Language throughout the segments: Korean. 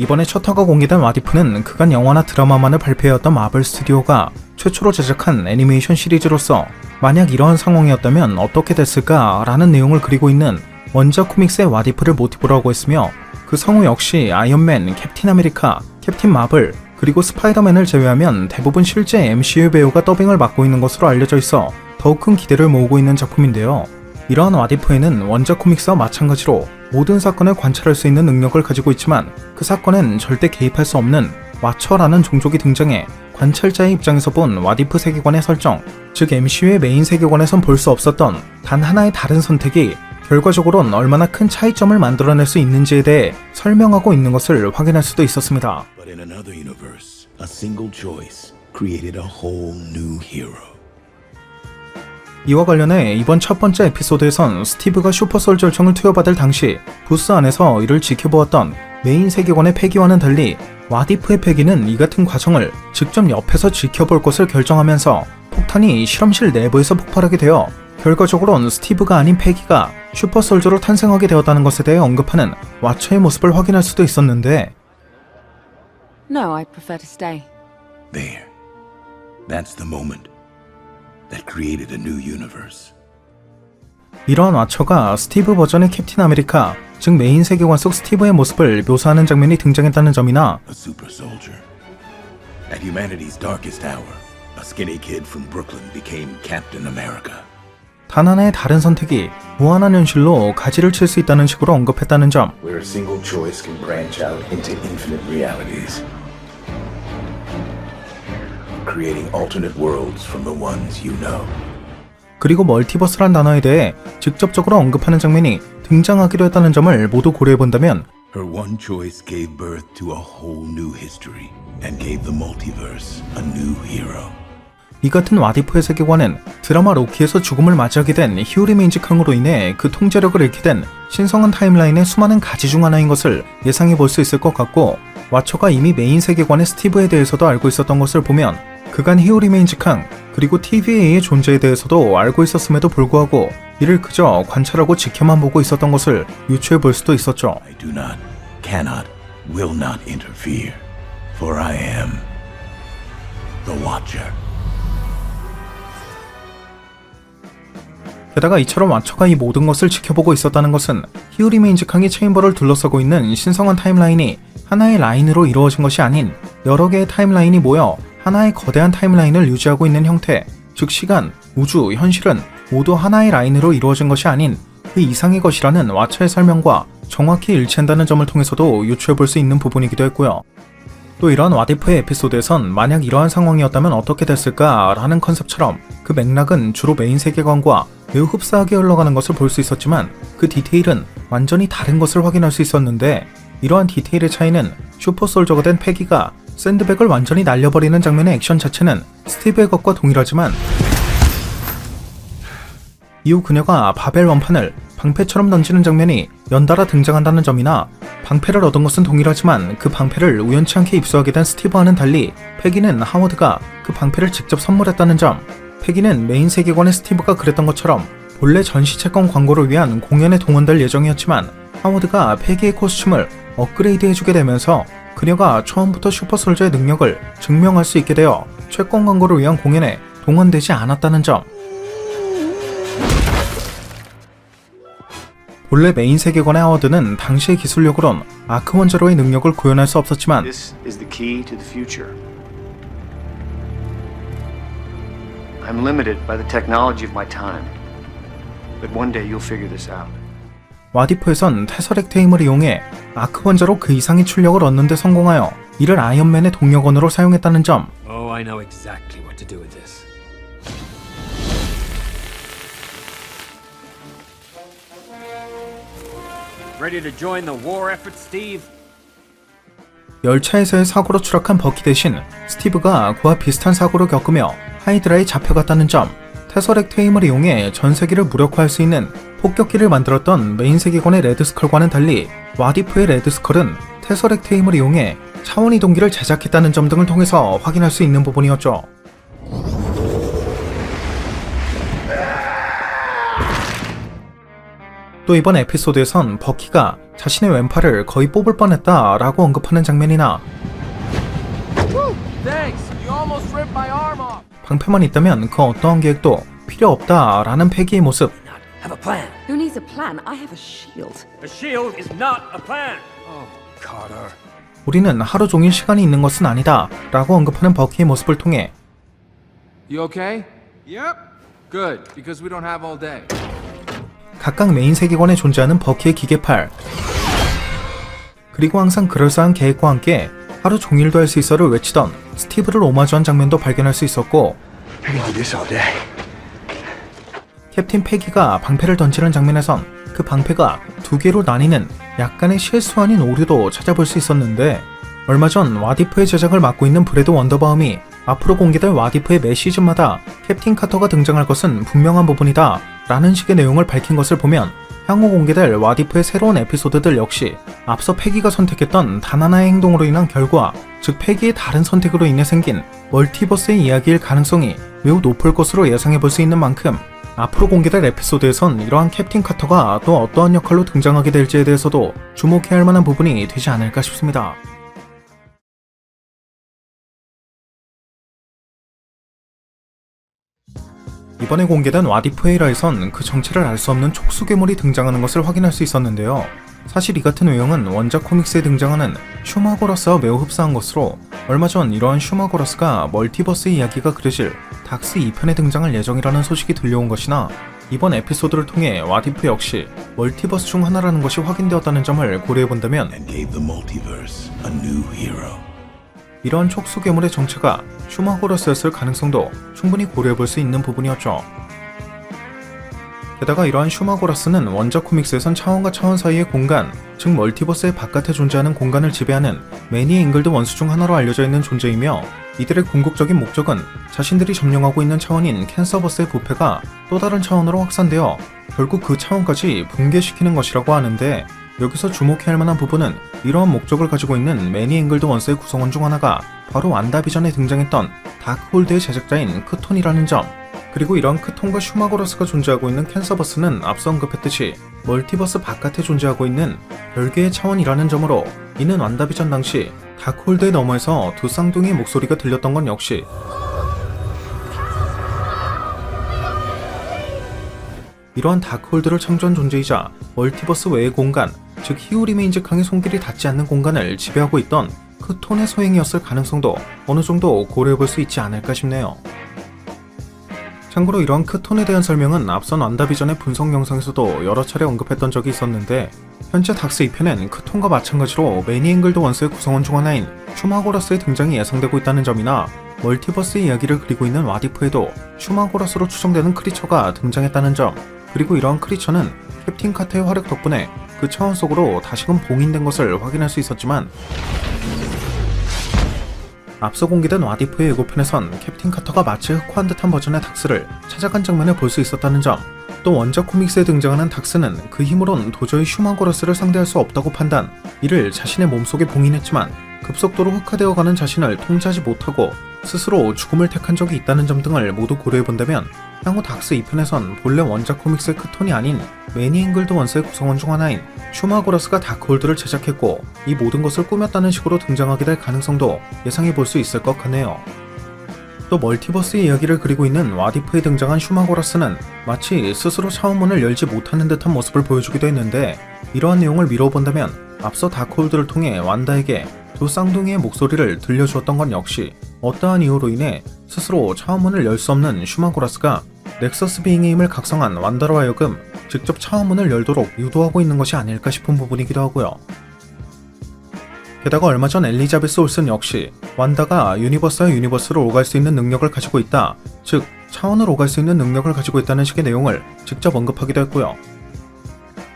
이번에 첫 화가 공개된 와디프는 그간 영화나 드라마만을 발표해왔던 마블 스튜디오가 최초로 제작한 애니메이션 시리즈로서 만약 이러한 상황이었다면 어떻게 됐을까 라는 내용을 그리고 있는 원작 코믹스의 와디프를 모티브로 하고 있으며 그 성우 역시 아이언맨, 캡틴 아메리카, 캡틴 마블, 그리고 스파이더맨을 제외하면 대부분 실제 MCU 배우가 더빙을 맡고 있는 것으로 알려져 있어 더욱 큰 기대를 모으고 있는 작품인데요. 이러한 와디프에는 원작 코믹스와 마찬가지로 모든 사건을 관찰할 수 있는 능력을 가지고 있지만 그 사건엔 절대 개입할 수 없는 와처라는 종족이 등장해 관찰자의 입장에서 본 와디프 세계관의 설정, 즉 MCU의 메인 세계관에선 볼 수 없었던 단 하나의 다른 선택이 결과적으로는 얼마나 큰 차이점을 만들어낼 수 있는지에 대해 설명하고 있는 것을 확인할 수도 있었습니다. But in another universe, a single choice created a whole new hero. 이와 관련해 이번 첫 번째 에피소드에선 스티브가 슈퍼솔저청을 투여받을 당시 부스 안에서 이를 지켜보았던 메인 세계관의 패기와는 달리 와디프의 패기는 이 같은 과정을 직접 옆에서 지켜볼 것을 결정하면서 폭탄이 실험실 내부에서 폭발하게 되어 결과적으로는 스티브가 아닌 패기가 슈퍼솔저로 탄생하게 되었다는 것에 대해 언급하는 와처의 모습을 확인할 수도 있었는데 No, I prefer to stay. There. That's the moment that created a new universe. 이러한 와처가 스티브 버전의 캡틴 아메리카, 즉 메인 세계관 속 스티브의 모습을 묘사하는 장면이 등장했다는 점이나 A super soldier. At humanity's darkest hour, a skinny kid from Brooklyn became Captain America. 단 하나의 다른 선택이 무한한 현실로 가지를 칠 수 있다는 식으로 언급했다는 점, Where a single choice can branch out into infinite realities. Creating alternate worlds from the ones you know. 그리고 멀티버스란 단어에 대해 직접적으로 언급하는 장면이 등장하기도 했다는 점을 모두 고려해본다면 Her one choice gave birth to a whole new history and gave the multiverse a new hero. 이 같은 와디프의 세계관은 드라마 로키에서 죽음을 맞이하게 된 히오리메인즈 캉으로 인해 그 통제력을 잃게 된 신성한 타임라인의 수많은 가지 중 하나인 것을 예상해 볼 수 있을 것 같고, 와처가 이미 메인 세계관의 스티브에 대해서도 알고 있었던 것을 보면 그간 히오리메인즈 캉 그리고 TVA의 존재에 대해서도 알고 있었음에도 불구하고 이를 그저 관찰하고 지켜만 보고 있었던 것을 유추해 볼 수도 있었죠. I do not, cannot, will not interfere, for I am the Watcher. 게다가 이처럼 와처가 이 모든 것을 지켜보고 있었다는 것은 히오리메인즈 캉이 체인버를 둘러싸고 있는 신성한 타임라인이 하나의 라인으로 이루어진 것이 아닌 여러 개의 타임라인이 모여 하나의 거대한 타임라인을 유지하고 있는 형태, 즉 시간, 우주, 현실은 모두 하나의 라인으로 이루어진 것이 아닌 그 이상의 것이라는 와처의 설명과 정확히 일치한다는 점을 통해서도 유추해볼 수 있는 부분이기도 했고요. 또 이러한 와디프의 에피소드에선 만약 이러한 상황이었다면 어떻게 됐을까 라는 컨셉처럼 그 맥락은 주로 메인 세계관과 매우 흡사하게 흘러가는 것을 볼 수 있었지만 그 디테일은 완전히 다른 것을 확인할 수 있었는데, 이러한 디테일의 차이는 슈퍼솔저가 된 패기가 샌드백을 완전히 날려버리는 장면의 액션 자체는 스티브의 것과 동일하지만 이후 그녀가 바벨 원판을 방패처럼 던지는 장면이 연달아 등장한다는 점이나 방패를 얻은 것은 동일하지만 그 방패를 우연치 않게 입수하게 된 스티브와는 달리 패기는 하워드가 그 방패를 직접 선물했다는 점, 패기는 메인 세계관의 스티브가 그랬던 것처럼 본래 전시 채권 광고를 위한 공연에 동원될 예정이었지만 하워드가 패기의 코스튬을 업그레이드 해주게 되면서 그녀가 처음부터 슈퍼솔저의 능력을 증명할 수 있게 되어 채권 광고를 위한 공연에 동원되지 않았다는 점, 본래 메인 세계관의 하워드는 당시의 기술력으론 아크 원자로의 능력을 구현할 수 없었지만 This is the key to the future. I'm limited by the technology of my time. But one day you'll figure this out. 와디프에선 테서렉트 힘을 이용해 아크 원자로 그 이상의 출력을 얻는 데 성공하여 이를 아이언맨의 동력원으로 사용했다는 점, Oh, I know exactly what to do with this. Ready to join the war effort, Steve? 열차에서의 사고로 추락한 버키 대신 스티브가 그와 비슷한 사고를 겪으며 하이드라에 잡혀갔다는 점, 테서렉트 힘을 이용해 전 세계를 무력화할 수 있는 폭격기를 만들었던 메인 세계관의 레드스컬과는 달리 와디프의 레드스컬은 테서렉트 힘을 이용해 차원이동기를 제작했다는 점 등을 통해서 확인할 수 있는 부분이었죠. 또 이번 에피소드에선 버키가 자신의 왼팔을 거의 뽑을 뻔했다 라고 언급하는 장면이나 방패만 있다면 그 어떠한 계획도 필요 없다 라는 패기의 모습. Have a plan. Who needs a plan? I have a shield. A shield is not a plan. Oh, Carter. 우리는 하루 종일 시간이 있는 것은 아니다 라고 언급하는 버키의 모습을 통해 You okay? Yep. Good, because we don't have all day. 각각 메인 세계관에 존재하는 버키의 기계팔, 그리고 항상 그럴싸한 계획과 함께 하루 종일도 할 수 있어를 외치던 스티브를 오마주한 장면도 발견할 수 있었고, I can do this all day. 캡틴 패기가 방패를 던지는 장면에선 그 방패가 두 개로 나뉘는 약간의 실수 아닌 오류도 찾아볼 수 있었는데, 얼마 전 와디프의 제작을 맡고 있는 브래드 원더바움이 앞으로 공개될 와디프의 매 시즌마다 캡틴 카터가 등장할 것은 분명한 부분이다 라는 식의 내용을 밝힌 것을 보면 향후 공개될 와디프의 새로운 에피소드들 역시 앞서 패기가 선택했던 단 하나의 행동으로 인한 결과, 즉 패기의 다른 선택으로 인해 생긴 멀티버스의 이야기일 가능성이 매우 높을 것으로 예상해 볼 수 있는 만큼, 앞으로 공개될 에피소드에선 이러한 캡틴 카터가 또 어떠한 역할로 등장하게 될지에 대해서도 주목해야 할 만한 부분이 되지 않을까 싶습니다. 이번에 공개된 와디프 에이라에선 그 정체를 알 수 없는 촉수괴물이 등장하는 것을 확인할 수 있었는데요. 사실 이 같은 외형은 원작 코믹스에 등장하는 슈마고라스와 매우 흡사한 것으로, 얼마 전 이러한 슈마고라스가 멀티버스의 이야기가 그려질 닥스 2편에 등장할 예정이라는 소식이 들려온 것이나, 이번 에피소드를 통해 와디프 역시 멀티버스 중 하나라는 것이 확인되었다는 점을 고려해본다면 And gave the multiverse a new hero. 이러한 촉수괴물의 정체가 슈마고라스였을 가능성도 충분히 고려해볼 수 있는 부분이었죠. 게다가 이러한 슈마고라스는 원작 코믹스에선 차원과 차원 사이의 공간, 즉 멀티버스의 바깥에 존재하는 공간을 지배하는 매니의 잉글드 원수 중 하나로 알려져 있는 존재이며, 이들의 궁극적인 목적은 자신들이 점령하고 있는 차원인 캔서버스의 부패가 또 다른 차원으로 확산되어 결국 그 차원까지 붕괴시키는 것이라고 하는데, 여기서 주목해야 할 만한 부분은 이러한 목적을 가지고 있는 매니 잉글드 원스의 구성원 중 하나가 바로 완다비전에 등장했던 다크홀드의 제작자인 크톤이라는 점, 그리고 이러한 크톤과 슈마고라스가 존재하고 있는 캔서버스는 앞서 언급했듯이 멀티버스 바깥에 존재하고 있는 별개의 차원이라는 점으로, 이는 완다비전 당시 다크홀드의 너머에서 두 쌍둥이의 목소리가 들렸던 건 역시 이러한 다크홀드를 창조한 존재이자 멀티버스 외의 공간, 즉 히우리메인즈 캉의 손길이 닿지 않는 공간을 지배하고 있던 크톤의 소행이었을 가능성도 어느 정도 고려해볼 수 있지 않을까 싶네요. 참고로 이러한 크톤에 대한 설명은 앞선 완다비전의 분석 영상에서도 여러 차례 언급했던 적이 있었는데, 현재 닥스 2편엔 크톤과 마찬가지로 매니 잉글드 원스의 구성원 중 하나인 슈마고라스의 등장이 예상되고 있다는 점이나, 멀티버스의 이야기를 그리고 있는 와디프에도 슈마고라스로 추정되는 크리처가 등장했다는 점, 그리고 이러한 크리처는 캡틴 카터의 활약 덕분에 그 차원 속으로 다시금 봉인된 것을 확인할 수 있었지만, 앞서 공개된 와디프의 예고편에선 캡틴 카터가 마치 흑화한 듯한 버전의 닥스를 찾아간 장면을 볼 수 있었다는 점, 또 원작 코믹스에 등장하는 닥스는 그 힘으론 도저히 슈마고라스를 상대할 수 없다고 판단, 이를 자신의 몸속에 봉인했지만 급속도로 흑화되어가는 자신을 통제하지 못하고 스스로 죽음을 택한 적이 있다는 점 등을 모두 고려해본다면, 향후 닥스 2편에선 본래 원작 코믹스의 크톤이 아닌 매니 잉글드 원스의 구성원 중 하나인 슈마고라스가 다크홀드를 제작했고 이 모든 것을 꾸몄다는 식으로 등장하게 될 가능성도 예상해볼 수 있을 것 같네요. 또 멀티버스의 이야기를 그리고 있는 와디프에 등장한 슈마고라스는 마치 스스로 차원문을 열지 못하는 듯한 모습을 보여주기도 했는데, 이러한 내용을 미뤄본다면 앞서 다크홀드를 통해 완다에게 두 쌍둥이의 목소리를 들려주었던 건 역시 어떠한 이유로 인해 스스로 차원문을 열 수 없는 슈마고라스가 넥서스 비잉의 힘을 각성한 완다로 하여금 직접 차원문을 열도록 유도하고 있는 것이 아닐까 싶은 부분이기도 하고요. 게다가 얼마 전 엘리자베스 올슨 역시 완다가 유니버스와 유니버스를 오갈 수 있는 능력을 가지고 있다, 즉 차원을 오갈 수 있는 능력을 가지고 있다는 식의 내용을 직접 언급하기도 했고요.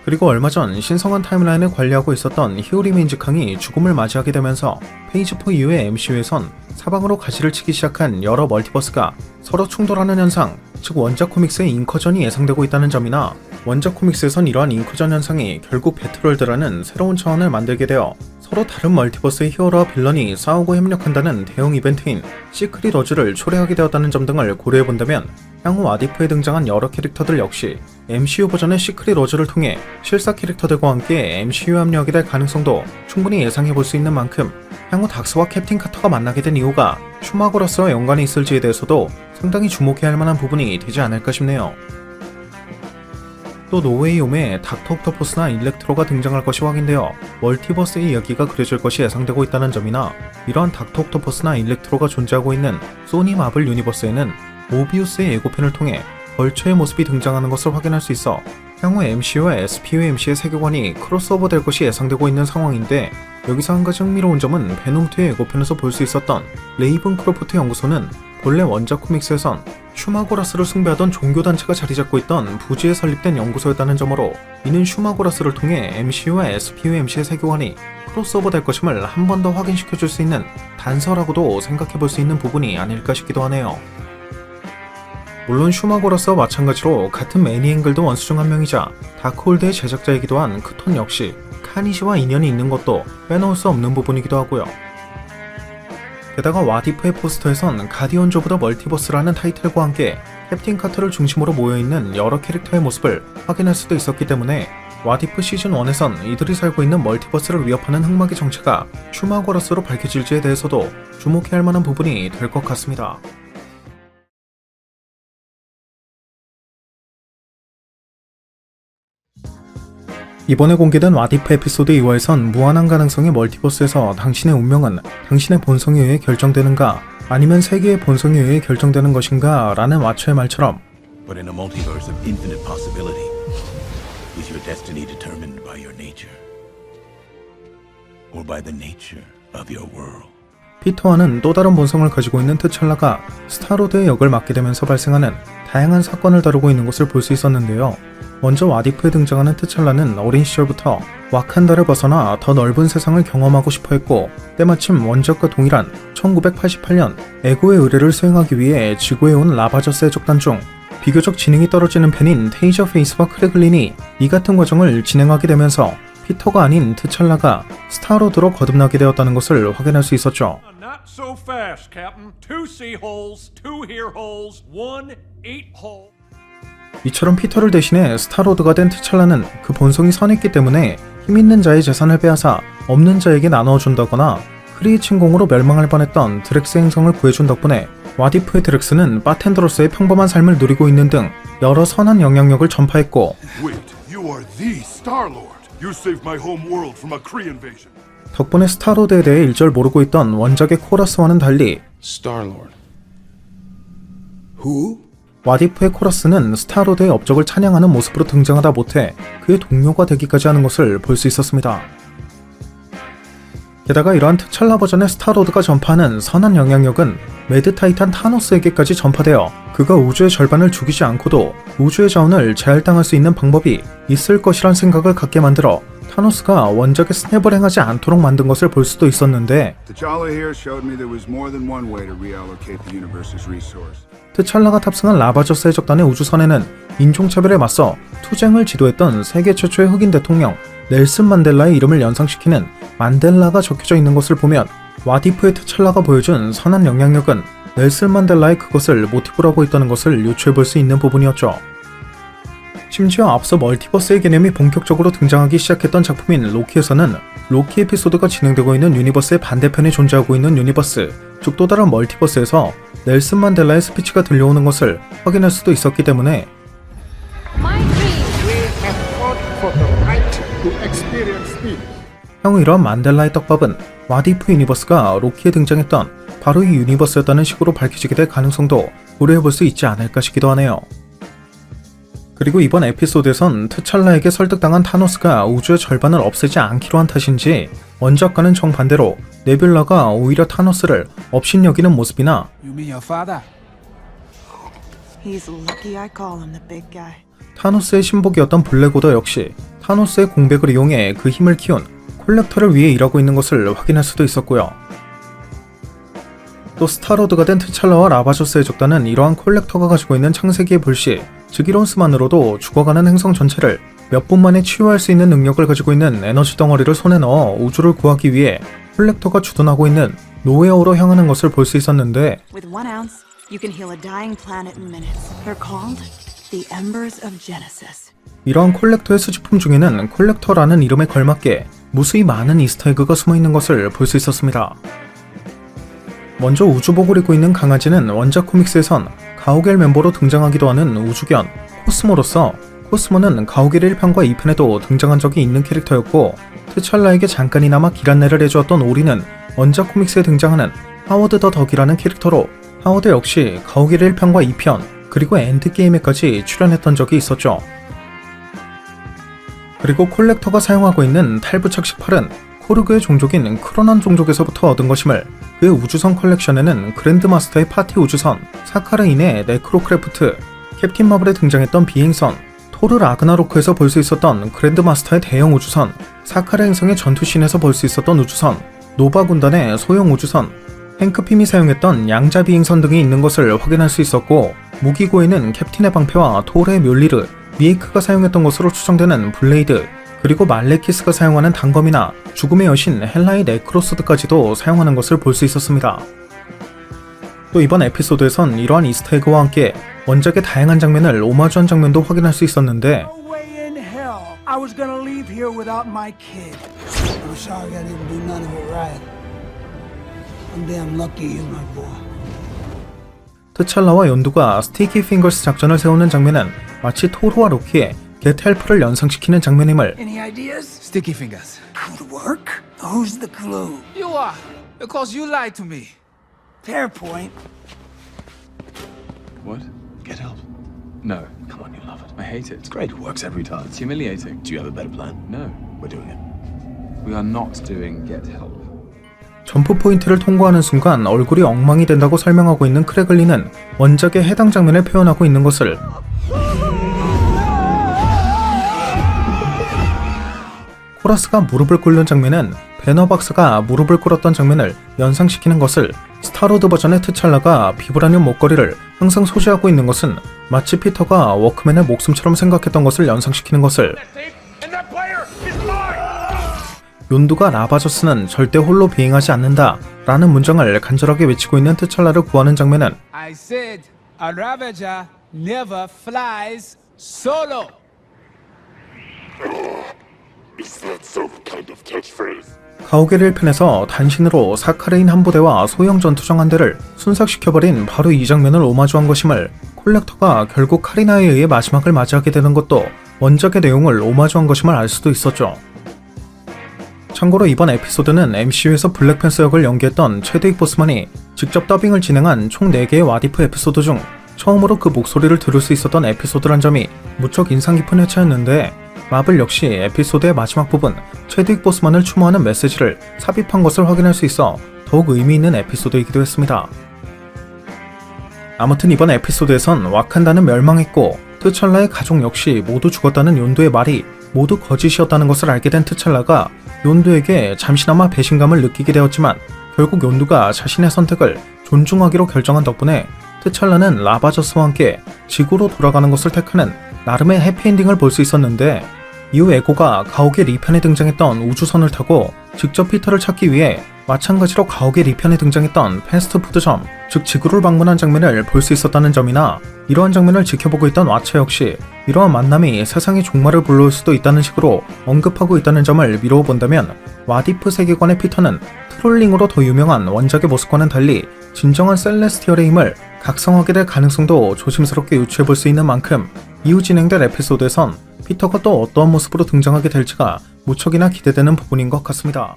그리고 얼마 전 신성한 타임라인을 관리하고 있었던 히오리메인즈 캉이 죽음을 맞이하게 되면서 페이지 4 이후의 MCU에선 사방으로 가시를 치기 시작한 여러 멀티버스가 서로 충돌하는 현상, 즉 원작 코믹스의 인커전이 예상되고 있다는 점이나, 원작 코믹스에선 이러한 인커전 현상이 결국 배틀월드라는 새로운 차원을 만들게 되어 서로 다른 멀티버스의 히어로와 빌런이 싸우고 협력한다는 대형 이벤트인 시크릿 어즈를 초래하게 되었다는 점 등을 고려해본다면, 향후 와디프에 등장한 여러 캐릭터들 역시 MCU 버전의 시크릿 워즈를 통해 실사 캐릭터들과 함께 MCU 합류하게 될 가능성도 충분히 예상해볼 수 있는 만큼 향후 닥스와 캡틴 카터가 만나게 된 이유가 슈마고라스와 연관이 있을지에 대해서도 상당히 주목해야 할 만한 부분이 되지 않을까 싶네요. 또 노웨이 홈에 닥터 옥토퍼스나 일렉트로가 등장할 것이 확인되어 멀티버스의 이야기가 그려질 것이 예상되고 있다는 점이나 이러한 닥터 옥토퍼스나 일렉트로가 존재하고 있는 소니 마블 유니버스에는 모비우스의 예고편을 통해 벌처의 모습이 등장하는 것을 확인할 수 있어 향후 MCU와 SPUMC의 세계관이 크로스오버 될 것이 예상되고 있는 상황인데, 여기서 한 가지 흥미로운 점은 베놈2의 예고편에서 볼 수 있었던 레이븐 크로프트 연구소는 본래 원작 코믹스에선 슈마고라스를 숭배하던 종교단체가 자리잡고 있던 부지에 설립된 연구소였다는 점으로 이는 슈마고라스를 통해 MCU와 SPUMC의 세계관이 크로스오버 될 것임을 한 번 더 확인시켜줄 수 있는 단서라고도 생각해볼 수 있는 부분이 아닐까 싶기도 하네요. 물론 슈마고라스와 마찬가지로 같은 매니앵글드 원수 중 한 명이자 다크홀드의 제작자이기도 한 크톤 역시 카니지와 인연이 있는 것도 빼놓을 수 없는 부분이기도 하고요. 게다가 와디프의 포스터에선 가디언즈 오브 더 멀티버스라는 타이틀과 함께 캡틴 카터를 중심으로 모여있는 여러 캐릭터의 모습을 확인할 수도 있었기 때문에 와디프 시즌1에선 이들이 살고 있는 멀티버스를 위협하는 흑막의 정체가 슈마고라스로 밝혀질지에 대해서도 주목해야 할 만한 부분이 될 것 같습니다. 이번에 공개된 와디프 에피소드 2화에선 무한한 가능성의 멀티버스에서 당신의 운명은 당신의 본성에 의해 결정되는가 아니면 세계의 본성에 의해 결정되는 것인가 라는 와처의 말처럼 But in a multiverse of infinite possibility, is your destiny determined by your nature? Or by the nature of your world? 피터와는 또 다른 본성을 가지고 있는 트찰라가 스타로드의 역을 맡게 되면서 발생하는 다양한 사건을 다루고 있는 것을 볼 수 있었는데요. 먼저 와디프에 등장하는 트찰라는 어린 시절부터 와칸다를 벗어나 더 넓은 세상을 경험하고 싶어 했고, 때마침 원작과 동일한 1988년 에고의 의뢰를 수행하기 위해 지구에 온 라바저스의 적단 중 비교적 지능이 떨어지는 편인 테이저 페이스와 크레글린이 이 같은 과정을 진행하게 되면서 피터가 아닌 트찰라가 스타로드로 거듭나게 되었다는 것을 확인할 수 있었죠. Not so fast, Captain. 2 sea holes, 2 here holes, 1 8 hole. 이처럼 피터를 대신해 스타로드가 된 트찰라는 그 본성이 선했기 때문에 힘있는 자의 재산을 빼앗아 없는 자에게 나눠준다거나 크리이친공으로 멸망할 뻔했던 드렉스 행성을 구해준 덕분에 와디프의 드렉스는 바텐더로서의 평범한 삶을 누리고 있는 등 여러 선한 영향력을 전파했고, Wait, you are the Star-Lord. You saved my home world from a Kree invasion. 덕분에 스타로드에 대해 일절 모르고 있던 원작의 코러스와는 달리 Star-Lord. 와디프의 코러스는 스타로드의 업적을 찬양하는 모습으로 등장하다 못해 그의 동료가 되기까지 하는 것을 볼 수 있었습니다. 게다가 이러한 트찰라 버전의 스타로드가 전파하는 선한 영향력은 매드 타이탄 타노스에게까지 전파되어 그가 우주의 절반을 죽이지 않고도 우주의 자원을 제할당할 수 있는 방법이 있을 것이란 생각을 갖게 만들어 타노스가 원작의 스냅을 행하지 않도록 만든 것을 볼 수도 있었는데, T'Challa here showed me there was more than one way to reallocate the universe's resource. 트찰라가 탑승한 라바저스의 적단의 우주선에는 인종차별에 맞서 투쟁을 지도했던 세계 최초의 흑인 대통령 넬슨 만델라의 이름을 연상시키는 만델라가 적혀져 있는 것을 보면 와디프의 트찰라가 보여준 선한 영향력은 넬슨 만델라의 그것을 모티브로 하고 있다는 것을 유추해볼 수 있는 부분이었죠. 심지어 앞서 멀티버스의 개념이 본격적으로 등장하기 시작했던 작품인 로키에서는 로키 에피소드가 진행되고 있는 유니버스의 반대편에 존재하고 있는 유니버스, 즉 또 다른 멀티버스에서 넬슨 만델라의 스피치가 들려오는 것을 확인할 수도 있었기 때문에 향후 이러한 만델라의 떡밥은 와디프 유니버스가 로키에 등장했던 바로 이 유니버스였다는 식으로 밝혀지게 될 가능성도 고려해볼 수 있지 않을까 싶기도 하네요. 그리고 이번 에피소드에선 트찰라에게 설득당한 타노스가 우주의 절반을 없애지 않기로 한 탓인지 원작과는 정반대로 네뷸라가 오히려 타노스를 업신여기는 모습이나 You mean your father? He's lucky I call him the big guy. 타노스의 신복이었던 블랙오더 역시 타노스의 공백을 이용해 그 힘을 키운 콜렉터를 위해 일하고 있는 것을 확인할 수도 있었고요. 또 스타로드가 된 트찰라와 라바조스의 적단은 이러한 콜렉터가 가지고 있는 창세기의 불씨, 즉 이론스만으로도 죽어가는 행성 전체를 몇 분 만에 치유할 수 있는 능력을 가지고 있는 에너지 덩어리를 손에 넣어 우주를 구하기 위해 콜렉터가 주둔하고 있는 노웨어로 향하는 것을 볼 수 있었는데, With 1 ounce, You can heal a dying planet in minutes. They're called the Embers of Genesis. 이러한 콜렉터의 수집품 중에는 콜렉터라는 이름에 걸맞게 무수히 많은 이스터에그가 숨어있는 것을 볼 수 있었습니다. 먼저 우주복을 입고 있는 강아지는 원작 코믹스에선 가오갤 멤버로 등장하기도 하는 우주견 코스모로서, 코스모는 가오갤 1편과 2편에도 등장한 적이 있는 캐릭터였고, 트찰라에게 잠깐이나마 길 안내를 해주었던 오리는 원작 코믹스에 등장하는 하워드 더 덕이라는 캐릭터로, 하워드 역시 가오갤 1편과 2편 그리고 엔드게임에까지 출연했던 적이 있었죠. 그리고 콜렉터가 사용하고 있는 탈부착식 팔은 코르그의 종족인 크로난 종족에서부터 얻은 것임을, 그의 우주선 컬렉션에는 그랜드마스터의 파티 우주선, 사카르인의 네크로크래프트, 캡틴 마블에 등장했던 비행선, 토르 라그나로크에서 볼 수 있었던 그랜드마스터의 대형 우주선, 사카르 행성의 전투씬에서 볼 수 있었던 우주선, 노바 군단의 소형 우주선, 행크핌이 사용했던 양자 비행선 등이 있는 것을 확인할 수 있었고, 무기고에는 캡틴의 방패와 토르의 묠리르, 미에크가 사용했던 것으로 추정되는 블레이드, 그리고 말레키스가 사용하는 단검이나 죽음의 여신 헬라의 네크로소드까지도 사용하는 것을 볼 수 있었습니다. 또 이번 에피소드에선 이러한 이스터에그와 함께 원작의 다양한 장면을 오마주한 장면도 확인할 수 있었는데, No way in hell I was gonna leave here without my kid. I'm sorry I didn't do none of it right. I'm damn lucky you're my boy. 트찰라와 연두가 스티키 핑거스 작전을 세우는 장면은 마치 토르와 로키의 Get Help를 연상시키는 장면임을, Any ideas? Sticky fingers. Could work? Who's the clue? You are, because you lied to me. Fair point. What? Get help? No. Come on, you love it. I hate it. It's great. It works every time. It's humiliating. Do you have a better plan? No. We're doing it. We are not doing get help. 점프 포인트를 통과하는 순간 얼굴이 엉망이 된다고 설명하고 있는 크래글리는 원작의 해당 장면을 표현하고 있는 것을, 코라스가 무릎을 꿇는 장면은 배너 박사가 무릎을 꿇었던 장면을 연상시키는 것을, 스타로드 버전의 트찰라가 비브라늄 목걸이를 항상 소지하고 있는 것은 마치 피터가 워크맨의 목숨처럼 생각했던 것을 연상시키는 것을, 욘두가 라바저스는 절대 홀로 비행하지 않는다 라는 문장을 간절하게 외치고 있는 트찰라를 구하는 장면은 I said a Ravager never flies solo. Is that some kind of catchphrase? 가오갤 1편에서 단신으로 사카르인 한 부대와 소형 전투정 한 대를 순삭시켜버린 바로 이 장면을 오마주한 것임을, 콜렉터가 결국 카리나에 의해 마지막을 맞이하게 되는 것도 원작의 내용을 오마주한 것임을 알 수도 있었죠. 참고로 이번 에피소드는 MCU에서 블랙팬서 역을 연기했던 체드윅 보스만이 직접 더빙을 진행한 총 4개의 왓이프 에피소드 중 처음으로 그 목소리를 들을 수 있었던 에피소드란 점이 무척 인상 깊은 회차였는데, 마블 역시 에피소드의 마지막 부분 체드윅 보스만을 추모하는 메시지를 삽입한 것을 확인할 수 있어 더욱 의미 있는 에피소드이기도 했습니다. 아무튼 이번 에피소드에선 와칸다는 멸망했고 트찰라의 가족 역시 모두 죽었다는 욘두의 말이 모두 거짓이었다는 것을 알게 된 트찰라가 욘두에게 잠시나마 배신감을 느끼게 되었지만, 결국 욘두가 자신의 선택을 존중하기로 결정한 덕분에 트찰라는 라바저스와 함께 지구로 돌아가는 것을 택하는 나름의 해피엔딩을 볼 수 있었는데, 이후 에고가 가오갤 2편에 등장했던 우주선을 타고 직접 피터를 찾기 위해 마찬가지로 가오갤 2편에 등장했던 패스트푸드점, 즉 지구를 방문한 장면을 볼 수 있었다는 점이나, 이러한 장면을 지켜보고 있던 왓처 역시 이러한 만남이 세상의 종말을 불러올 수도 있다는 식으로 언급하고 있다는 점을 미루어 본다면, 왓이프 세계관의 피터는 트롤링으로 더 유명한 원작의 모습과는 달리 진정한 셀레스티얼의 힘을 각성하게 될 가능성도 조심스럽게 유추해볼 수 있는 만큼, 이후 진행될 에피소드에선 피터가 또 어떠한 모습으로 등장하게 될지가 무척이나 기대되는 부분인 것 같습니다.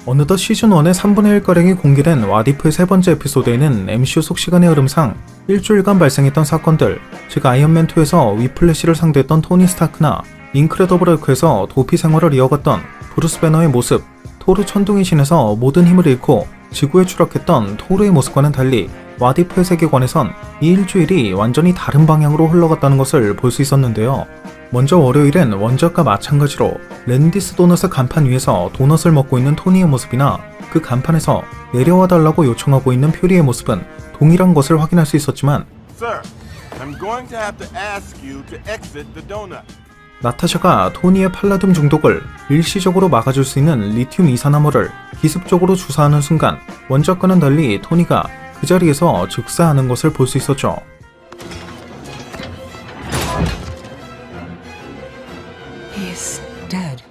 어느덧 시즌1의 3분의 1가량이 공개된 왓이프의 세 번째 에피소드에는 MCU 속 시간의 흐름상 일주일간 발생했던 사건들, 즉 아이언맨2에서 위플래시를 상대했던 토니 스타크나 인크레더블 헐크에서 도피 생활을 이어갔던 브루스 배너의 모습, 토르 천둥의 신에서 모든 힘을 잃고 지구에 추락했던 토르의 모습과는 달리 왓이프의 세계관에선 이 일주일이 완전히 다른 방향으로 흘러갔다는 것을 볼 수 있었는데요. 먼저 월요일엔 원작과 마찬가지로 랜디스 도넛의 간판 위에서 도넛을 먹고 있는 토니의 모습이나 그 간판에서 내려와 달라고 요청하고 있는 퓨리의 모습은 동일한 것을 확인할 수 있었지만, Sir, I'm going to have to ask you to exit the donut. 나타샤가 토니의 팔라듐 중독을 일시적으로 막아줄 수 있는 리튬 이산화물을 기습적으로 주사하는 순간 원작과는 달리 토니가 그 자리에서 즉사하는 것을 볼 수 있었죠. He's dead.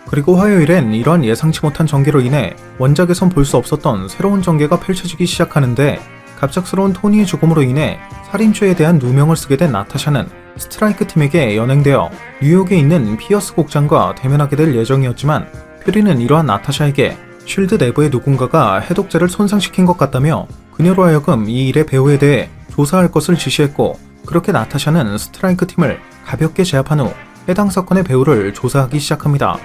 그리고 화요일엔 이런 예상치 못한 전개로 인해 원작에선 볼 수 없었던 새로운 전개가 펼쳐지기 시작하는데 갑작스러운 토니의 죽음으로 인해 살인죄에 대한 누명을 쓰게 된 나타샤는 스트라이크 팀에게 연행되어 뉴욕에 있는 피어스 곡장과 대면하게 될 예정이었지만 퓨리는 이러한 나타샤에게 쉴드 내부의 누군가가 해독제를 손상시킨 것 같다며 그녀로 하여금 이 일의 배후에 대해 조사할 것을 지시했고 그렇게 나타샤는 스트라이크 팀을 가볍게 제압한 후 해당 사건의 배후를 조사하기 시작합니다.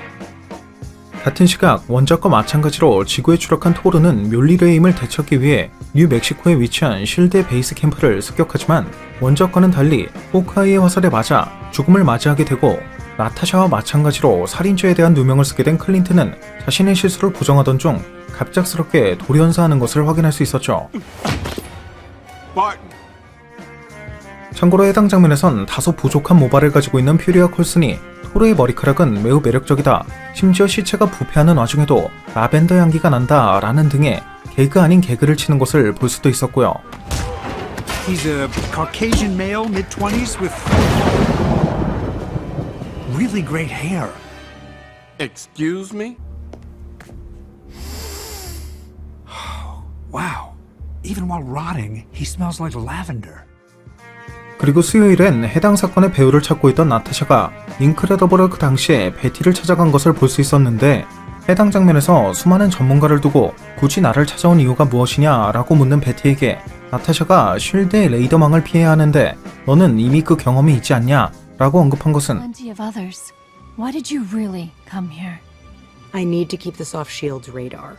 같은 시각 원작과 마찬가지로 지구에 추락한 토르는 묠리르의 힘을 되찾기 위해 뉴멕시코에 위치한 쉴드의 베이스 캠프를 습격하지만 원작과는 달리 호크아이의 화살에 맞아 죽음을 맞이하게 되고 나타샤와 마찬가지로 살인죄에 대한 누명을 쓰게 된 클린트는 자신의 실수를 부정하던 중 갑작스럽게 돌연사하는 것을 확인할 수 있었죠. 참고로 해당 장면에선 다소 부족한 모발을 가지고 있는 퓨리와 콜슨이 토르의 머리카락은 매우 매력적이다, 심지어 시체가 부패하는 와중에도 라벤더 향기가 난다 라는 등의 개그 아닌 개그를 치는 것을 볼 수도 있었고요. He's a Caucasian male, mid-20s, with really great hair. Excuse me? Wow. Even while rotting, he smells like lavender. 그리고 수요일엔 해당 사건의 배우를 찾고 있던 나타샤가 인크레더블 헐크 당시에 베티를 찾아간 것을 볼 수 있었는데 해당 장면에서 수많은 전문가를 두고 굳이 나를 찾아온 이유가 무엇이냐 라고 묻는 베티에게 나타샤가 쉴드의 레이더망을 피해야 하는데 너는 이미 그 경험이 있지 않냐 라고 언급한 것은 Plenty of others. Why did you really come here? I need to keep this off S.H.I.E.L.D's radar.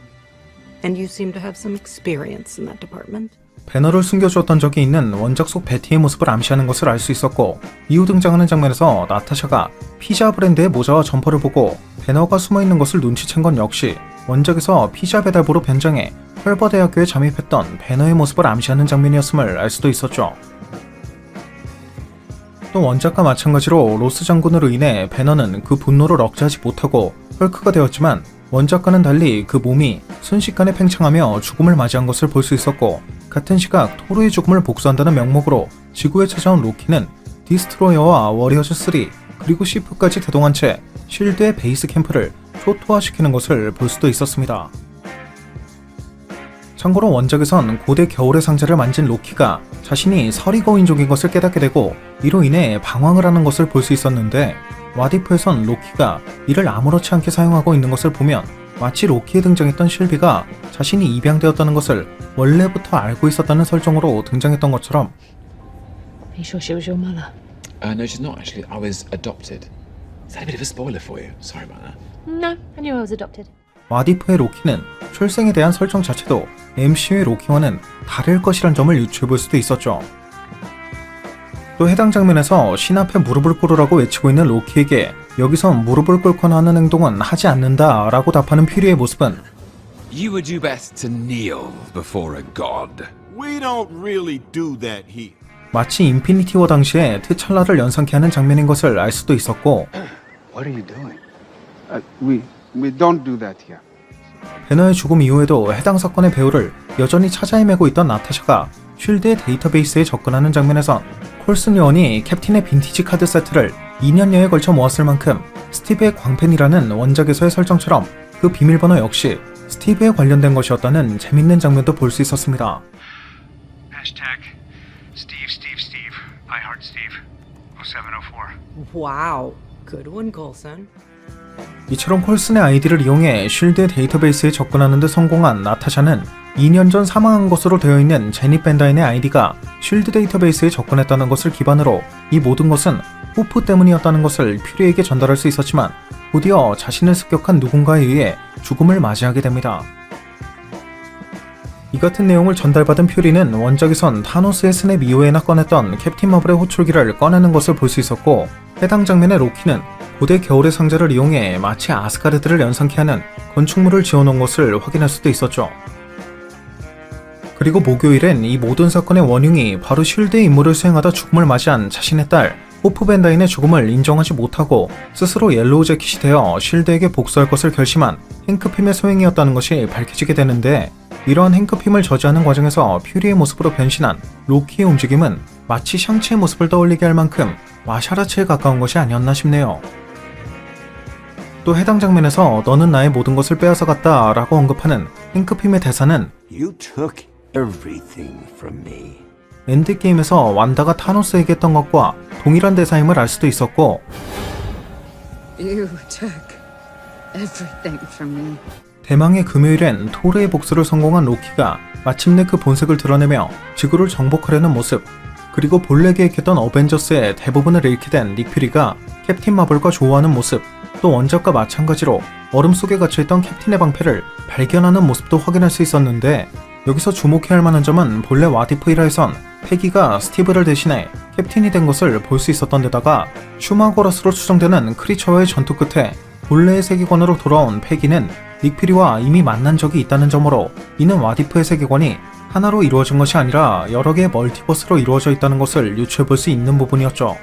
And you seem to have some experience in that department. 배너를 숨겨주었던 적이 있는 원작 속 베티의 모습을 암시하는 것을 알 수 있었고 이후 등장하는 장면에서 나타샤가 피자 브랜드의 모자와 점퍼를 보고 배너가 숨어있는 것을 눈치챈 건 역시 원작에서 피자 배달부로 변장해 헐버대학교에 잠입했던 배너의 모습을 암시하는 장면이었음을 알 수도 있었죠. 또 원작과 마찬가지로 로스 장군으로 인해 배너는 그 분노를 억제하지 못하고 헐크가 되었지만 원작과는 달리 그 몸이 순식간에 팽창하며 죽음을 맞이한 것을 볼 수 있었고 같은 시각 토르의 죽음을 복수한다는 명목으로 지구에 찾아온 로키는 디스트로이어와 워리어즈 3 그리고 시프까지 대동한 채 쉴드의 베이스 캠프를 초토화시키는 것을 볼 수도 있었습니다. 참고로 원작에선 고대 겨울의 상자를 만진 로키가 자신이 서리거인족인 것을 깨닫게 되고 이로 인해 방황을 하는 것을 볼 수 있었는데 와디프에선 로키가 이를 아무렇지 않게 사용하고 있는 것을 보면 마치 로키에 등장했던 실비가 자신이 입양되었다는 것을 원래부터 알고 있었다는 설정으로 등장했던 것처럼 Are you sure she was your mother? No, she's not actually. I was adopted. Is that a bit of a spoiler for you? Sorry about that. No, I knew I was adopted. 와디프의 로키는 출생에 대한 설정 자체도 MCU의 로키와는 다를 것이란 점을 유추해볼 수도 있었죠. 또 해당 장면에서 신 앞에 무릎을 꿇으라고 외치고 있는 로키에게 여기서 무릎을 꿇거나 하는 행동은 하지 않는다 라고 답하는 퓨리의 모습은 You would do best to kneel before a god. We don't really do that here. 마치 인피니티 워 당시에 트찰라를 연상케 하는 장면인 것을 알 수도 있었고 What are you doing? We don't do that here. 배너의 죽음 이후에도 해당 사건의 배후를 여전히 찾아 헤매고 있던 나타샤가 쉴드의 데이터베이스에 접근하는 장면에선 콜슨 요원이 캡틴의 빈티지 카드 세트를 2년여에 걸쳐 모았을 만큼 스티브의 광팬이라는 원작에서의 설정처럼 그 비밀번호 역시 스티브에 관련된 것이었다는 재밌는 장면도 볼 수 있었습니다. Steve. I heart Steve. 0704. Wow. Good one, Coulson. 이처럼 콜슨의 아이디를 이용해 쉴드의 데이터베이스에 접근하는 데 성공한 나타샤는 2년 전 사망한 것으로 되어 있는 제니 밴다인의 아이디가 쉴드 데이터베이스에 접근했다는 것을 기반으로 이 모든 것은 호프 때문이었다는 것을 퓨리에게 전달할 수 있었지만 곧이어 자신을 습격한 누군가에 의해 죽음을 맞이하게 됩니다. 이 같은 내용을 전달받은 퓨리는 원작에선 타노스의 스냅 이후에나 꺼냈던 캡틴 마블의 호출기를 꺼내는 것을 볼 수 있었고 해당 장면의 로키는 고대 겨울의 상자를 이용해 마치 아스가르드를 연상케 하는 건축물을 지어놓은 것을 확인할 수도 있었죠. 그리고 목요일엔 이 모든 사건의 원흉이 바로 쉴드의 임무를 수행하다 죽음을 맞이한 자신의 딸 호프 밴다인의 죽음을 인정하지 못하고 스스로 옐로우 재킷이 되어 실드에게 복수할 것을 결심한 행크 핌의 소행이었다는 것이 밝혀지게 되는데, 이러한 행크 핌을 저지하는 과정에서 퓨리의 모습으로 변신한 로키의 움직임은 마치 샹치의 모습을 떠올리게 할 만큼 와샤라치에 가까운 것이 아니었나 싶네요. 또 해당 장면에서 너는 나의 모든 것을 빼앗아 갔다 라고 언급하는 행크 핌의 대사는 You took everything from me. 엔드게임에서 완다가 타노스에게 했던 것과 동일한 대사임을 알 수도 있었고, You took everything from me. 대망의 금요일엔 토르의 복수를 성공한 로키가 마침내 그 본색을 드러내며 지구를 정복하려는 모습, 그리고 본래 계획했던 어벤져스의 대부분을 잃게 된 닉 퓨리가 캡틴 마블과 조우하는 모습, 또 원작과 마찬가지로 얼음 속에 갇혀있던 캡틴의 방패를 발견하는 모습도 확인할 수 있었는데, 여기서 주목해야 할 만한 점은 본래 와디프 1화에선 패기가 스티브를 대신해 캡틴이 된 것을 볼 수 있었던 데다가 슈마고라스로 추정되는 크리처와의 전투 끝에 본래의 세계관으로 돌아온 패기는 닉 퓨리와 이미 만난 적이 있다는 점으로, 이는 와디프의 세계관이 하나로 이루어진 것이 아니라 여러 개의 멀티버스로 이루어져 있다는 것을 유추해볼 수 있는 부분이었죠.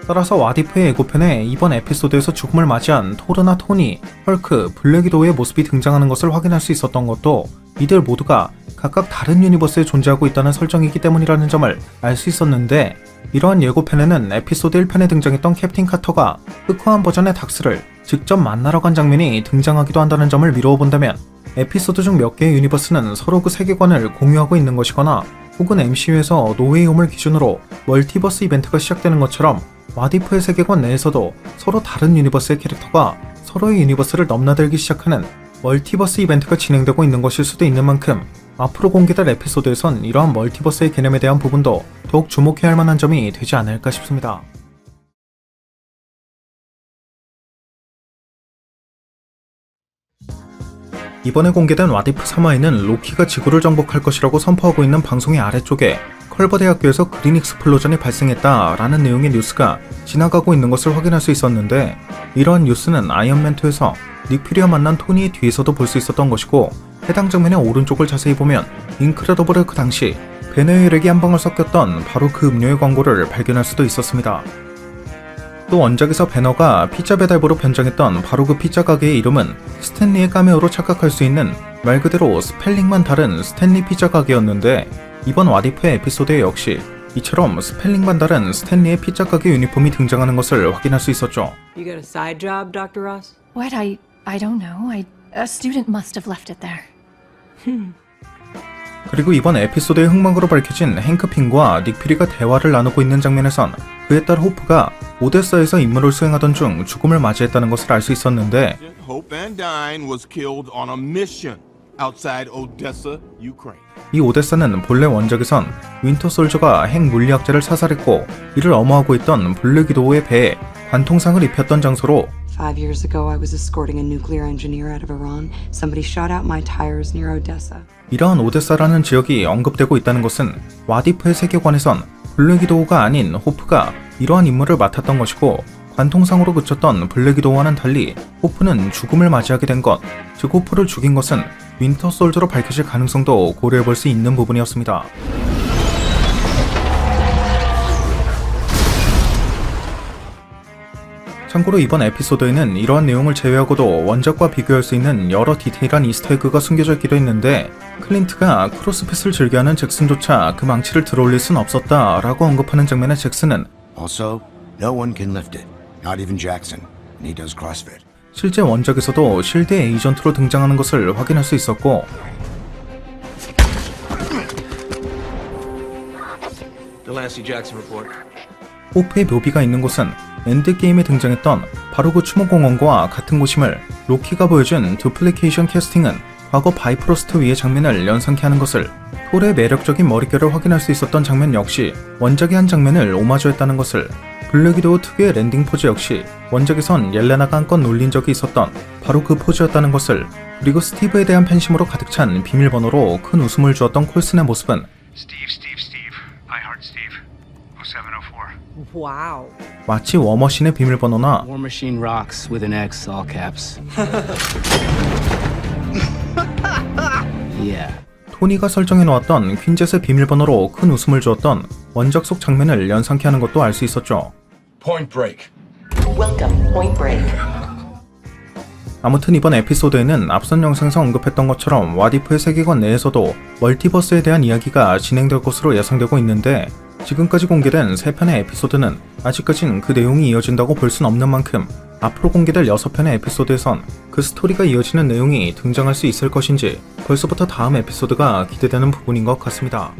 따라서 와디프의 예고편에 이번 에피소드에서 죽음을 맞이한 토르나 토니, 헐크, 블랙 위도우의 모습이 등장하는 것을 확인할 수 있었던 것도 이들 모두가 각각 다른 유니버스에 존재하고 있다는 설정이기 때문이라는 점을 알 수 있었는데, 이러한 예고편에는 에피소드 1편에 등장했던 캡틴 카터가 흑화한 버전의 닥스를 직접 만나러 간 장면이 등장하기도 한다는 점을 미루어 본다면, 에피소드 중 몇 개의 유니버스는 서로 그 세계관을 공유하고 있는 것이거나, 혹은 MCU에서 노웨이홈을 기준으로 멀티버스 이벤트가 시작되는 것처럼 와디프의 세계관 내에서도 서로 다른 유니버스의 캐릭터가 서로의 유니버스를 넘나들기 시작하는 멀티버스 이벤트가 진행되고 있는 것일 수도 있는 만큼, 앞으로 공개될 에피소드에선 이러한 멀티버스의 개념에 대한 부분도 더욱 주목해야 할 만한 점이 되지 않을까 싶습니다. 이번에 공개된 와디프 3화에는 로키가 지구를 정복할 것이라고 선포하고 있는 방송의 아래쪽에 컬버 대학교에서 그린 익스플로전이 발생했다라는 내용의 뉴스가 지나가고 있는 것을 확인할 수 있었는데, 이러한 뉴스는 아이언맨2에서 닉 퓨리와 만난 토니의 뒤에서도 볼 수 있었던 것이고, 해당 장면의 오른쪽을 자세히 보면 인크레더블 헐크 당시 베너의 혈액이 한 방울 섞였던 바로 그 음료의 광고를 발견할 수도 있었습니다. 또 원작에서 베너가 피자 배달부로 변장했던 바로 그 피자 가게의 이름은 스탠리의 카메오로 착각할 수 있는 말 그대로 스펠링만 다른 스탠리 피자 가게였는데, 이번 와디프의 에피소드에 역시 이처럼 스펠링만 다른 스탠리의 피자 가게 유니폼이 등장하는 것을 확인할 수 있었죠. You got a side job, Dr. Ross? What? I don't know. A student must have left it there. 그리고 이번 에피소드의 흥망으로 밝혀진 행크 핌과 닉 퓨리가 대화를 나누고 있는 장면에선 그에 따라 호프가 오데사에서 임무를 수행하던 중 죽음을 맞이했다는 것을 알 수 있었는데, Hope Van Dyne was killed on a mission outside Odessa, Ukraine. 이 오데사는 본래 원작에선 윈터 솔저가 핵 물리학자를 사살했고, 이를 엄호하고 있던 블랙 위도우의 배에 관통상을 입혔던 장소로, 5 years ago, I was escorting a nuclear engineer out of Iran. Somebody shot out my tires near Odessa. 이러한 오데사라는 지역이 언급되고 있다는 것은 와디프의 세계관에선 블랙 위도우가 아닌 호프가 이러한 임무를 맡았던 것이고, 관통상으로 그쳤던 블랙 위도우와는 달리 호프는 죽음을 맞이하게 된 것, 즉 호프를 죽인 것은 윈터 솔저로 밝혀질 가능성도 고려해볼 수 있는 부분이었습니다. 참고로 이번 에피소드에는 이러한 내용을 제외하고도 원작과 비교할 수 있는 여러 디테일한 이스터에그가 숨겨져 있기도 했는데, 클린트가 크로스핏을 즐겨하는 잭슨조차 그 망치를 들어올릴 순 없었다 라고 언급하는 장면의 잭슨은 Also, no one can lift it. Not even Jackson. And he does CrossFit. 실제 원작에서도 실드의 에이전트로 등장하는 것을 확인할 수 있었고, Delancey Jackson report. 호프의 묘비가 있는 곳은 엔드게임에 등장했던 바로 그 추모공원과 같은 곳임을 로키가 보여준 두플리케이션 캐스팅은 과거 바이프로스트 위의 장면을 연상케 하는 것을, 톨의 매력적인 머릿결을 확인할 수 있었던 장면 역시 원작의 한 장면을 오마주했다는 것을, 블랙 위도우 특유의 랜딩 포즈 역시 원작에선 옐레나가 한 건 놀린 적이 있었던 바로 그 포즈였다는 것을, 그리고 스티브에 대한 팬심으로 가득 찬 비밀번호로 큰 웃음을 주었던 콜슨의 모습은 Steve. I heart Steve. 0704. Wow. 마치 워머신의 비밀번호나 War Machine rocks with an X, all caps. Yeah. 토니가 설정해놓았던 퀸젯의 비밀번호로 큰 웃음을 주었던 원작 속 장면을 연상케 하는 것도 알 수 있었죠. Point Break. Welcome, Point Break. 아무튼 이번 에피소드에는 앞선 영상에서 언급했던 것처럼 왓이프의 세계관 내에서도 멀티버스에 대한 이야기가 진행될 것으로 예상되고 있는데, 지금까지 공개된 3편의 에피소드는 아직까진 그 내용이 이어진다고 볼 순 없는 만큼 앞으로 공개될 6편의 에피소드에선 그 스토리가 이어지는 내용이 등장할 수 있을 것인지 벌써부터 다음 에피소드가 기대되는 부분인 것 같습니다.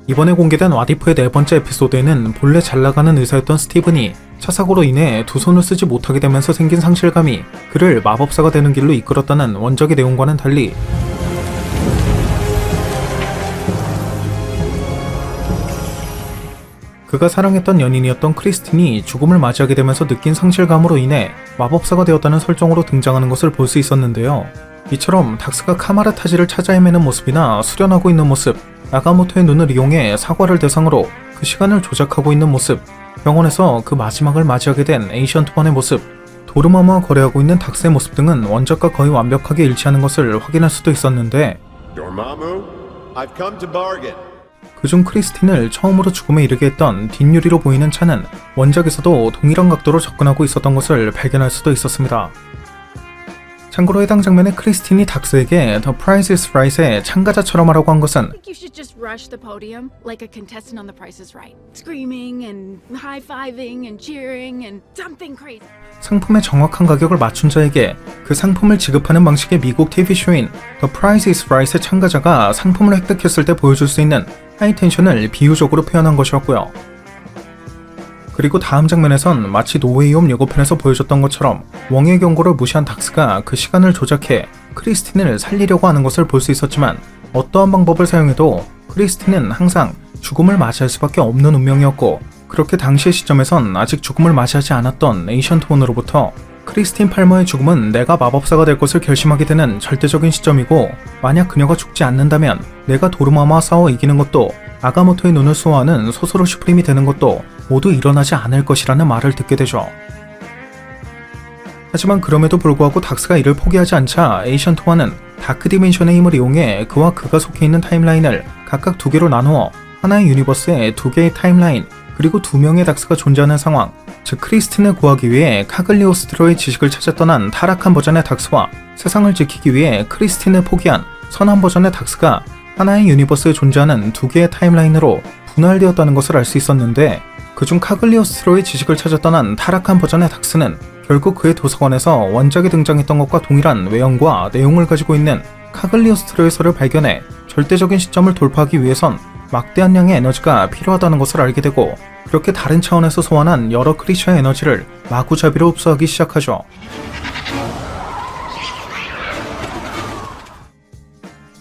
이번에 공개된 왓이프의 4번째 에피소드에는 본래 잘나가는 의사였던 스티븐이 차 사고로 인해 두 손을 쓰지 못하게 되면서 생긴 상실감이 그를 마법사가 되는 길로 이끌었다는 원작의 내용과는 달리 그가 사랑했던 연인이었던 크리스틴이 죽음을 맞이하게 되면서 느낀 상실감으로 인해 마법사가 되었다는 설정으로 등장하는 것을 볼 수 있었는데요. 이처럼 닥스가 카마르 타지를 찾아 헤매는 모습이나 수련하고 있는 모습, 나가모토의 눈을 이용해 사과를 대상으로 그 시간을 조작하고 있는 모습, 병원에서 그 마지막을 맞이하게 된 에이션트 번의 모습, 도르마무와 거래하고 있는 닥스의 모습 등은 원작과 거의 완벽하게 일치하는 것을 확인할 수도 있었는데, Dormammu, I've come to bargain. 그중 크리스틴을 처음으로 죽음에 이르게 했던 뒷유리로 보이는 차는 원작에서도 동일한 각도로 접근하고 있었던 것을 발견할 수도 있었습니다. 참고로 해당 장면에 크리스틴이 닥스에게 The Price is Right의 참가자처럼 하라고 한 것은 You should just rush the podium like a contestant on The Price is Right. Screaming and high-fiving and cheering and something crazy. 상품의 정확한 가격을 맞춘 자에게 그 상품을 지급하는 방식의 미국 TV쇼인 The Price is Right의 참가자가 상품을 획득했을 때 보여줄 수 있는 하이텐션을 비유적으로 표현한 것이었고요. 그리고 다음 장면에선 마치 노웨이홈 예고편에서 보여줬던 것처럼 웡의 경고를 무시한 닥스가 그 시간을 조작해 크리스틴을 살리려고 하는 것을 볼 수 있었지만, 어떠한 방법을 사용해도 크리스틴은 항상 죽음을 맞이할 수밖에 없는 운명이었고, 그렇게 당시의 시점에선 아직 죽음을 맞이하지 않았던 에이션트 원으로부터 크리스틴 팔머의 죽음은 내가 마법사가 될 것을 결심하게 되는 절대적인 시점이고, 만약 그녀가 죽지 않는다면 내가 도르마무와 싸워 이기는 것도, 아가모토의 눈을 수호하는 소소로 슈프림이 되는 것도 모두 일어나지 않을 것이라는 말을 듣게 되죠. 하지만 그럼에도 불구하고 닥스가 이를 포기하지 않자 에이션트와는 다크 디멘션의 힘을 이용해 그와 그가 속해 있는 타임라인을 각각 2개로 나누어 하나의 유니버스에 2개의 타임라인, 그리고 2명의 닥스가 존재하는 상황, 즉 크리스틴을 구하기 위해 카글리오스트로의 지식을 찾아 떠난 타락한 버전의 닥스와 세상을 지키기 위해 크리스틴을 포기한 선한 버전의 닥스가 하나의 유니버스에 존재하는 2개의 타임라인으로 분할되었다는 것을 알 수 있었는데, 그중 카글리오스트로의 지식을 찾아 떠난 타락한 버전의 닥스는 결국 그의 도서관에서 원작에 등장했던 것과 동일한 외형과 내용을 가지고 있는 카글리오스트로의 서를 발견해 절대적인 시점을 돌파하기 위해선 막대한 양의 에너지가 필요하다는 것을 알게 되고, 그렇게 다른 차원에서 소환한 여러 크리처의 에너지를 마구잡이로 흡수하기 시작하죠.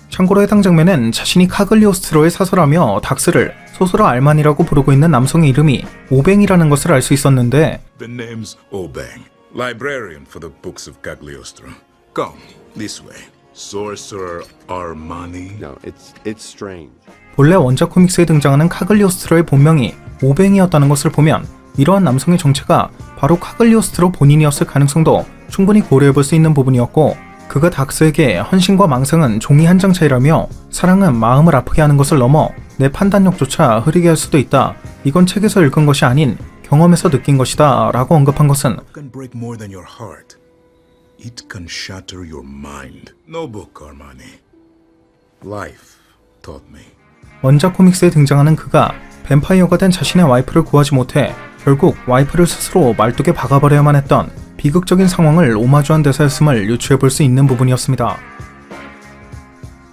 참고로 해당 장면엔 자신이 카글리오스트로의 사서라며 닥스를 소설어 알만이라고 부르고 있는 남성의 이름이 오뱅이라는 것을 알 수 있었는데, The name's Obang, librarian for the books of Cagliostro. Go, this way. Sorcerer Armani? No, it's strange. 본래 원작 코믹스에 등장하는 카글리오스트로의 본명이 오뱅이었다는 것을 보면 이러한 남성의 정체가 바로 카글리오스트로 본인이었을 가능성도 충분히 고려해볼 수 있는 부분이었고, 그가 닥스에게 헌신과 망상은 종이 한 장 차이라며 사랑은 마음을 아프게 하는 것을 넘어 내 판단력조차 흐리게 할 수도 있다, 이건 책에서 읽은 것이 아닌 경험에서 느낀 것이다 라고 언급한 것은 It can break more than your heart. It can shatter your mind. No book, Armani. Life taught me. 원작 코믹스에 등장하는 그가 뱀파이어가 된 자신의 와이프를 구하지 못해 결국 와이프를 스스로 말뚝에 박아버려야만 했던 비극적인 상황을 오마주한 대사였음을 유추해볼 수 있는 부분이었습니다.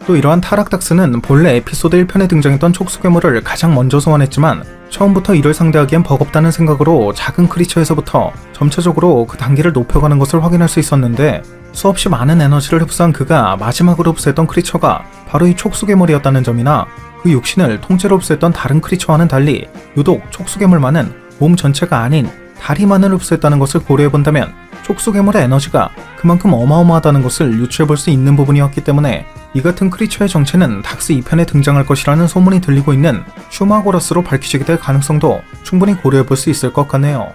또 이러한 타락 닥스는 본래 에피소드 1편에 등장했던 촉수괴물을 가장 먼저 소환했지만, 처음부터 이를 상대하기엔 버겁다는 생각으로 작은 크리처에서부터 점차적으로 그 단계를 높여가는 것을 확인할 수 있었는데, 수없이 많은 에너지를 흡수한 그가 마지막으로 흡수했던 크리처가 바로 이 촉수괴물이었다는 점이나, 그 육신을 통째로 흡수했던 다른 크리처와는 달리 유독 촉수괴물만은 몸 전체가 아닌 다리만을 흡수했다는 것을 고려해본다면 촉수괴물의 에너지가 그만큼 어마어마하다는 것을 유추해볼 수 있는 부분이었기 때문에, 이 같은 크리처의 정체는 닥스 2편에 등장할 것이라는 소문이 들리고 있는 슈마고라스로 밝혀지게 될 가능성도 충분히 고려해볼 수 있을 것 같네요.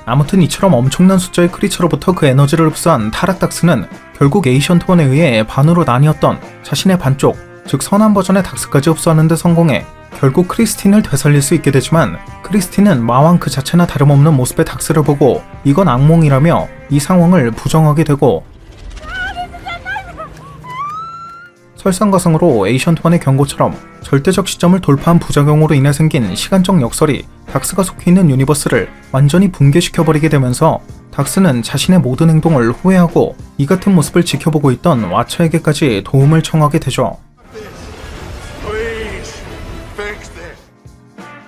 아무튼 이처럼 엄청난 숫자의 크리처로부터 그 에너지를 흡수한 타락닥스는 결국 에이션트원에 의해 반으로 나뉘었던 자신의 반쪽, 즉 선한 버전의 닥스까지 흡수하는 데 성공해 결국 크리스틴을 되살릴 수 있게 되지만, 크리스틴은 마왕 그 자체나 다름없는 모습의 닥스를 보고 이건 악몽이라며 이 상황을 부정하게 되고, 설상가상으로 에이션트원의 경고처럼 절대적 시점을 돌파한 부작용으로 인해 생긴 시간적 역설이 닥스가 속해 있는 유니버스를 완전히 붕괴시켜버리게 되면서 닥스는 자신의 모든 행동을 후회하고 이 같은 모습을 지켜보고 있던 와처에게까지 도움을 청하게 되죠.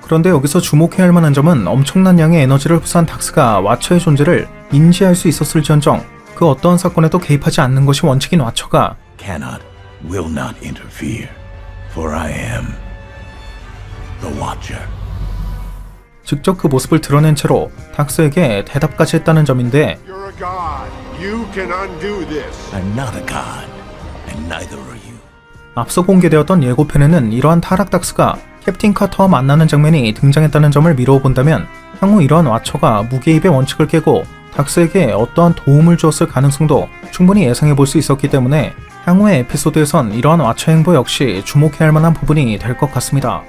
그런데 여기서 주목해야 할 만한 점은 엄청난 양의 에너지를 흡수한 닥스가 와처의 존재를 인지할 수 있었을지언정 그 어떠한 사건에도 개입하지 않는 것이 원칙인 와처가 Cannot, will not interfere, for I am the Watcher. 직접 그 모습을 드러낸 채로 닥스에게 대답까지 했다는 점인데, You're a god. You can undo this. I'm not a god, and neither are you. 앞서 공개되었던 예고편에는 이러한 타락 닥스가 캡틴 카터와 만나는 장면이 등장했다는 점을 미루어 본다면 향후 이러한 와처가 무게입의 원칙을 깨고 닥스에게 어떠한 도움을 주었을 가능성도 충분히 예상해 볼 수 있었기 때문에 향후의 에피소드에선 이러한 와처 행보 역시 주목해야 할 만한 부분이 될 것 같습니다.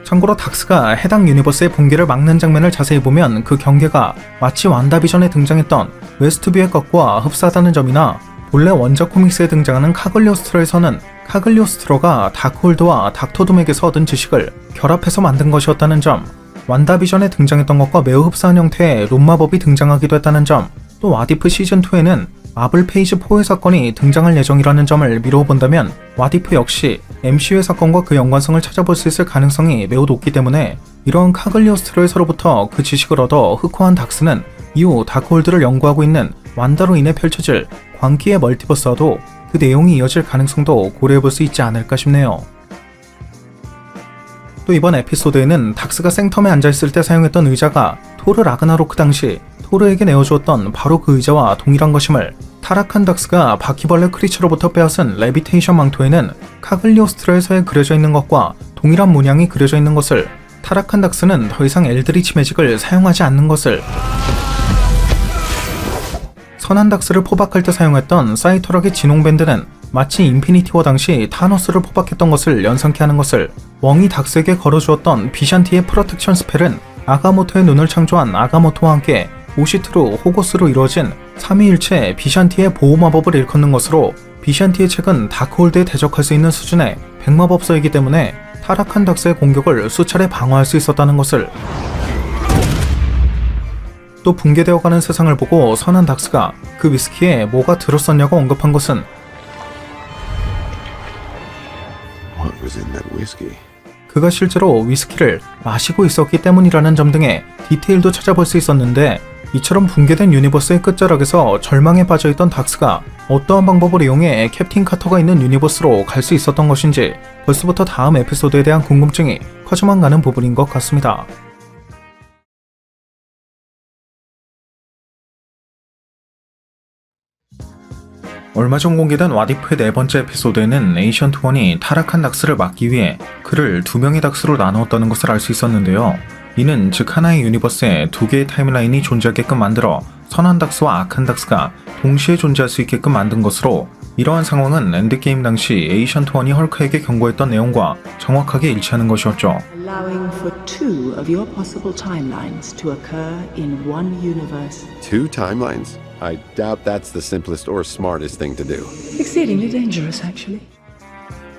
참고로 닥스가 해당 유니버스의 붕괴를 막는 장면을 자세히 보면 그 경계가 마치 완다비전에 등장했던 웨스트뷰의 것과 흡사하다는 점이나, 본래 원작 코믹스에 등장하는 카글리오스트로에서는 카글리오스트로가 다크홀드와 닥터둠에게서 얻은 지식을 결합해서 만든 것이었다는 점, 완다비전에 등장했던 것과 매우 흡사한 형태의 룸마법이 등장하기도 했다는 점, 또 와디프 시즌2에는 마블 페이지 4의 사건이 등장할 예정이라는 점을 미루어 본다면 와디프 역시 MCU의 사건과 그 연관성을 찾아볼 수 있을 가능성이 매우 높기 때문에 이런 카글리오스트로에서로부터 그 지식을 얻어 흑화한 닥스는 이후 다크홀드를 연구하고 있는 완다로 인해 펼쳐질 광기의 멀티버스와도 그 내용이 이어질 가능성도 고려해볼 수 있지 않을까 싶네요. 또 이번 에피소드에는 닥스가 생텀에 앉아있을 때 사용했던 의자가 토르 라그나로크 당시 토르에게 내어주었던 바로 그 의자와 동일한 것임을, 타락한 닥스가 바퀴벌레 크리처로부터 빼앗은 레비테이션 망토에는 카글리오스트로에서에 그려져 있는 것과 동일한 문양이 그려져 있는 것을, 타락한 닥스는 더 이상 엘드리치 매직을 사용하지 않는 것을, 선한 닥스를 포박할 때 사용했던 사이토락의 진홍밴드는 마치 인피니티 워 당시 타노스를 포박했던 것을 연상케 하는 것을, 웡이 닥스에게 걸어주었던 비샨티의 프로텍션 스펠은 아가모토의 눈을 창조한 아가모토와 함께 오시트루 호고스로 이루어진 삼위일체 비샨티의 보호마법을 일컫는 것으로, 비샨티의 책은 다크홀드에 대적할 수 있는 수준의 백마법서이기 때문에 타락한 닥스의 공격을 수차례 방어할 수 있었다는 것을, 또 붕괴되어가는 세상을 보고 선한 닥스가 그 위스키에 뭐가 들었었냐고 언급한 것은 What was in that whiskey? 그가 실제로 위스키를 마시고 있었기 때문이라는 점 등의 디테일도 찾아볼 수 있었는데, 이처럼 붕괴된 유니버스의 끝자락에서 절망에 빠져있던 닥스가 어떠한 방법을 이용해 캡틴 카터가 있는 유니버스로 갈 수 있었던 것인지 벌써부터 다음 에피소드에 대한 궁금증이 커져만 가는 부분인 것 같습니다. 얼마 전 공개된 와디프의 네 번째 에피소드에는 에이션트원이 타락한 닥스를 막기 위해 그를 두 명의 닥스로 나누었다는 것을 알 수 있었는데요. 이는 즉 하나의 유니버스에 두 개의 타임라인이 존재하게끔 만들어 선한 닥스와 악한 닥스가 동시에 존재할 수 있게끔 만든 것으로, 이러한 상황은 엔드게임 당시 에이션트원이 헐크에게 경고했던 내용과 정확하게 일치하는 것이었죠. Allowing for two of your possible timelines to occur in one universe. Two timelines? I doubt that's the simplest or smartest thing to do. Exceedingly dangerous, actually.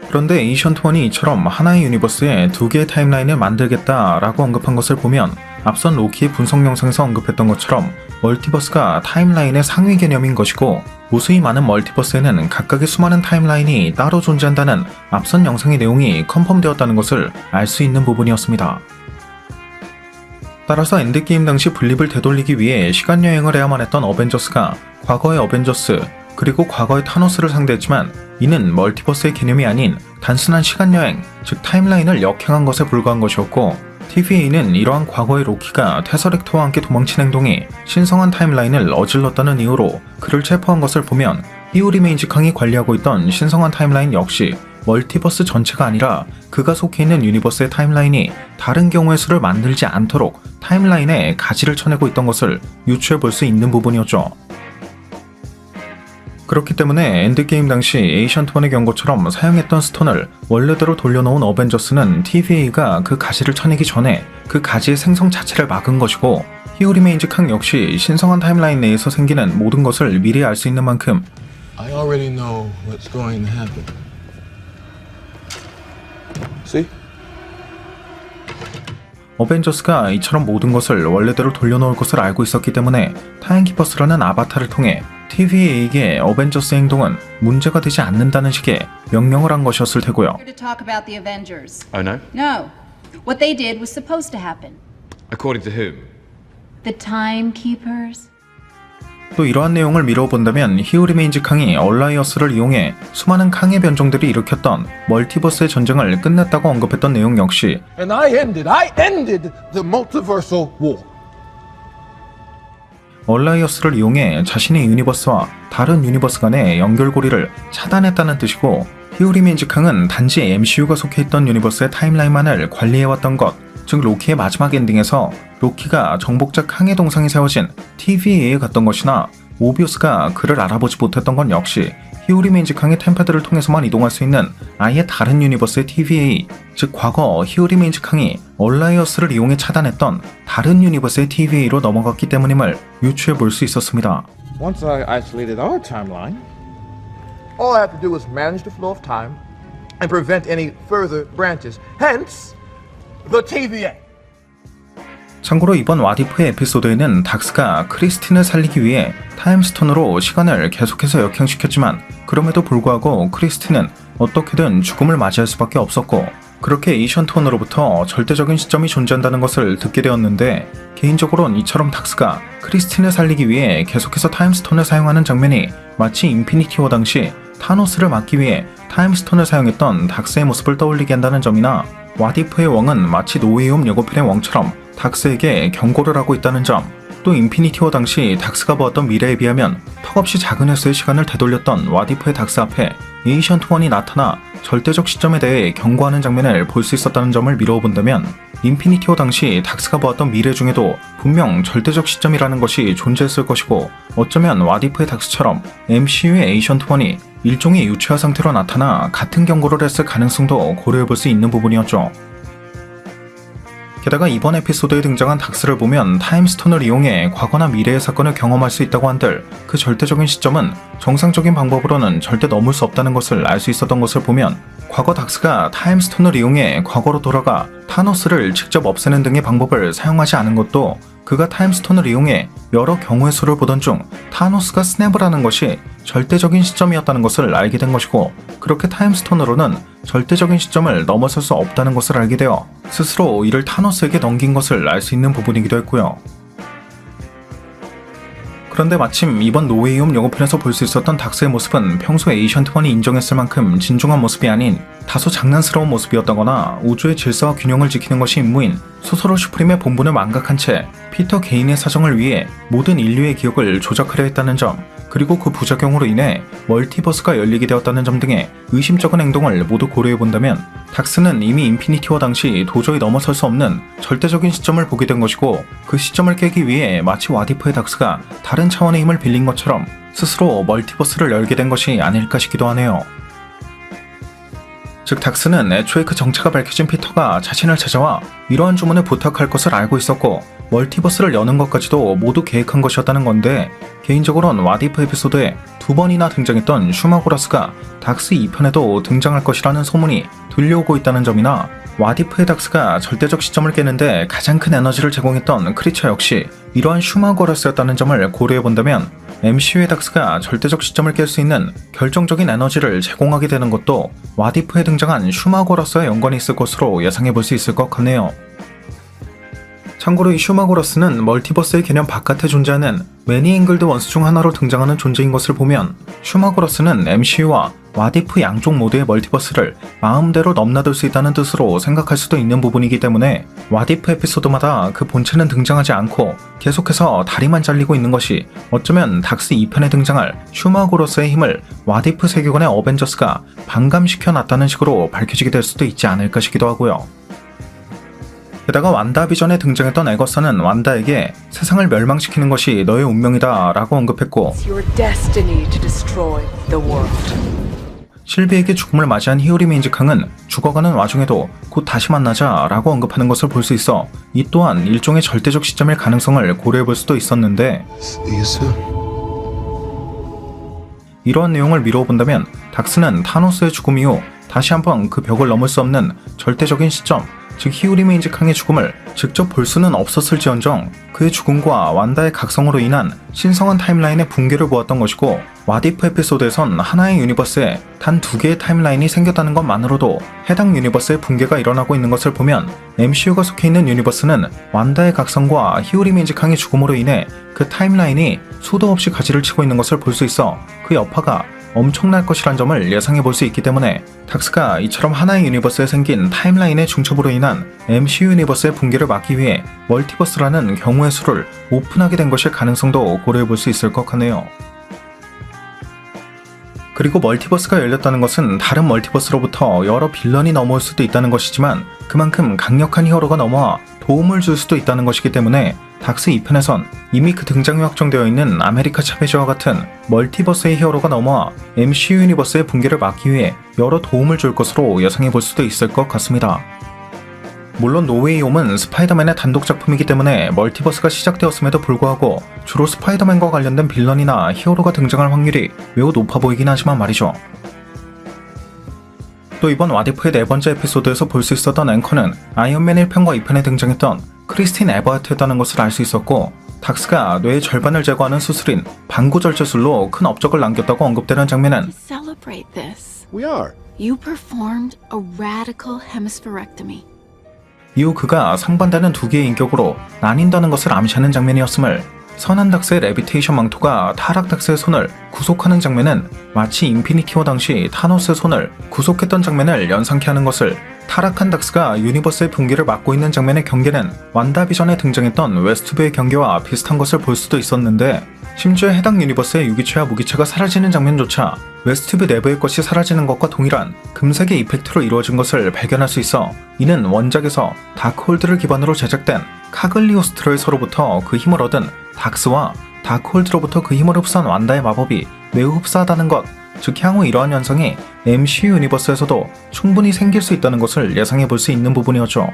그런데 에이션트원이 이처럼 하나의 유니버스에 두 개의 타임라인을 만들겠다라고 언급한 것을 보면 앞선 로키의 분석 영상에서 언급했던 것처럼 멀티버스가 타임라인의 상위 개념인 것이고, 무수히 많은 멀티버스에는 각각의 수많은 타임라인이 따로 존재한다는 앞선 영상의 내용이 컨펌되었다는 것을 알 수 있는 부분이었습니다. 따라서 엔드게임 당시 분립을 되돌리기 위해 시간여행을 해야만 했던 어벤져스가 과거의 어벤져스 그리고 과거의 타노스를 상대했지만, 이는 멀티버스의 개념이 아닌 단순한 시간여행, 즉 타임라인을 역행한 것에 불과한 것이었고, TVA는 이러한 과거의 로키가 테서렉터와 함께 도망친 행동이 신성한 타임라인을 어질렀다는 이유로 그를 체포한 것을 보면 히우리메인즈캉이 관리하고 있던 신성한 타임라인 역시 멀티버스 전체가 아니라 그가 속해 있는 유니버스의 타임라인이 다른 경우의 수를 만들지 않도록 타임라인에 가지를 쳐내고 있던 것을 유추해 볼 수 있는 부분이었죠. 그렇기 때문에 엔드게임 당시 에이션트 1의 경고처럼 사용했던 스톤을 원래대로 돌려놓은 어벤져스는 TVA가 그 가지를 쳐내기 전에 그 가지의 생성 자체를 막은 것이고, 히어 리메인즈 캉 역시 신성한 타임라인 내에서 생기는 모든 것을 미리 알 수 있는 만큼 I already know what's going to happen. See? 어벤져스가 이처럼 모든 것을 원래대로 돌려놓을 것을 알고 있었기 때문에 타임키퍼스라는 아바타를 통해 TVA에게 어벤져스의 행동은 문제가 되지 않는다는 식의 명령을 한 것이었을 테고요. To talk about the Avengers. Oh no? No. What they did was supposed to happen. According to whom? The Timekeepers. 또 이러한 내용을 미뤄본다면 히어 리메인즈 캉이 얼라이어스를 이용해 수많은 캉의 변종들이 일으켰던 멀티버스의 전쟁을 끝냈다고 언급했던 내용 역시 And I ended the multiversal war. 얼라이어스를 이용해 자신의 유니버스와 다른 유니버스 간의 연결고리를 차단했다는 뜻이고, 히어 리메인즈 캉은 단지 MCU가 속해 있던 유니버스의 타임라인만을 관리해왔던 것, 즉 로키의 마지막 엔딩에서 로키가 정복자 캉의 동상이 세워진 TVA에 갔던 것이나 모비우스가 그를 알아보지 못했던 건 역시 히어 리메인즈 캉의 템패드를 통해서만 이동할 수 있는 아예 다른 유니버스의 TVA, 즉 과거 히어 리메인즈 캉이 얼라이어스를 이용해 차단했던 다른 유니버스의 TVA로 넘어갔기 때문임을 유추해 볼 수 있었습니다. Once I isolated our timeline, all I have to do is manage the flow of time and prevent any further branches. Hence, the TVA. 참고로 이번 와디프의 에피소드에는 닥스가 크리스틴을 살리기 위해 타임스톤으로 시간을 계속해서 역행시켰지만 그럼에도 불구하고 크리스틴은 어떻게든 죽음을 맞이할 수밖에 없었고, 그렇게 에이션트 1으로부터 절대적인 시점이 존재한다는 것을 듣게 되었는데, 개인적으로는 이처럼 닥스가 크리스틴을 살리기 위해 계속해서 타임스톤을 사용하는 장면이 마치 인피니티 워 당시 타노스를 막기 위해 타임스톤을 사용했던 닥스의 모습을 떠올리게 한다는 점이나, 와디프의 왕은 마치 노웨이홈 예고편의 왕처럼 닥스에게 경고를 하고 있다는 점, 또 인피니티 워 당시 닥스가 보았던 미래에 비하면 턱없이 작은 횟수의 시간을 되돌렸던 와디프의 닥스 앞에 에이션트 1이 나타나 절대적 시점에 대해 경고하는 장면을 볼 수 있었다는 점을 미루어 본다면, 인피니티 워 당시 닥스가 보았던 미래 중에도 분명 절대적 시점이라는 것이 존재했을 것이고, 어쩌면 와디프의 닥스처럼 MCU의 에이션트 1이 일종의 유체화 상태로 나타나 같은 경고를 했을 가능성도 고려해 볼 수 있는 부분이었죠. 게다가 이번 에피소드에 등장한 닥스를 보면 타임스톤을 이용해 과거나 미래의 사건을 경험할 수 있다고 한들 그 절대적인 시점은 정상적인 방법으로는 절대 넘을 수 없다는 것을 알 수 있었던 것을 보면, 과거 닥스가 타임스톤을 이용해 과거로 돌아가 타노스를 직접 없애는 등의 방법을 사용하지 않은 것도 그가 타임스톤을 이용해 여러 경우의 수를 보던 중 타노스가 스냅을 하는 것이 절대적인 시점이었다는 것을 알게 된 것이고, 그렇게 타임스톤으로는 절대적인 시점을 넘어설 수 없다는 것을 알게 되어 스스로 이를 타노스에게 넘긴 것을 알 수 있는 부분이기도 했고요. 그런데 마침 이번 노웨이홈 예고편에서 볼 수 있었던 닥스의 모습은 평소 에이션트 1이 인정했을 만큼 진중한 모습이 아닌 다소 장난스러운 모습이었다거나 우주의 질서와 균형을 지키는 것이 임무인 소서로 슈프림의 본분을 망각한 채 피터 개인의 사정을 위해 모든 인류의 기억을 조작하려 했다는 점, 그리고 그 부작용으로 인해 멀티버스가 열리게 되었다는 점 등의 의심쩍은 행동을 모두 고려해본다면, 닥스는 이미 인피니티 워 당시 도저히 넘어설 수 없는 절대적인 시점을 보게 된 것이고, 그 시점을 깨기 위해 마치 와디프의 닥스가 다른 차원의 힘을 빌린 것처럼 스스로 멀티버스를 열게 된 것이 아닐까 싶기도 하네요. 즉 닥스는 애초에 그 정체가 밝혀진 피터가 자신을 찾아와 이러한 주문을 부탁할 것을 알고 있었고, 멀티버스를 여는 것까지도 모두 계획한 것이었다는 건데, 개인적으로는 와디프 에피소드에 2번이나 등장했던 슈마고라스가 닥스 2편에도 등장할 것이라는 소문이 들려오고 있다는 점이나, 와디프의 닥스가 절대적 시점을 깨는데 가장 큰 에너지를 제공했던 크리처 역시 이러한 슈마고라스였다는 점을 고려해본다면, MCU의 닥스가 절대적 시점을 깰 수 있는 결정적인 에너지를 제공하게 되는 것도 와디프에 등장한 슈마고라스와 연관이 있을 것으로 예상해볼 수 있을 것 같네요. 참고로 이 슈마고러스는 멀티버스의 개념 바깥에 존재하는 매니 앵글드 원스 중 하나로 등장하는 존재인 것을 보면 슈마고러스는 MCU와 왓이프 양쪽 모두의 멀티버스를 마음대로 넘나들 수 있다는 뜻으로 생각할 수도 있는 부분이기 때문에 왓이프 에피소드마다 그 본체는 등장하지 않고 계속해서 다리만 잘리고 있는 것이 어쩌면 닥스 2편에 등장할 슈마고러스의 힘을 왓이프 세계관의 어벤져스가 반감시켜놨다는 식으로 밝혀지게 될 수도 있지 않을까 싶기도 하고요. 게다가 완다비전에 등장했던 에거서는 완다에게 세상을 멸망시키는 것이 너의 운명이다 라고 언급했고, 실비에게 죽음을 맞이한 히오리 메인즈캉은 죽어가는 와중에도 곧 다시 만나자 라고 언급하는 것을 볼 수 있어 이 또한 일종의 절대적 시점일 가능성을 고려해볼 수도 있었는데, 이러한 내용을 미뤄본다면 닥스는 타노스의 죽음 이후 다시 한번 그 벽을 넘을 수 없는 절대적인 시점, 즉 히오리 메인즈캉의 죽음을 직접 볼 수는 없었을지언정 그의 죽음과 완다의 각성으로 인한 신성한 타임라인의 붕괴를 보았던 것이고, 왓이프 에피소드에선 하나의 유니버스에 단 2개의 타임라인이 생겼다는 것만으로도 해당 유니버스의 붕괴가 일어나고 있는 것을 보면 MCU가 속해 있는 유니버스는 완다의 각성과 히오리 메인즈캉의 죽음으로 인해 그 타임라인이 수도 없이 가지를 치고 있는 것을 볼 수 있어 그 여파가 엄청날 것이란 점을 예상해 볼 수 있기 때문에 닥스가 이처럼 하나의 유니버스에 생긴 타임라인의 중첩으로 인한 MCU 유니버스의 붕괴를 막기 위해 멀티버스라는 경우의 수를 오픈하게 된 것일 가능성도 고려해 볼 수 있을 것 같네요. 그리고 멀티버스가 열렸다는 것은 다른 멀티버스로부터 여러 빌런이 넘어올 수도 있다는 것이지만 그만큼 강력한 히어로가 넘어와 도움을 줄 수도 있다는 것이기 때문에 닥스 2편에선 이미 그 등장이 확정되어 있는 아메리카 차베즈와 같은 멀티버스의 히어로가 넘어와 MCU 유니버스의 붕괴를 막기 위해 여러 도움을 줄 것으로 예상해 볼 수도 있을 것 같습니다. 물론 노웨이 홈은 스파이더맨의 단독 작품이기 때문에 멀티버스가 시작되었음에도 불구하고 주로 스파이더맨과 관련된 빌런이나 히어로가 등장할 확률이 매우 높아 보이긴 하지만 말이죠. 또 이번 왓이프의 4번째 에피소드에서 볼 수 있었던 앵커는 아이언맨 1편과 2편에 등장했던 크리스틴 에버하트였다는 것을 알 수 있었고, 닥스가 뇌의 절반을 제거하는 수술인 방구절제술로 큰 업적을 남겼다고 언급되는 장면은 Celebrate this. We are. You performed a radical hemispherectomy. 이후 그가 상반되는 2개의 인격으로 나뉜다는 것을 암시하는 장면이었음을, 선한 닥스의 레비테이션 망토가 타락 닥스의 손을 구속하는 장면은 마치 인피니티 워 당시 타노스의 손을 구속했던 장면을 연상케 하는 것을, 타락한 닥스가 유니버스의 붕괴를 막고 있는 장면의 경계는 완다비전에 등장했던 웨스트브의 경계와 비슷한 것을 볼 수도 있었는데, 심지어 해당 유니버스의 유기체와 무기체가 사라지는 장면조차 웨스트브 내부의 것이 사라지는 것과 동일한 금색의 이펙트로 이루어진 것을 발견할 수 있어 이는 원작에서 다크홀드를 기반으로 제작된 카글리오스트로에서로부터 그 힘을 얻은 닥스와 다크홀드로부터 그 힘을 흡수한 완다의 마법이 매우 흡사하다는 것, 즉 향후 이러한 현상이 MCU 유니버스에서도 충분히 생길 수 있다는 것을 예상해 볼 수 있는 부분이었죠.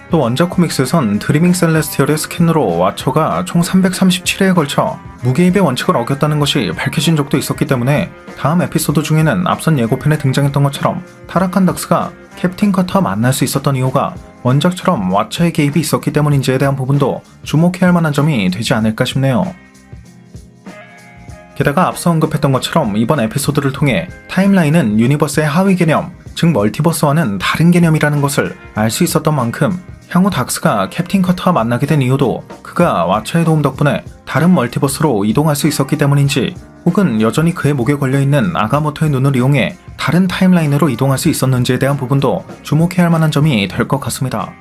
또 원작 코믹스에선 드리밍 셀레스티얼의 스캔으로 왓처가 총 337회에 걸쳐 무개입의 원칙을 어겼다는 것이 밝혀진 적도 있었기 때문에 다음 에피소드 중에는 앞선 예고편에 등장했던 것처럼 타락한 닥스가 캡틴 커터와 만날 수 있었던 이유가 원작처럼 왓처의 개입이 있었기 때문인지에 대한 부분도 주목해야 할 만한 점이 되지 않을까 싶네요. 게다가 앞서 언급했던 것처럼 이번 에피소드를 통해 타임라인은 유니버스의 하위 개념, 즉 멀티버스와는 다른 개념이라는 것을 알 수 있었던 만큼 향후 닥스가 캡틴 커터와 만나게 된 이유도 그가 왓처의 도움 덕분에 다른 멀티버스로 이동할 수 있었기 때문인지, 혹은 여전히 그의 목에 걸려있는 아가모토의 눈을 이용해 다른 타임라인으로 이동할 수 있었는지에 대한 부분도 주목해야 할 만한 점이 될 것 같습니다.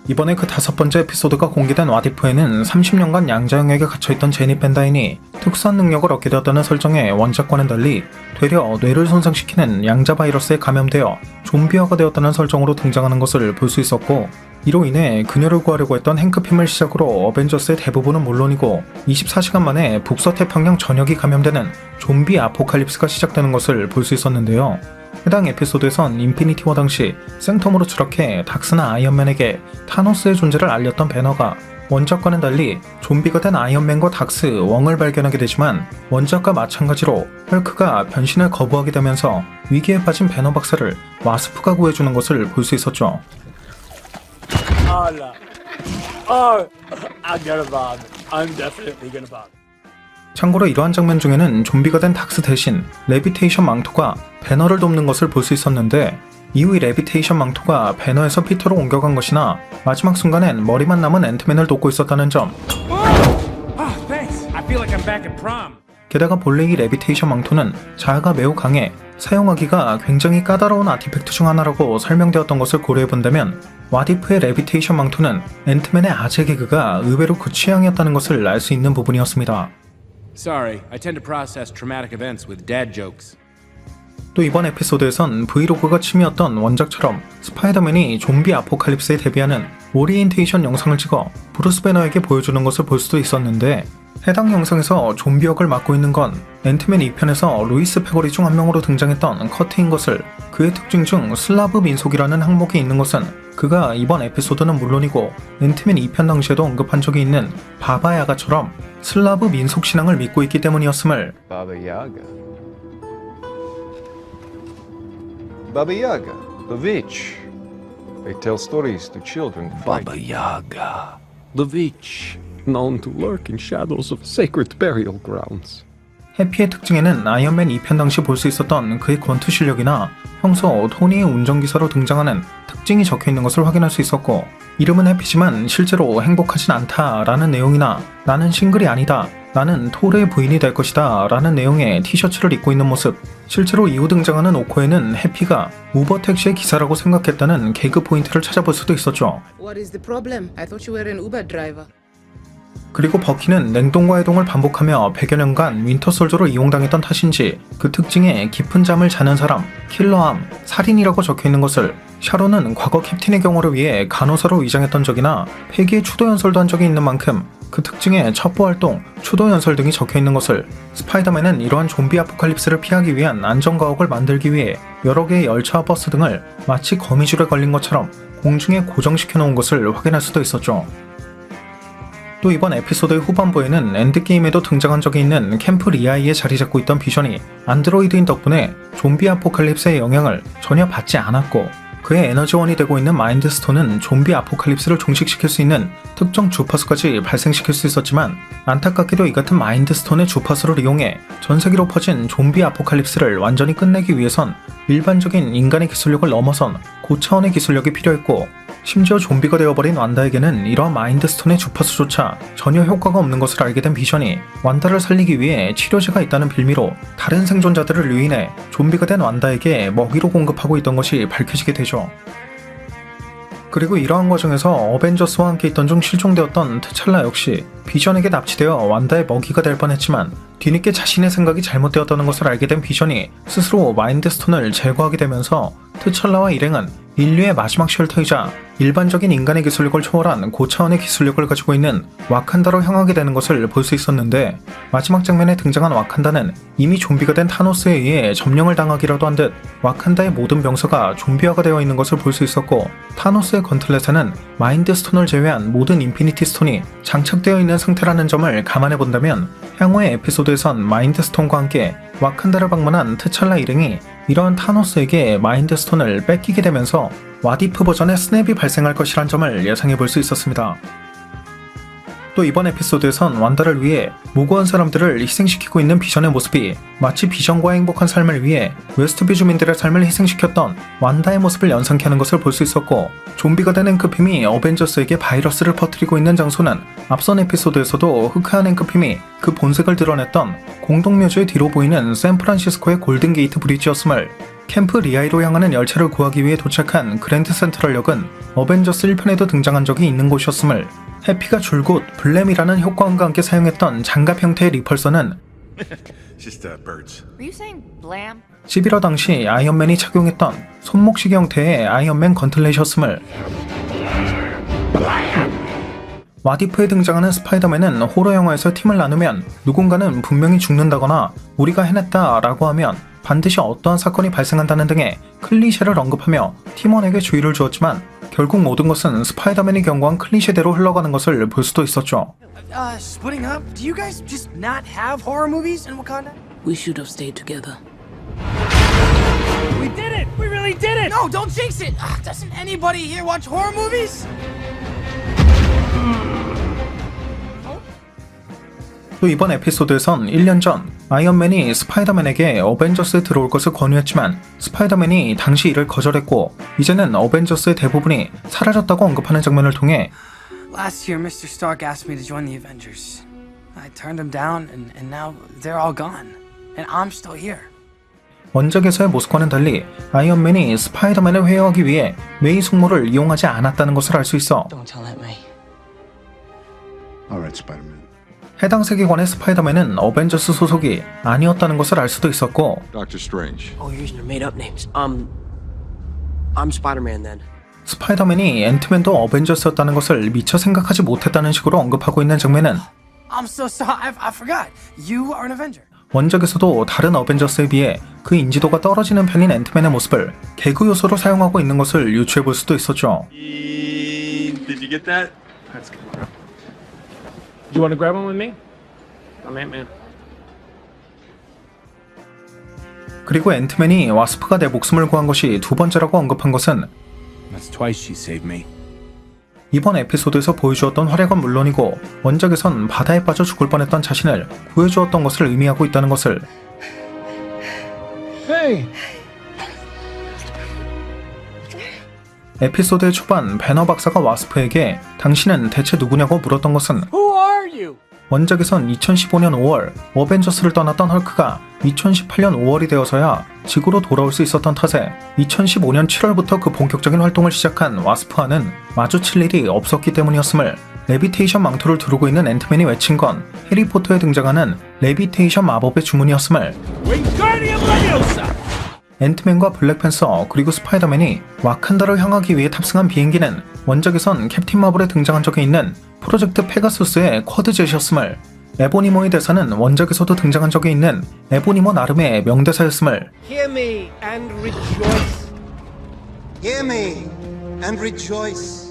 이번에 그 5번째 에피소드가 공개된 왓이프에는 30년간 양자 영역에 갇혀있던 제니 벤다인이 특수한 능력을 얻게 되었다는 설정의 원작과는 달리 되려 뇌를 손상시키는 양자 바이러스에 감염되어 좀비화가 되었다는 설정으로 등장하는 것을 볼 수 있었고, 이로 인해 그녀를 구하려고 했던 행크 핌을 시작으로 어벤져스의 대부분은 물론이고 24시간 만에 북서태평양 전역이 감염되는 좀비 아포칼립스가 시작되는 것을 볼 수 있었는데요. 해당 에피소드에선 인피니티 워 당시 생텀으로 추락해 닥스나 아이언맨에게 타노스의 존재를 알렸던 배너가 원작과는 달리 좀비가 된 아이언맨과 닥스, 웡을 발견하게 되지만 원작과 마찬가지로 헐크가 변신을 거부하게 되면서 위기에 빠진 배너 박사를 와스프가 구해주는 것을 볼 수 있었죠. I'm gonna bomb. I'm definitely gonna bomb. 참고로 이러한 장면 중에는 좀비가 된 닥스 대신 레비테이션 망토가 배너를 돕는 것을 볼 수 있었는데, 이후 이 레비테이션 망토가 배너에서 피터로 옮겨간 것이나 마지막 순간엔 머리만 남은 앤트맨을 돕고 있었다는 점, Oh, thanks. I feel like I'm back at prom. 게다가 본래 이 레비테이션 망토는 자아가 매우 강해 사용하기가 굉장히 까다로운 아티팩트 중 하나라고 설명되었던 것을 고려해본다면, 와디프의 레비테이션 망토는 앤트맨의 아재 개그가 의외로 그 취향이었다는 것을 알 수 있는 부분이었습니다. Sorry, I tend to process traumatic events with dad jokes. 또 이번 에피소드에선 브이로그가 취미였던 원작처럼 스파이더맨이 좀비 아포칼립스에 대비하는 오리엔테이션 영상을 찍어 브루스 배너에게 보여주는 것을 볼 수도 있었는데, 해당 영상에서 좀비 역을 맡고 있는 건 앤트맨 2편에서 루이스 패거리 중 한 명으로 등장했던 커트인 것을, 그의 특징 중 슬라브 민속이라는 항목이 있는 것은 그가 이번 에피소드는 물론이고 앤트맨 2편 당시에도 언급한 적이 있는 바바야가처럼 슬라브 민속 신앙을 믿고 있기 때문이었음을 Baba Yaga. Baba Yaga, the witch. They tell stories to children. Baba Yaga, the witch, known to lurk in shadows of sacred burial grounds. 해피의 특징에는 아이언맨 2편 당시 볼 수 있었던 그의 권투 실력이나 평소 토니의 운전기사로 등장하는 특징이 적혀있는 것을 확인할 수 있었고, 이름은 해피지만 실제로 행복하진 않다라는 내용이나 나는 싱글이 아니다, 나는 토르의 부인이 될 것이다 라는 내용의 티셔츠를 입고 있는 모습, 실제로 이후 등장하는 오코에는 해피가 우버 택시의 기사라고 생각했다는 개그 포인트를 찾아볼 수도 있었죠. What is the problem? I thought you were an Uber driver. 그리고 버키는 냉동과 해동을 반복하며 100여 년간 윈터솔저로 이용당했던 탓인지 그 특징에 깊은 잠을 자는 사람, 킬러암, 살인이라고 적혀있는 것을, 샤론은 과거 캡틴의 경우를 위해 간호사로 위장했던 적이나 폐기의 추도연설도 한 적이 있는 만큼 그 특징에 첩보활동, 추도연설 등이 적혀있는 것을, 스파이더맨은 이러한 좀비 아포칼립스를 피하기 위한 안전가옥을 만들기 위해 여러 개의 열차와 버스 등을 마치 거미줄에 걸린 것처럼 공중에 고정시켜 놓은 것을 확인할 수도 있었죠. 또 이번 에피소드의 후반부에는 엔드게임에도 등장한 적이 있는 캠프 리아이에 자리 잡고 있던 비전이 안드로이드인 덕분에 좀비 아포칼립스의 영향을 전혀 받지 않았고, 그의 에너지원이 되고 있는 마인드 스톤은 좀비 아포칼립스를 종식시킬 수 있는 특정 주파수까지 발생시킬 수 있었지만, 안타깝게도 이 같은 마인드 스톤의 주파수를 이용해 전세계로 퍼진 좀비 아포칼립스를 완전히 끝내기 위해선 일반적인 인간의 기술력을 넘어선 고차원의 기술력이 필요했고, 심지어 좀비가 되어버린 완다에게는 이러한 마인드 스톤의 주파수조차 전혀 효과가 없는 것을 알게 된 비전이 완다를 살리기 위해 치료제가 있다는 빌미로 다른 생존자들을 유인해 좀비가 된 완다에게 먹이로 공급하고 있던 것이 밝혀지게 되죠. 그리고 이러한 과정에서 어벤져스와 함께 있던 중 실종되었던 트찰라 역시 비전에게 납치되어 완다의 먹이가 될 뻔했지만, 뒤늦게 자신의 생각이 잘못되었다는 것을 알게 된 비전이 스스로 마인드 스톤을 제거하게 되면서 트찰라와 일행은 인류의 마지막 쉘터이자 일반적인 인간의 기술력을 초월한 고차원의 기술력을 가지고 있는 와칸다로 향하게 되는 것을 볼 수 있었는데, 마지막 장면에 등장한 와칸다는 이미 좀비가 된 타노스에 의해 점령을 당하기라도 한 듯 와칸다의 모든 병사가 좀비화가 되어 있는 것을 볼 수 있었고, 타노스의 건틀렛에는 마인드 스톤을 제외한 모든 인피니티 스톤이 장착되어 있는 상태라는 점을 감안해 본다면, 향후의 에피소드에선 마인드 스톤과 함께 와칸다를 방문한 트찰라 일행이 이러한 타노스에게 마인드 스톤을 뺏기게 되면서 와디프 버전의 스냅이 발생할 것이란 점을 예상해 볼 수 있었습니다. 또 이번 에피소드에선 완다를 위해 무고한 사람들을 희생시키고 있는 비전의 모습이 마치 비전과의 행복한 삶을 위해 웨스트뷰 주민들의 삶을 희생시켰던 완다의 모습을 연상케 하는 것을 볼 수 있었고, 좀비가 된 앵크핌이 어벤져스에게 바이러스를 퍼뜨리고 있는 장소는 앞선 에피소드에서도 흑화한 앵크핌이 그 본색을 드러냈던 공동묘지의 뒤로 보이는 샌프란시스코의 골든게이트 브리지였음을, 캠프 리아이로 향하는 열차를 구하기 위해 도착한 그랜드 센트럴역은 어벤져스 1편에도 등장한 적이 있는 곳이었음을, 해피가 줄곧 블램이라는 효과음과 함께 사용했던 장갑 형태의 리펄서는 Just birds. Were you saying blam? 11화 당시 아이언맨이 착용했던 손목시계 형태의 아이언맨 건틀렛이었음을, 와디프에 등장하는 스파이더맨은 호러 영화에서 팀을 나누면 누군가는 분명히 죽는다거나 우리가 해냈다 라고 하면 반드시 어떠한 사건이 발생한다는 등의 클리셰를 언급하며 팀원에게 주의를 주었지만, 결국 모든 것은 스파이더맨이 경고한 클리셰대로 흘러가는 것을 볼 수도 있었죠. Splitting up? Do you guys just not have horror movies in Wakanda? We should have stayed together. We did it! We really did it! No, don't jinx it! Doesn't anybody here watch horror movies? 또 이번 에피소드에선 1년 전 아이언맨이 스파이더맨에게 어벤져스에 들어올 것을 권유했지만 스파이더맨이 당시 이를 거절했고 이제는 어벤져스의 대부분이 사라졌다고 언급하는 장면을 통해 Last year, Mr. Stark asked me to join the Avengers. I turned him down, and now they're all gone. And I'm still here. 원작에서의 모습과는 달리 아이언맨이 스파이더맨을 회유하기 위해 메이 숙모를 이용하지 않았다는 것을 알 수 있어 Don't tell Aunt May. Alright, Spider-Man. 해당 세계관의 스파이더맨은 어벤져스 소속이 아니었다는 것을 알 수도 있었고 Doctor Strange. Oh, you're using your made-up names. I'm Spider-Man then. 스파이더맨이 앤트맨도 어벤져스였다는 것을 미처 생각하지 못했다는 식으로 언급하고 있는 장면은 I'm so sorry. I forgot. You are an Avenger. 원작에서도 다른 어벤져스에 비해 그 인지도가 떨어지는 편인 앤트맨의 모습을 개그 요소로 사용하고 있는 것을 유추해 볼 수도 있었죠. Did you get that? That's good. You want to grab one with me? I'm Ant-Man. 그리고 앤트맨이 와스프가 내 목숨을 구한 것이 두 번째라고 언급한 것은 That's twice she saved me. 이번 에피소드에서 보여주었던 활약은 물론이고 원작에선 바다에 빠져 죽을 뻔했던 자신을 구해주었던 것을 의미하고 있다는 것을 Hey! 에피소드의 초반 배너 박사가 와스프에게 당신은 대체 누구냐고 물었던 것은 Who are you? 원작에선 2015년 5월 어벤져스를 떠났던 헐크가 2018년 5월이 되어서야 지구로 돌아올 수 있었던 탓에 2015년 7월부터 그 본격적인 활동을 시작한 와스프와는 마주칠 일이 없었기 때문이었음을 레비테이션 망토를 두르고 있는 앤트맨이 외친 건 해리포터에 등장하는 레비테이션 마법의 주문이었음을 앤트맨과 블랙팬서 그리고 스파이더맨이 와칸다를 향하기 위해 탑승한 비행기는 원작에선 캡틴 마블에 등장한 적이 있는 프로젝트 페가수스의 쿼드젯이었음을 에보니모의 대사는 원작에서도 등장한 적이 있는 에보니모 나름의 명대사였음을 Hear me and rejoice. Hear me and rejoice.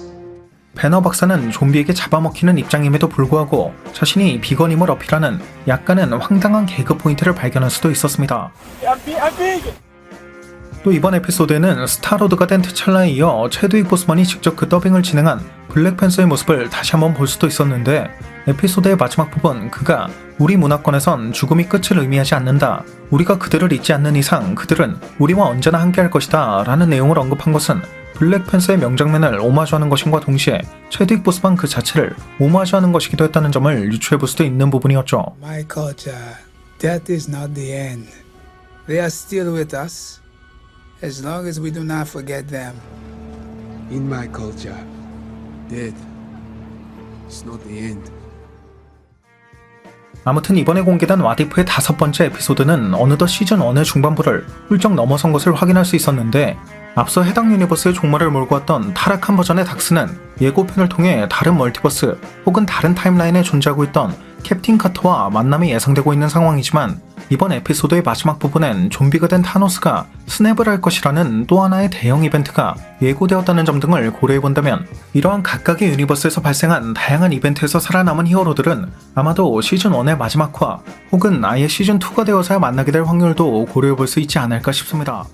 배너 박사는 좀비에게 잡아먹히는 입장임에도 불구하고 자신이 비건임을 어필하는 약간은 황당한 개그 포인트를 발견할 수도 있었습니다. I'm big. 또 이번 에피소드에는 스타로드가 된 트찰라에 이어 체드윅 보스만이 직접 그 더빙을 진행한 블랙팬서의 모습을 다시 한번 볼 수도 있었는데 에피소드의 마지막 부분 그가 우리 문화권에선 죽음이 끝을 의미하지 않는다. 우리가 그들을 잊지 않는 이상 그들은 우리와 언제나 함께할 것이다 라는 내용을 언급한 것은 블랙팬서의 명장면을 오마주하는 것임과 동시에 체드윅 보스만 그 자체를 오마주하는 것이기도 했다는 점을 유추해 볼 수도 있는 부분이었죠. My culture, death is not the end. They are still with us, as long as we do not forget them. In my culture, death is not the end. 아무튼 이번에 공개된 왓이프의 5번째 에피소드는 어느덧 시즌1의 중반부를 훌쩍 넘어선 것을 확인할 수 있었는데 앞서 해당 유니버스의 종말을 몰고 왔던 타락한 버전의 닥스는 예고편을 통해 다른 멀티버스 혹은 다른 타임라인에 존재하고 있던 캡틴 카터와 만남이 예상되고 있는 상황이지만 이번 에피소드의 마지막 부분엔 좀비가 된 타노스가 스냅을 할 것이라는 또 하나의 대형 이벤트가 예고되었다는 점 등을 고려해본다면 이러한 각각의 유니버스에서 발생한 다양한 이벤트에서 살아남은 히어로들은 아마도 시즌1의 마지막화 혹은 아예 시즌2가 되어서야 만나게 될 확률도 고려해볼 수 있지 않을까 싶습니다.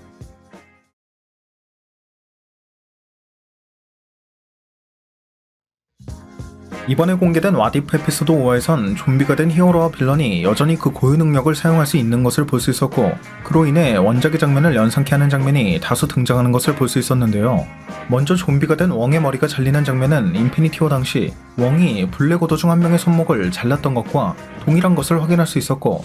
이번에 공개된 왓이프 에피소드 5에선 좀비가 된 히어로와 빌런이 여전히 그 고유 능력을 사용할 수 있는 것을 볼 수 있었고 그로 인해 원작의 장면을 연상케 하는 장면이 다수 등장하는 것을 볼 수 있었는데요. 먼저 좀비가 된 웡의 머리가 잘리는 장면은 인피니티 워 당시 웡이 블랙 오더 중 한 명의 손목을 잘랐던 것과 동일한 것을 확인할 수 있었고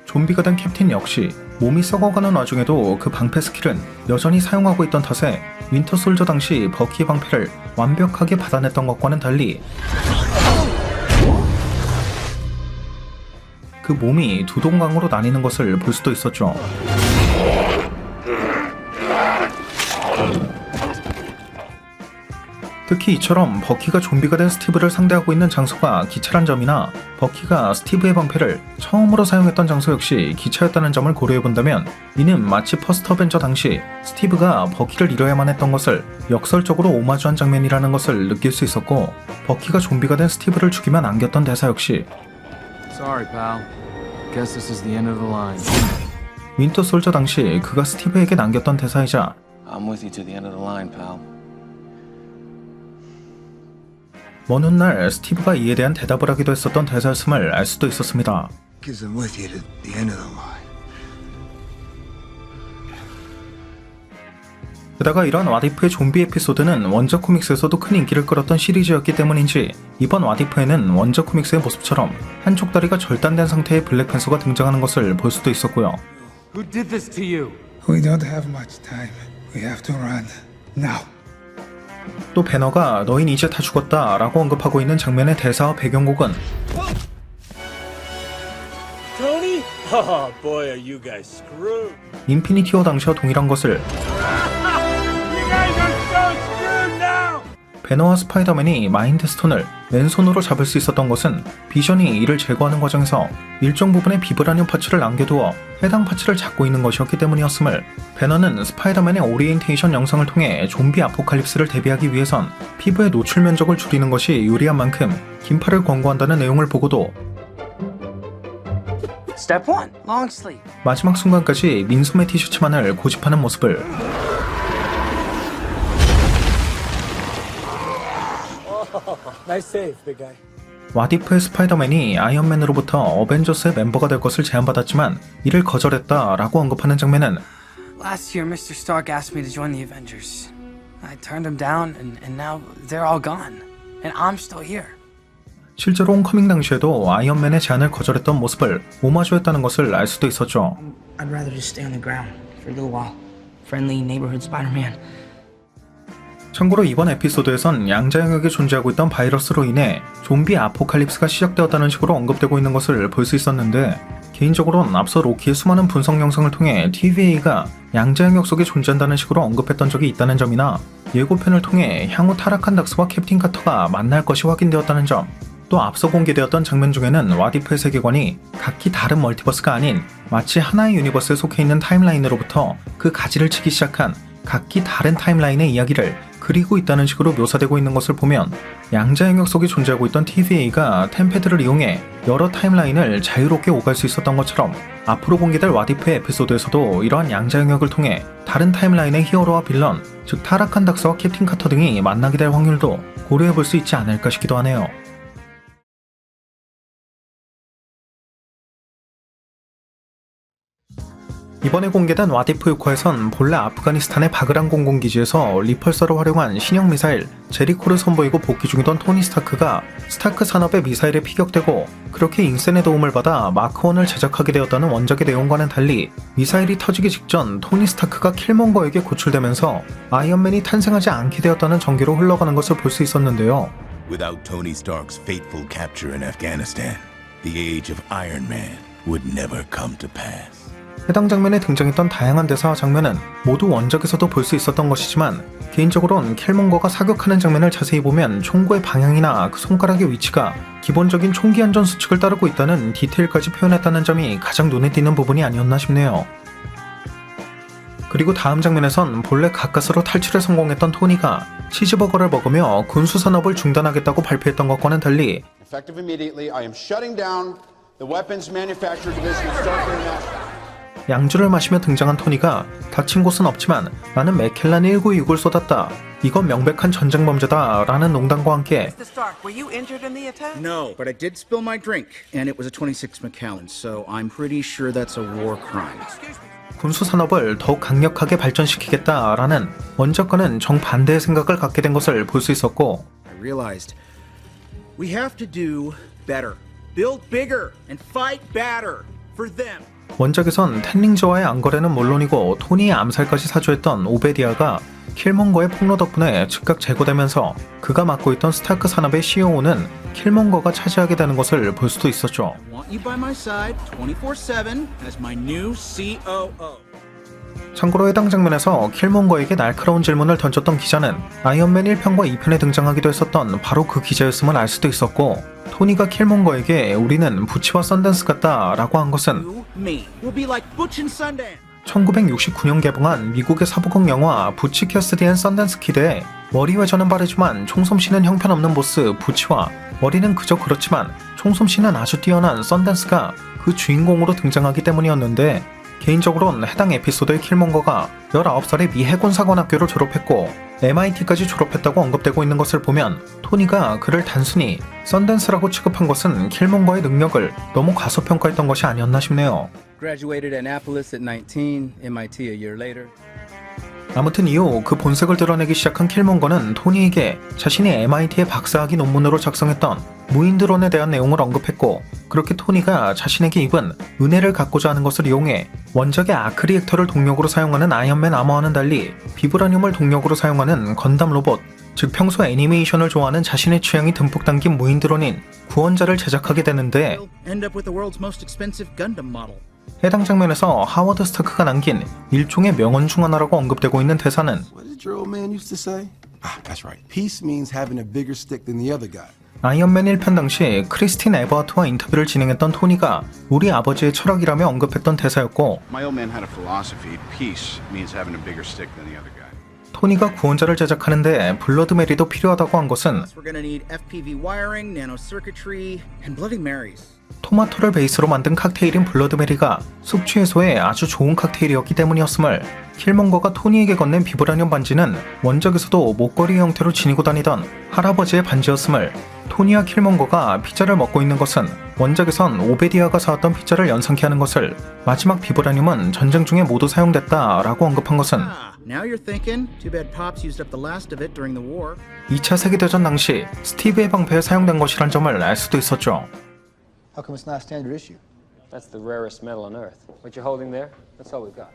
좀비가 된 캡틴 역시 몸이 썩어가는 와중에도 그 방패 스킬은 여전히 사용하고 있던 탓에 윈터 솔저 당시 버키의 방패를 완벽하게 받아냈던 것과는 달리 그 몸이 두 동강으로 나뉘는 것을 볼 수도 있었죠. 특히 이처럼 버키가 좀비가 된 스티브를 상대하고 있는 장소가 기차란 점이나 버키가 스티브의 방패를 처음으로 사용했던 장소 역시 기차였다는 점을 고려해본다면 이는 마치 퍼스트 어벤져 당시 스티브가 버키를 잃어야만 했던 것을 역설적으로 오마주한 장면이라는 것을 느낄 수 있었고 버키가 좀비가 된 스티브를 죽이면 안겼던 대사 역시 Sorry, pal. Guess this is the end of the line. 윈터 솔저 당시 그가 스티브에게 남겼던 대사이자 I'm with you to the end of the line, pal. 먼 훗날 스티브가 이에 대한 대답을 하기도 했었던 대사였음을 알 수도 있었습니다. Because I'm with you to the end of the line. 게다가 이런 왓이프의 좀비 에피소드는 원작 코믹스에서도 큰 인기를 끌었던 시리즈였기 때문인지 이번 왓이프에는 원작 코믹스의 모습처럼 한쪽 다리가 절단된 상태의 블랙팬서가 등장하는 것을 볼 수도 있었고요. Who did this to you? We don't have much time. We have to run. Now. 또 배너가 너흰 이제 다 죽었다 라고 언급하고 있는 장면의 대사와 배경곡은 Tony? Oh boy, are you guys screwed. 인피니티 워 당시와 동일한 것을 배너와 스파이더맨이 마인드 스톤을 맨손으로 잡을 수 있었던 것은 비전이 이를 제거하는 과정에서 일정 부분의 비브라늄 파츠를 남겨두어 해당 파츠를 잡고 있는 것이었기 때문이었음을 배너는 스파이더맨의 오리엔테이션 영상을 통해 좀비 아포칼립스를 대비하기 위해선 피부의 노출 면적을 줄이는 것이 유리한 만큼 긴팔을 권고한다는 내용을 보고도 Step 1, long sleeve. 마지막 순간까지 민소매 티셔츠만을 고집하는 모습을 Nice save, big guy. 왓이프의 스파이더맨이 아이언맨으로부터 어벤져스의 멤버가 될 것을 제안받았지만 이를 거절했다라고 언급하는 장면은 Last year, Mr. Stark asked me to join the Avengers. I turned him down, and now they're all gone. And I'm still here. 실제로 홈커밍 당시에도 아이언맨의 제안을 거절했던 모습을 오마주했다는 것을 알 수도 있었죠. I'd rather just stay on the ground for a little while. Friendly neighborhood Spider-Man. 참고로 이번 에피소드에선 양자 영역에 존재하고 있던 바이러스로 인해 좀비 아포칼립스가 시작되었다는 식으로 언급되고 있는 것을 볼 수 있었는데 개인적으로는 앞서 로키의 수많은 분석 영상을 통해 TVA가 양자 영역 속에 존재한다는 식으로 언급했던 적이 있다는 점이나 예고편을 통해 향후 타락한 닥스와 캡틴 카터가 만날 것이 확인되었다는 점, 또 앞서 공개되었던 장면 중에는 왓이프의 세계관이 각기 다른 멀티버스가 아닌 마치 하나의 유니버스에 속해 있는 타임라인으로부터 그 가지를 치기 시작한 각기 다른 타임라인의 이야기를 그리고 있다는 식으로 묘사되고 있는 것을 보면 양자 영역 속에 존재하고 있던 TVA가 템패드를 이용해 여러 타임라인을 자유롭게 오갈 수 있었던 것처럼 앞으로 공개될 왓이프의 에피소드에서도 이러한 양자 영역을 통해 다른 타임라인의 히어로와 빌런, 즉 타락한 닥스와 캡틴 카터 등이 만나게 될 확률도 고려해볼 수 있지 않을까 싶기도 하네요. 이번에 공개된 왓이프 6화에선 본래 아프가니스탄의 바그란 공군기지에서 리펄서를 활용한 신형 미사일 제리코를 선보이고 복귀 중이던 토니 스타크가 스타크 산업의 미사일에 피격되고 그렇게 인센의 도움을 받아 마크1을 제작하게 되었다는 원작의 내용과는 달리 미사일이 터지기 직전 토니 스타크가 킬몬거에게 고출되면서 아이언맨이 탄생하지 않게 되었다는 전개로 흘러가는 것을 볼 수 있었는데요. Without Tony Stark's fateful capture in Afghanistan, the age of Iron Man would never come to pass. 해당 장면에 등장했던 다양한 대사와 장면은 모두 원작에서도 볼 수 있었던 것이지만 개인적으로는 킬몬거가 사격하는 장면을 자세히 보면 총구의 방향이나 그 손가락의 위치가 기본적인 총기 안전 수칙을 따르고 있다는 디테일까지 표현했다는 점이 가장 눈에 띄는 부분이 아니었나 싶네요. 그리고 다음 장면에선 본래 가까스로 탈출에 성공했던 토니가 치즈버거를 먹으며 군수 산업을 중단하겠다고 발표했던 것과는 달리 Effective immediately, I am shutting down the weapons manufacturer division of Stark International. 양주를 마시며 등장한 토니가 다친 곳은 없지만 나는 맥켈란 1926을 쏟았다. 이건 명백한 전쟁 범죄다 라는 농담과 함께 Mr. Stark, were you injured in the attack? No, but I did spill my drink, and it was a 26 Macallan, so I'm pretty sure that's a war crime. 군수 산업을 더욱 강력하게 발전시키겠다라는 원작과는 정반대의 생각을 갖게 된 것을 볼 수 있었고 I realized we have to do better, build bigger, and fight better for them. 원작에선 텐링저와의 안거래는 물론이고 토니의 암살까지 사주했던 오베디아가 킬몬거의 폭로 덕분에 즉각 제거되면서 그가 맡고 있던 스타크 산업의 CEO는 킬몬거가 차지하게 되는 것을 볼 수도 있었죠. I want you by my side 24/7 as my new COO. 참고로 해당 장면에서 킬몬거에게 날카로운 질문을 던졌던 기자는 아이언맨 1편과 2편에 등장하기도 했었던 바로 그 기자였음을 알 수도 있었고 토니가 킬몬거에게 우리는 부치와 썬댄스 같다 라고 한 것은 Me. We'll be like Butch and Sundance. 1969년 개봉한 미국의 사부극 영화 부치 캐스디 앤 썬댄스 키드에 머리 회전은 빠르지만 총솜씨는 형편없는 보스 부치와 머리는 그저 그렇지만 총솜씨는 아주 뛰어난 썬댄스가 그 주인공으로 등장하기 때문이었는데 개인적으로는 해당 에피소드의 킬몬거가 19살에 미 해군사관학교를 졸업했고 MIT까지 졸업했다고 언급되고 있는 것을 보면 토니가 그를 단순히 썬댄스라고 취급한 것은 킬몬거의 능력을 너무 과소평가했던 것이 아니었나 싶네요. Graduated at Annapolis at 19, MIT a year later. 아무튼 이후 그 본색을 드러내기 시작한 킬몬거는 토니에게 자신이 MIT의 박사학위 논문으로 작성했던 무인드론에 대한 내용을 언급했고, 그렇게 토니가 자신에게 입은 은혜를 갖고자 하는 것을 이용해 원작의 아크 리액터를 동력으로 사용하는 아이언맨 아머와는 달리 비브라늄을 동력으로 사용하는 건담 로봇, 즉 평소 애니메이션을 좋아하는 자신의 취향이 듬뿍 담긴 무인드론인 구원자를 제작하게 되는데, End up with the world's most expensive Gundam model. 해당 장면에서 하워드 스타크가 남긴 일종의 명언 중 하나라고 언급되고 있는 대사는 What did your old man used to say? Ah, that's right. Peace means having a bigger stick than the other guy. 아이언맨 1편 당시 크리스틴 에버하트와 인터뷰를 진행했던 토니가 우리 아버지의 철학이라며 언급했던 대사였고, My old man had a philosophy. Peace means having a bigger stick than the other guy. 토니가 구원자를 제작하는데 블러드 메리도 필요하다고 한 것은 We're gonna need FPV wiring, nano circuitry, and Bloody Marys. 토마토를 베이스로 만든 칵테일인 블러드 메리가 숙취 해소에 아주 좋은 칵테일이었기 때문이었음을, 킬몬거가 토니에게 건넨 비브라늄 반지는 원작에서도 목걸이 형태로 지니고 다니던 할아버지의 반지였음을, 토니와 킬몬거가 피자를 먹고 있는 것은 원작에선 오베디아가 사왔던 피자를 연상케 하는 것을, 마지막 비브라늄은 전쟁 중에 모두 사용됐다라고 언급한 것은 Now you're thinking. Too bad Pops used up the last of it during the war. 2차 세계대전 당시 스티브의 방패에 사용된 것이란 점을 알 수도 있었죠. How come it's not a standard issue? That's the rarest metal on Earth. What you're holding there? That's all we've got.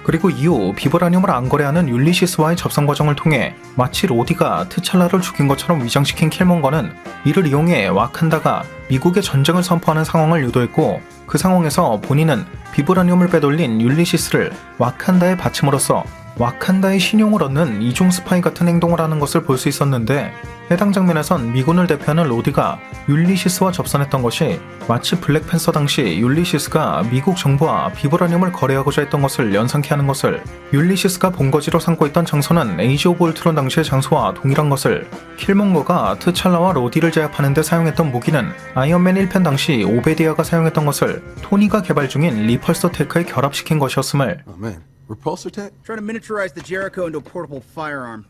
그리고 이후 비브라늄을 안거래하는 율리시스와의 접선 과정을 통해 마치 로디가 트찰라를 죽인 것처럼 위장시킨 킬몬거는 이를 이용해 와칸다가 미국의 전쟁을 선포하는 상황을 유도했고, 그 상황에서 본인은 비브라늄을 빼돌린 율리시스를 와칸다에 바침으로써 와칸다의 신용을 얻는 이중 스파이 같은 행동을 하는 것을 볼 수 있었는데, 해당 장면에선 미군을 대표하는 로디가 율리시스와 접선했던 것이 마치 블랙팬서 당시 율리시스가 미국 정부와 비브라늄을 거래하고자 했던 것을 연상케 하는 것을, 율리시스가 본거지로 삼고 있던 장소는 에이지 오브 울트론 당시의 장소와 동일한 것을, 킬몬거가 트찰라와 로디를 제압하는 데 사용했던 무기는 아이언맨 1편 당시 오베디아가 사용했던 것을 토니가 개발 중인 리펄서 테크에 결합시킨 것이었음을, Oh man, repulsor tech? Trying to miniaturize the Jericho into a portable firearm.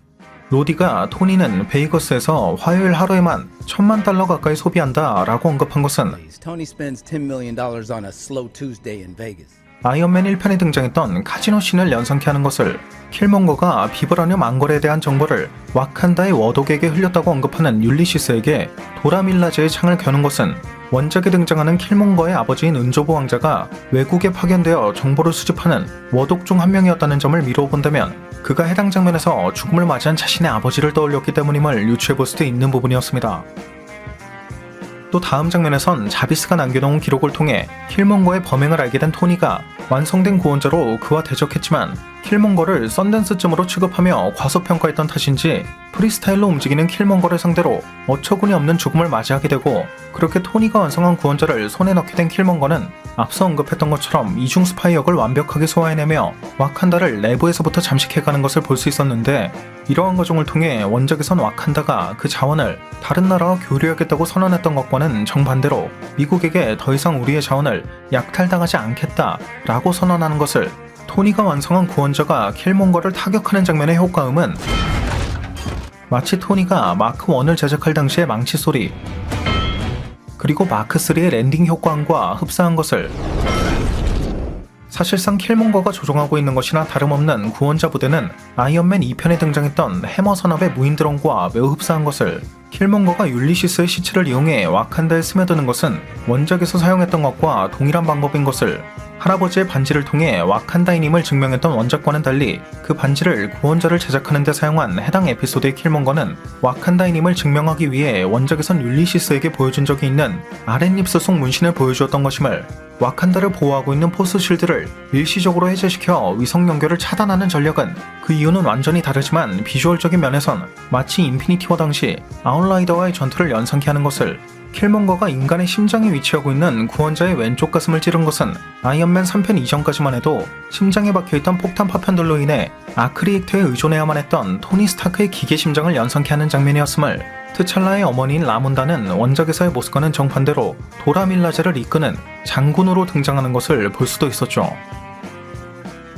로디가 토니는 베이거스에서 화요일 하루에만 $10,000,000 가까이 소비한다 라고 언급한 것은 Tony spends $10 million on a slow Tuesday in Vegas. 아이언맨 1편에 등장했던 카지노 씬을 연상케 하는 것을, 킬몬거가 비브라늄 안거래에 대한 정보를 와칸다의 워독에게 흘렸다고 언급하는 율리시스에게 도라밀라제의 창을 겨눈 것은, 원작에 등장하는 킬몬거의 아버지인 은조부 왕자가 외국에 파견되어 정보를 수집하는 워독 중 한 명이었다는 점을 미루어 본다면 그가 해당 장면에서 죽음을 맞이한 자신의 아버지를 떠올렸기 때문임을 유추해볼 수도 있는 부분이었습니다. 또 다음 장면에선 자비스가 남겨놓은 기록을 통해 킬몬거의 범행을 알게 된 토니가 완성된 구원자로 그와 대적했지만, 킬몬거를 썬댄스쯤으로 취급하며 과소평가했던 탓인지 프리스타일로 움직이는 킬몬거를 상대로 어처구니 없는 죽음을 맞이하게 되고, 그렇게 토니가 완성한 구원자를 손에 넣게 된 킬몬거는 앞서 언급했던 것처럼 이중 스파이 역을 완벽하게 소화해내며 와칸다를 내부에서부터 잠식해가는 것을 볼 수 있었는데, 이러한 과정을 통해 원작에선 와칸다가 그 자원을 다른 나라와 교류하겠다고 선언했던 것과는 정반대로 미국에게 더 이상 우리의 자원을 약탈당하지 않겠다 라고 선언하는 것을, 토니가 완성한 구원자가 킬몬거를 타격하는 장면의 효과음은 마치 토니가 마크 1을 제작할 당시의 망치 소리, 그리고 마크 3의 랜딩 효과음과 흡사한 것을, 사실상 킬몬거가 조종하고 있는 것이나 다름없는 구원자 부대는 아이언맨 2편에 등장했던 해머 산업의 무인드론과 매우 흡사한 것을, 킬몬거가 율리시스의 시체를 이용해 와칸다에 스며드는 것은 원작에서 사용했던 것과 동일한 방법인 것을, 할아버지의 반지를 통해 와칸다인임을 증명했던 원작과는 달리 그 반지를 구원자를 제작하는 데 사용한 해당 에피소드의 킬몬거는 와칸다인임을 증명하기 위해 원작에선 율리시스에게 보여준 적이 있는 아랫입술 속 문신을 보여주었던 것임을, 와칸다를 보호하고 있는 포스 실드를 일시적으로 해제시켜 위성 연결을 차단하는 전략은 그 이유는 완전히 다르지만 비주얼적인 면에선 마치 인피니티 워 당시 아웃라이더와의 전투를 연상케 하는 것을, 킬몬거가 인간의 심장에 위치하고 있는 구원자의 왼쪽 가슴을 찌른 것은 아이언맨 3편 이전까지만 해도 심장에 박혀있던 폭탄 파편들로 인해 아크 리액터에 의존해야만 했던 토니 스타크의 기계 심장을 연상케 하는 장면이었음을, 트찰라의 어머니인 라문다는 원작에서의 모습과는 정반대로 도라밀라제를 이끄는 장군으로 등장하는 것을 볼 수도 있었죠.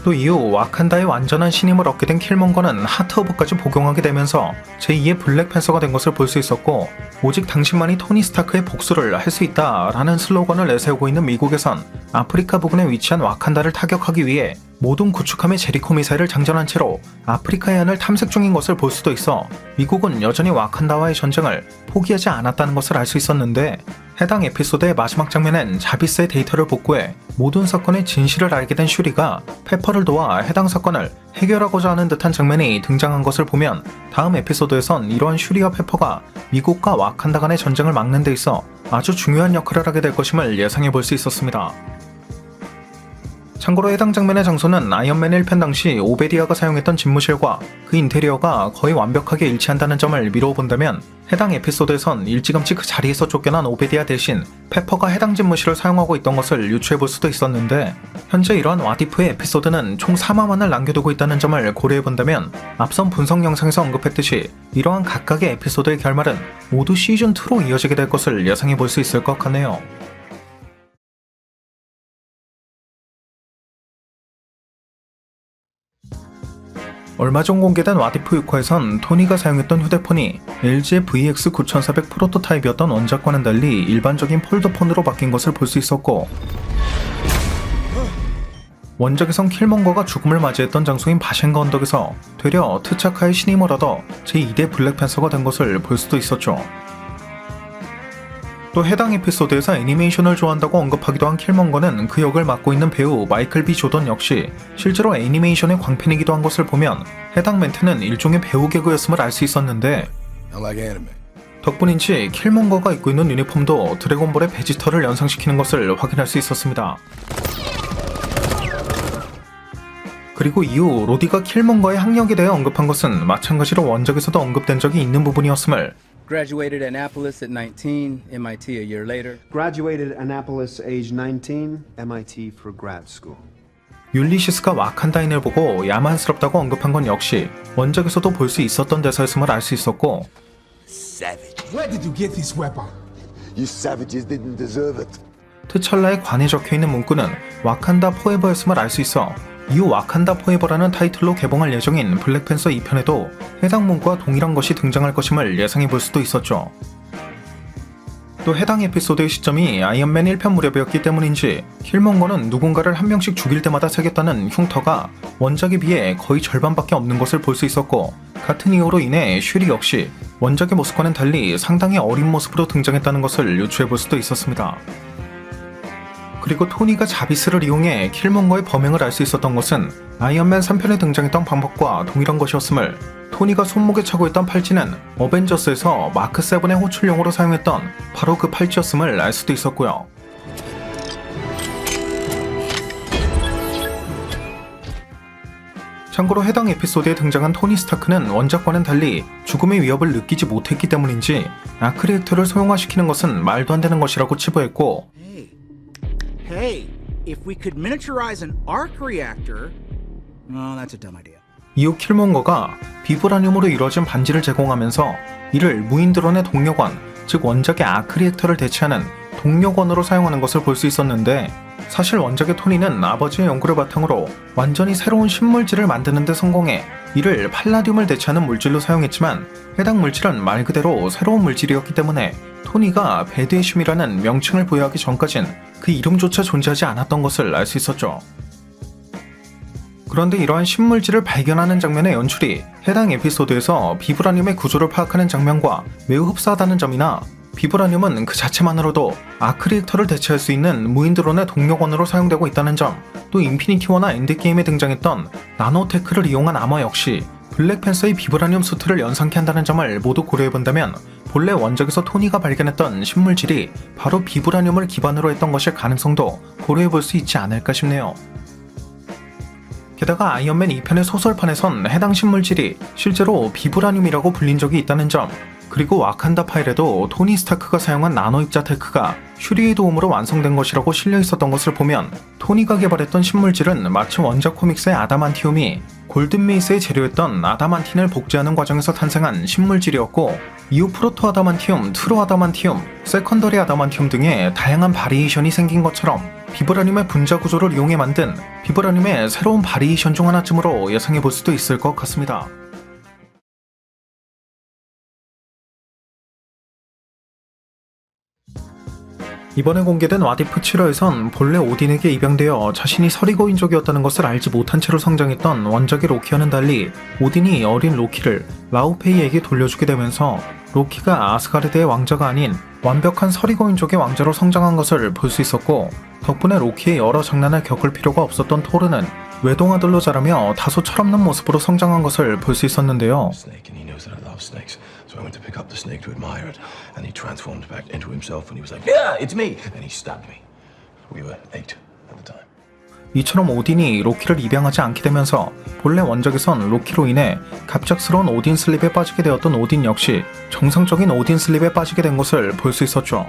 또 이후 와칸다의 완전한 신임을 얻게 된 킬먼거는 하트 오브까지 복용하게 되면서 제2의 블랙팬서가 된 것을 볼 수 있었고, 오직 당신만이 토니 스타크의 복수를 할 수 있다 라는 슬로건을 내세우고 있는 미국에선 아프리카 부근에 위치한 와칸다를 타격하기 위해 모든 구축함의 제리코 미사일을 장전한 채로 아프리카 해안을 탐색 중인 것을 볼 수도 있어 미국은 여전히 와칸다와의 전쟁을 포기하지 않았다는 것을 알 수 있었는데, 해당 에피소드의 마지막 장면엔 자비스의 데이터를 복구해 모든 사건의 진실을 알게 된 슈리가 페퍼를 도와 해당 사건을 해결하고자 하는 듯한 장면이 등장한 것을 보면 다음 에피소드에선 이러한 슈리와 페퍼가 미국과 와칸다 간의 전쟁을 막는 데 있어 아주 중요한 역할을 하게 될 것임을 예상해 볼 수 있었습니다. 참고로 해당 장면의 장소는 아이언맨 1편 당시 오베디아가 사용했던 집무실과 그 인테리어가 거의 완벽하게 일치한다는 점을 미루어 본다면, 해당 에피소드에선 일찌감치 그 자리에서 쫓겨난 오베디아 대신 페퍼가 해당 집무실을 사용하고 있던 것을 유추해 볼 수도 있었는데, 현재 이러한 와디프의 에피소드는 총 4화만을 남겨두고 있다는 점을 고려해 본다면 앞선 분석 영상에서 언급했듯이 이러한 각각의 에피소드의 결말은 모두 시즌2로 이어지게 될 것을 예상해 볼 수 있을 것 같네요. 얼마 전 공개된 와디프 6화에선 토니가 사용했던 휴대폰이 LG의 VX9400 프로토타입이었던 원작과는 달리 일반적인 폴더폰으로 바뀐 것을 볼 수 있었고, 원작에선 킬먼거가 죽음을 맞이했던 장소인 바셴가 언덕에서 되려 트차카의 신임을 얻어 제2대 블랙팬서가 된 것을 볼 수도 있었죠. 또 해당 에피소드에서 애니메이션을 좋아한다고 언급하기도 한 킬먼거는 그 역을 맡고 있는 배우 마이클 B 조던 역시 실제로 애니메이션의 광팬이기도 한 것을 보면 해당 멘트는 일종의 배우 개그였음을 알 수 있었는데, 덕분인지 킬먼거가 입고 있는 유니폼도 드래곤볼의 베지터를 연상시키는 것을 확인할 수 있었습니다. 그리고 이후 로디가 킬먼거의 학력에 대해 언급한 것은 마찬가지로 원작에서도 언급된 적이 있는 부분이었음을, Graduated Annapolis at 19, MIT a year later. Graduated Annapolis age 19, MIT for grad school. 율리시스가 와칸다인을 보고 야만스럽다고 언급한 건 역시 원작에서도 볼 수 있었던 대사였음을 알 수 있었고, Where did you get this weapon? You savages didn't deserve it. 트찰라의 관에 적혀있는 문구는 와칸다 포에버였음을 알 수 있어 이후 와칸다 포에버라는 타이틀로 개봉할 예정인 블랙팬서 2편에도 해당 문구와 동일한 것이 등장할 것임을 예상해 볼 수도 있었죠. 또 해당 에피소드의 시점이 아이언맨 1편 무렵이었기 때문인지 킬먼거는 누군가를 한 명씩 죽일 때마다 새겼다는 흉터가 원작에 비해 거의 절반밖에 없는 것을 볼 수 있었고, 같은 이유로 인해 슈리 역시 원작의 모습과는 달리 상당히 어린 모습으로 등장했다는 것을 유추해 볼 수도 있었습니다. 그리고 토니가 자비스를 이용해 킬먼거의 범행을 알 수 있었던 것은 아이언맨 3편에 등장했던 방법과 동일한 것이었음을, 토니가 손목에 차고 있던 팔찌는 어벤져스에서 마크 7의 호출용으로 사용했던 바로 그 팔찌였음을 알 수도 있었고요. 참고로 해당 에피소드에 등장한 토니 스타크는 원작과는 달리 죽음의 위협을 느끼지 못했기 때문인지 아크 리액터를 소형화시키는 것은 말도 안 되는 것이라고 치부했고, Hey, if we could miniaturize an arc reactor, well, that's a dumb idea. 이후 킬먼거가 비브라늄으로 이루어진 반지를 제공하면서 이를 무인드론의 동력원, 즉 원작의 아크 리액터를 대체하는 동력원으로 사용하는 것을 볼 수 있었는데, 사실 원작의 토니는 아버지의 연구를 바탕으로 완전히 새로운 신물질을 만드는 데 성공해 이를 팔라듐을 대체하는 물질로 사용했지만, 해당 물질은 말 그대로 새로운 물질이었기 때문에 토니가 배드의슘이라는 명칭을 부여하기 전까진 그 이름조차 존재하지 않았던 것을 알 수 있었죠. 그런데 이러한 신물질을 발견하는 장면의 연출이 해당 에피소드에서 비브라늄의 구조를 파악하는 장면과 매우 흡사하다는 점이나, 비브라늄은 그 자체만으로도 아크 리액터를 대체할 수 있는 무인드론의 동력원으로 사용되고 있다는 점, 또 인피니티 워나 엔드게임에 등장했던 나노테크를 이용한 아머 역시 블랙팬서의 비브라늄 수트를 연상케 한다는 점을 모두 고려해본다면 본래 원작에서 토니가 발견했던 신물질이 바로 비브라늄을 기반으로 했던 것일 가능성도 고려해볼 수 있지 않을까 싶네요. 게다가 아이언맨 2편의 소설판에선 해당 신물질이 실제로 비브라늄이라고 불린 적이 있다는 점, 그리고 와칸다 파일에도 토니 스타크가 사용한 나노 입자 테크가 슈리의 도움으로 완성된 것이라고 실려 있었던 것을 보면 토니가 개발했던 신물질은 마치 원작 코믹스의 아다만티움이 골든메이스의 재료였던 아다만틴을 복제하는 과정에서 탄생한 신물질이었고, 이후 프로토 아다만티움, 트루 아다만티움, 세컨더리 아다만티움 등의 다양한 바리에이션이 생긴 것처럼 비브라늄의 분자 구조를 이용해 만든 비브라늄의 새로운 바리에이션 중 하나쯤으로 예상해 볼 수도 있을 것 같습니다. 이번에 공개된 와디프 7화에선 본래 오딘에게 입양되어 자신이 서리고인족이었다는 것을 알지 못한 채로 성장했던 원작의 로키와는 달리 오딘이 어린 로키를 라우페이에게 돌려주게 되면서 로키가 아스가르드의 왕자가 아닌 완벽한 서리고인족의 왕자로 성장한 것을 볼 수 있었고, 덕분에 로키의 여러 장난을 겪을 필요가 없었던 토르는 외동아들로 자라며 다소 철없는 모습으로 성장한 것을 볼 수 있었는데요. So I went to pick up the snake to admire it, and he transformed back into himself when he was like, "Yeah, it's me!" And he stabbed me. We were 8 at the time. 이처럼 오딘이 로키를 입양하지 않게 되면서 본래 원작에선 로키로 인해 갑작스러운 오딘 슬립에 빠지게 되었던 오딘 역시 정상적인 오딘 슬립에 빠지게 된 것을 볼 수 있었죠.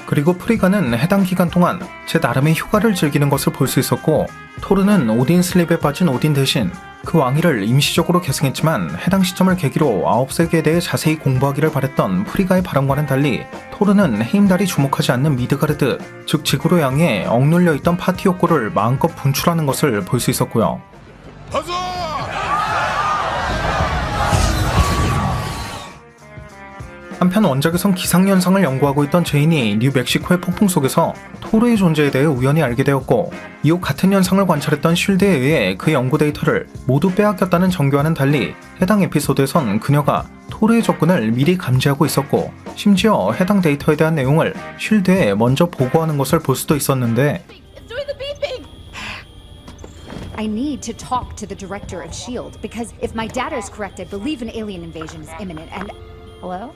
그리고 프리가는 해당 기간 동안 제 나름의 휴가를 즐기는 것을 볼 수 있었고, 토르는 오딘 슬립에 빠진 오딘 대신 그 왕위를 임시적으로 계승했지만 해당 시점을 계기로 9세기에 대해 자세히 공부하기를 바랬던 프리가의 바람과는 달리 토르는 헤임달이 주목하지 않는 미드가르드, 즉 지구로 향해 억눌려 있던 파티 욕구를 마음껏 분출하는 것을 볼 수 있었고요. 한편 원작에선 기상현상을 연구하고 있던 제인이 뉴멕시코의 폭풍 속에서 토르의 존재에 대해 우연히 알게 되었고, 이후 같은 현상을 관찰했던 쉴드에 의해 그 연구 데이터를 모두 빼앗겼다는 정교와는 달리 해당 에피소드에선 그녀가 토르의 접근을 미리 감지하고 있었고, 심지어 해당 데이터에 대한 내용을 쉴드에 먼저 보고하는 것을 볼 수도 있었는데, I need to talk to the director of S.H.I.E.L.D. because if my data is correct, I believe an alien invasion is imminent and... Hello?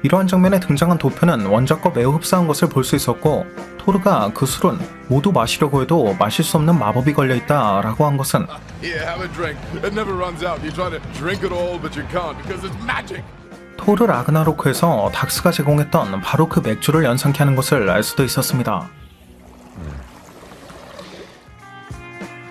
이러한 장면에 등장한 도표는 원작과 매우 흡사한 것을 볼 수 있었고, 토르가 그 술은 모두 마시려고 해도 마실 수 없는 마법이 걸려있다 라고 한 것은 토르 라그나로크에서 닥스가 제공했던 바로 그 맥주를 연상케 하는 것을 알 수도 있었습니다.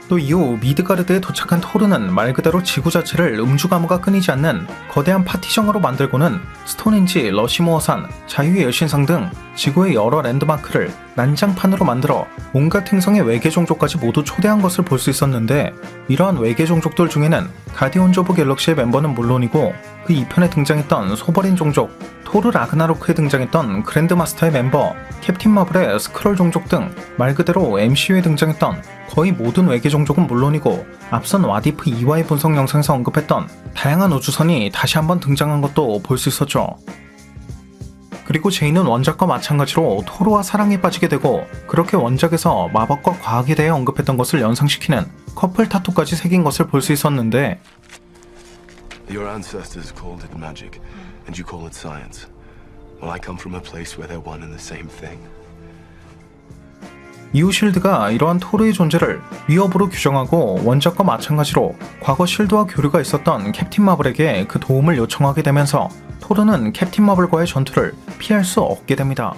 또 이후 미드가르드에 도착한 토르는 말 그대로 지구 자체를 음주 가무가 끊이지 않는 거대한 파티션으로 만들고는 스톤헨지, 러시모어산, 자유의 여신상 등 지구의 여러 랜드마크를 난장판으로 만들어 온갖 행성의 외계 종족까지 모두 초대한 것을 볼 수 있었는데, 이러한 외계 종족들 중에는 가디언즈 오브 갤럭시의 멤버는 물론이고 그 2편에 등장했던 소버린 종족, 토르 라그나로크에 등장했던 그랜드마스터의 멤버, 캡틴 마블의 스크롤 종족 등 말 그대로 MCU에 등장했던 거의 모든 외계 종족은 물론이고 앞선 와디프 2화의 분석 영상에서 언급했던 다양한 우주선이 다시 한번 등장한 것도 볼 수 있었죠. 그리고 제이는 원작과 마찬가지로 토르와 사랑에 빠지게 되고, 그렇게 원작에서 마법과 과학에 대해 언급했던 것을 연상시키는 커플 타투까지 새긴 것을 볼 수 있었는데, Your ancestors called it magic, and you call it science. Well, I come from a place where they're one and the same thing. 이후 쉴드가 이러한 토르의 존재를 위협으로 규정하고 원작과 마찬가지로 과거 쉴드와 교류가 있었던 캡틴 마블에게 그 도움을 요청하게 되면서 토르는 캡틴 마블과의 전투를 피할 수 없게 됩니다.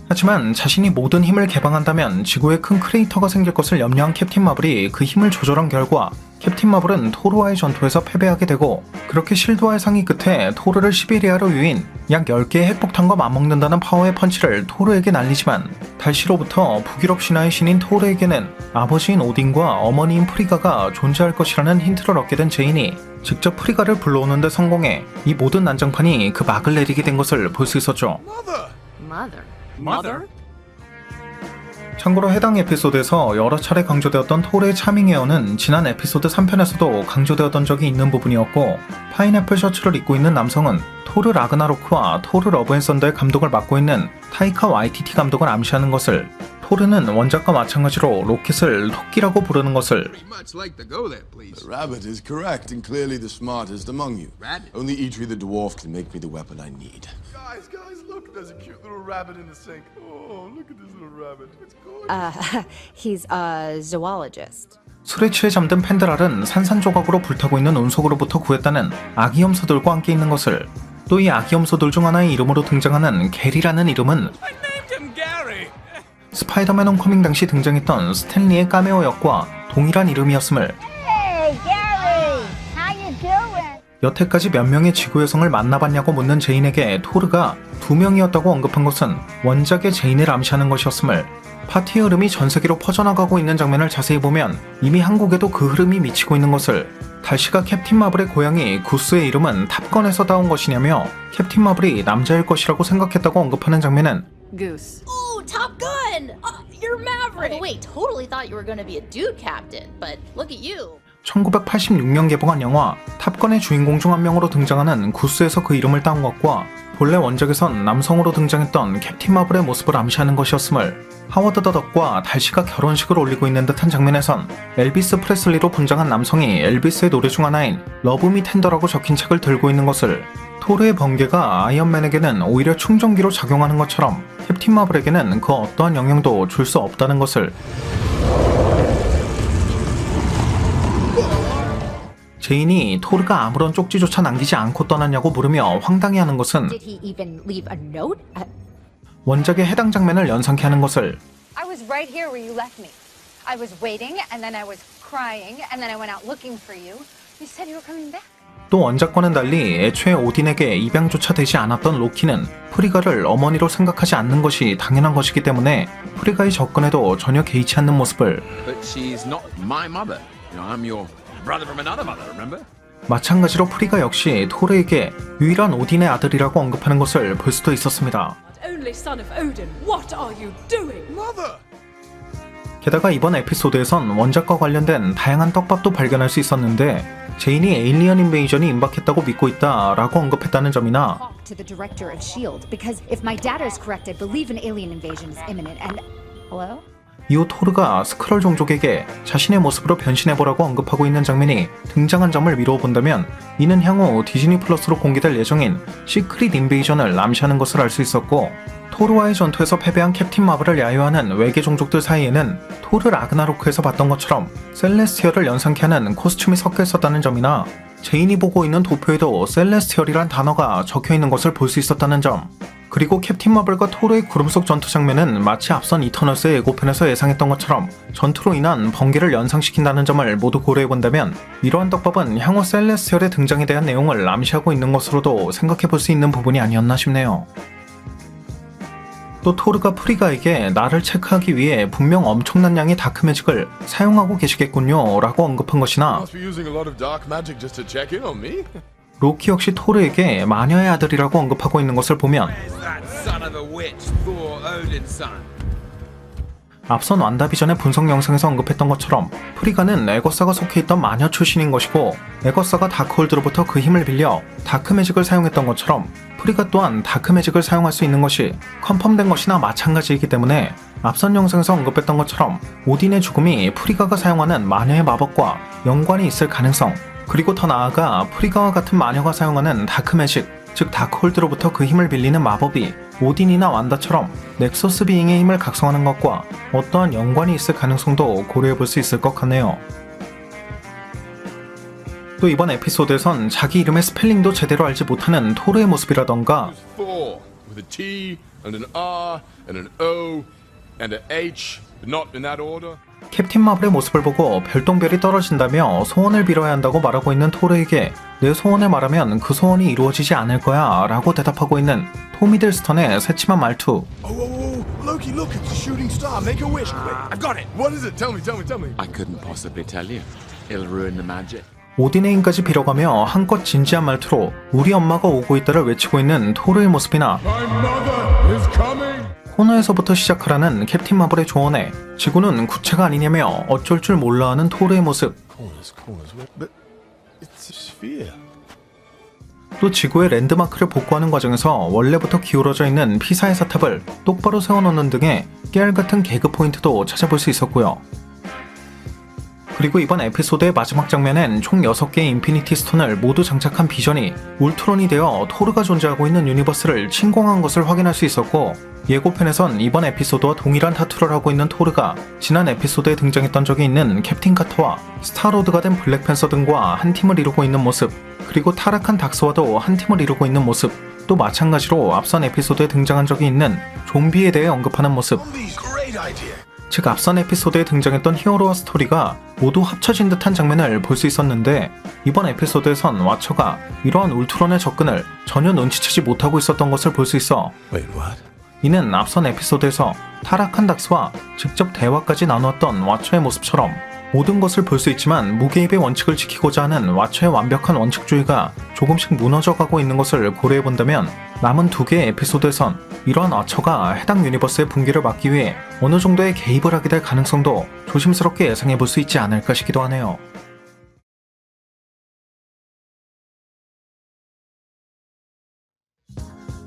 하지만 자신이 모든 힘을 개방한다면 지구에 큰 크레이터가 생길 것을 염려한 캡틴 마블이 그 힘을 조절한 결과 캡틴 마블은 토르와의 전투에서 패배하게 되고, 그렇게 실드와의 상의 끝에 토르를 시베리아로 유인 약 10개의 핵폭탄과 맞먹는다는 파워의 펀치를 토르에게 날리지만, 달시로부터 북유럽 신화의 신인 토르에게는 아버지인 오딘과 어머니인 프리가가 존재할 것이라는 힌트를 얻게 된 제인이 직접 프리가를 불러오는 데 성공해 이 모든 난장판이 그 막을 내리게 된 것을 볼 수 있었죠. Mother? 참고로 해당 에피소드에서 여러 차례 강조되었던 토르의 차밍 에어는 지난 에피소드 3편에서도 강조되었던 적이 있는 부분이었고, 파인애플 셔츠를 입고 있는 남성은 토르 라그나로크와 토르 러브 앤 썬더의 감독을 맡고 있는 타이카 와이티티 감독을 암시하는 것을, 토르는 원작과 마찬가지로 로켓을 토끼라고 부르는 것을, The rabbit is correct and clearly the smartest among you. Only Eitri the dwarf can make me the weapon I need. Guys, look, there's a cute little rabbit in the sink. Oh, look at this little rabbit. It's gorgeous. He's a zoologist. 술에 취해 잠든 펜드랄은 산산조각으로 불타고 있는 운석으로부터 구했다는 아기 염소들과 함께 있는 것을, 또 이 아기 염소들 중 하나의 이름으로 등장하는 게리라는 이름은 스파이더맨 홈커밍 당시 등장했던 스탠리의 카메오 역과 동일한 이름이었음을, Hey, Gary! 여태까지 몇 명의 지구 여성을 만나봤냐고 묻는 제인에게 토르가 2명이었다고 언급한 것은 원작의 제인을 암시하는 것이었음을, 파티의 흐름이 전 세계로 퍼져나가고 있는 장면을 자세히 보면 이미 한국에도 그 흐름이 미치고 있는 것을, 달시가 캡틴 마블의 고향이 구스의 이름은 탑건에서 따온 것이냐며 캡틴 마블이 남자일 것이라고 생각했다고 언급하는 장면은 Goose. Ooh, Top Gun! You're Maverick! Wait, totally thought you were gonna be a dude captain, but look at you. 1986년 개봉한 영화 탑건의 주인공 중 한 명으로 등장하는 구스에서 그 이름을 따온 것과 본래 원작에선 남성으로 등장했던 캡틴 마블의 모습을 암시하는 것이었음을, 하워드 더 덕과 달시가 결혼식을 올리고 있는 듯한 장면에선 엘비스 프레슬리로 분장한 남성이 엘비스의 노래 중 하나인 러브 미 텐더라고 적힌 책을 들고 있는 것을, 토르의 번개가 아이언맨에게는 오히려 충전기로 작용하는 것처럼 캡틴 마블에게는 그 어떠한 영향도 줄 수 없다는 것을, 제인이 토르가 아무런 쪽지조차 남기지 않고 떠났냐고 물으며 황당해하는 것은 Did he even leave a note? 원작의 해당 장면을 연상케 하는 것을, I was right here where you left me. I was waiting, and then I was crying, and then I went out looking for you. You said you were coming back. 또 원작과는 달리 애초에 오딘에게 입양조차 되지 않았던 로키는 프리가를 어머니로 생각하지 않는 것이 당연한 것이기 때문에 프리가의 접근에도 전혀 개의치 않는 모습을, But she's not my mother. You know, I'm your brother from another mother, remember? 마찬가지로 프리가 역시 토르에게 유일한 오딘의 아들이라고 언급하는 것을 볼 수도 있었습니다. Only son of Odin, what are you doing? Mother! 게다가 이번 에피소드에선 원작과 관련된 다양한 떡밥도 발견할 수 있었는데, 제인이 에일리언 인베이전이 임박했다고 믿고 있다라고 언급했다는 점이나 Talk to the director of S.H.I.E.L.D. because if my data is correct, I believe an alien invasion is imminent and... Hello? 이후 토르가 스크롤 종족에게 자신의 모습으로 변신해보라고 언급하고 있는 장면이 등장한 점을 미루어 본다면 이는 향후 디즈니 플러스로 공개될 예정인 시크릿 인베이전을 암시하는 것을 알 수 있었고, 토르와의 전투에서 패배한 캡틴 마블을 야유하는 외계 종족들 사이에는 토르 라그나로크에서 봤던 것처럼 셀레스티얼을 연상케 하는 코스튬이 섞여 있었다는 점이나 제인이 보고 있는 도표에도 셀레스티얼이란 단어가 적혀있는 것을 볼 수 있었다는 점, 그리고 캡틴 마블과 토르의 구름 속 전투 장면은 마치 앞선 이터널스의 예고편에서 예상했던 것처럼 전투로 인한 번개를 연상시킨다는 점을 모두 고려해본다면 이러한 떡밥은 향후 셀레스티얼의 등장에 대한 내용을 암시하고 있는 것으로도 생각해볼 수 있는 부분이 아니었나 싶네요. 또 토르가 프리가에게 나를 체크하기 위해 분명 엄청난 양의 다크매직을 사용하고 계시겠군요 라고 언급한 것이나, Must be using a lot of dark magic just to check in on me. 로키 역시 토르에게 마녀의 아들이라고 언급하고 있는 것을 보면 That son of a witch, Thor, Odin's son. 앞선 완다비전의 분석 영상에서 언급했던 것처럼 프리가는 에거사가 속해있던 마녀 출신인 것이고, 에거사가 다크홀드로부터 그 힘을 빌려 다크매직을 사용했던 것처럼 프리가 또한 다크매직을 사용할 수 있는 것이 컨펌된 것이나 마찬가지이기 때문에 앞선 영상에서 언급했던 것처럼 오딘의 죽음이 프리가가 사용하는 마녀의 마법과 연관이 있을 가능성, 그리고 더 나아가 프리가와 같은 마녀가 사용하는 다크매직, 즉 다크홀드로부터 그 힘을 빌리는 마법이 오딘이나 완다처럼 넥서스 비잉의 힘을 각성하는 것과 어떠한 연관이 있을 가능성도 고려해볼 수 있을 것 같네요. 또 이번 에피소드에선 자기 이름의 스펠링도 제대로 알지 못하는 토르의 모습이라던가 Thor with a T and an R and an O and an H, but not in that order. 캡틴 마블의 모습을 보고 별똥별이 떨어진다며 소원을 빌어야 한다고 말하고 있는 토르에게 내 소원을 말하면 그 소원이 이루어지지 않을 거야 라고 대답하고 있는 톰 히들스턴의 새침한 말투. Loki, look, it's a shooting star. Make a wish. Quick. I've got it. What is it? Tell me, tell me, tell me. I couldn't possibly tell you. It'll ruin the magic. 오딘의 힘까지 빌어가며 한껏 진지한 말투로 우리 엄마가 오고 있다를 외치고 있는 토르의 모습이나 My mother is coming. 코너에서부터 시작하라는 캡틴 마블의 조언에 지구는 구체가 아니냐며 어쩔 줄 몰라 하는 토르의 모습. But it's a sphere. 또 지구의 랜드마크를 복구하는 과정에서 원래부터 기울어져 있는 피사의 사탑을 똑바로 세워놓는 등의 깨알같은 개그 포인트도 찾아볼 수 있었고요. 그리고 이번 에피소드의 마지막 장면엔 총 6개의 인피니티 스톤을 모두 장착한 비전이 울트론이 되어 토르가 존재하고 있는 유니버스를 침공한 것을 확인할 수 있었고, 예고편에선 이번 에피소드와 동일한 타투를 하고 있는 토르가 지난 에피소드에 등장했던 적이 있는 캡틴 카터와 스타로드가 된 블랙팬서 등과 한 팀을 이루고 있는 모습, 그리고 타락한 닥스와도 한 팀을 이루고 있는 모습, 또 마찬가지로 앞선 에피소드에 등장한 적이 있는 좀비에 대해 언급하는 모습, 즉 앞선 에피소드에 등장했던 히어로와 스토리가 모두 합쳐진 듯한 장면을 볼 수 있었는데 이번 에피소드에선 와처가 이러한 울트론의 접근을 전혀 눈치채지 못하고 있었던 것을 볼 수 있어 Wait, what? 이는 앞선 에피소드에서 타락한 닥스와 직접 대화까지 나누었던 와처의 모습처럼 모든 것을 볼 수 있지만 무개입의 원칙을 지키고자 하는 와처의 완벽한 원칙주의가 조금씩 무너져가고 있는 것을 고려해본다면 남은 2개의 에피소드에선 이러한 와처가 해당 유니버스의 붕괴를 막기 위해 어느 정도의 개입을 하게 될 가능성도 조심스럽게 예상해볼 수 있지 않을까 싶기도 하네요.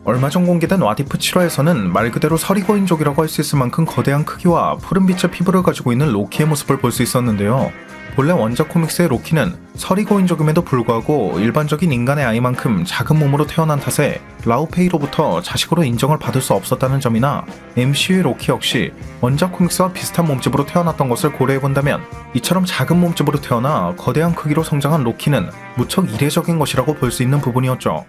얼마 전 공개된 왓이프 7화에서는 말 그대로 서리고인족이라고 할 수 있을 만큼 거대한 크기와 푸른빛의 피부를 가지고 있는 로키의 모습을 볼 수 있었는데요. 본래 원작 코믹스의 로키는 서리고인족임에도 불구하고 일반적인 인간의 아이만큼 작은 몸으로 태어난 탓에 라우페이로부터 자식으로 인정을 받을 수 없었다는 점이나 MCU의 로키 역시 원작 코믹스와 비슷한 몸집으로 태어났던 것을 고려해본다면 이처럼 작은 몸집으로 태어나 거대한 크기로 성장한 로키는 무척 이례적인 것이라고 볼 수 있는 부분이었죠.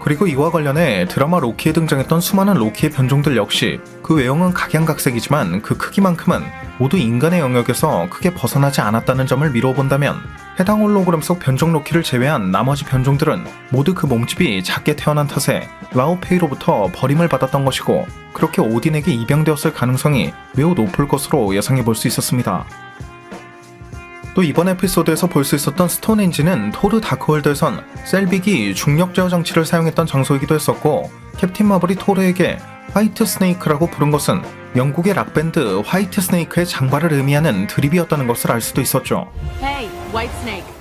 그리고 이와 관련해 드라마 로키에 등장했던 수많은 로키의 변종들 역시 그 외형은 각양각색이지만 그 크기만큼은 모두 인간의 영역에서 크게 벗어나지 않았다는 점을 미뤄본다면 해당 홀로그램 속 변종 로키를 제외한 나머지 변종들은 모두 그 몸집이 작게 태어난 탓에 라오페이로부터 버림을 받았던 것이고 그렇게 오딘에게 입양되었을 가능성이 매우 높을 것으로 예상해볼 수 있었습니다. 또 이번 에피소드에서 볼 수 있었던 스톤헨지는 토르 다크월드에선 셀빅이 중력 제어 장치를 사용했던 장소이기도 했었고 캡틴 마블이 토르에게 화이트 스네이크라고 부른 것은 영국의 락밴드 화이트 스네이크의 장발을 의미하는 드립이었다는 것을 알 수도 있었죠. Hey, White Snake.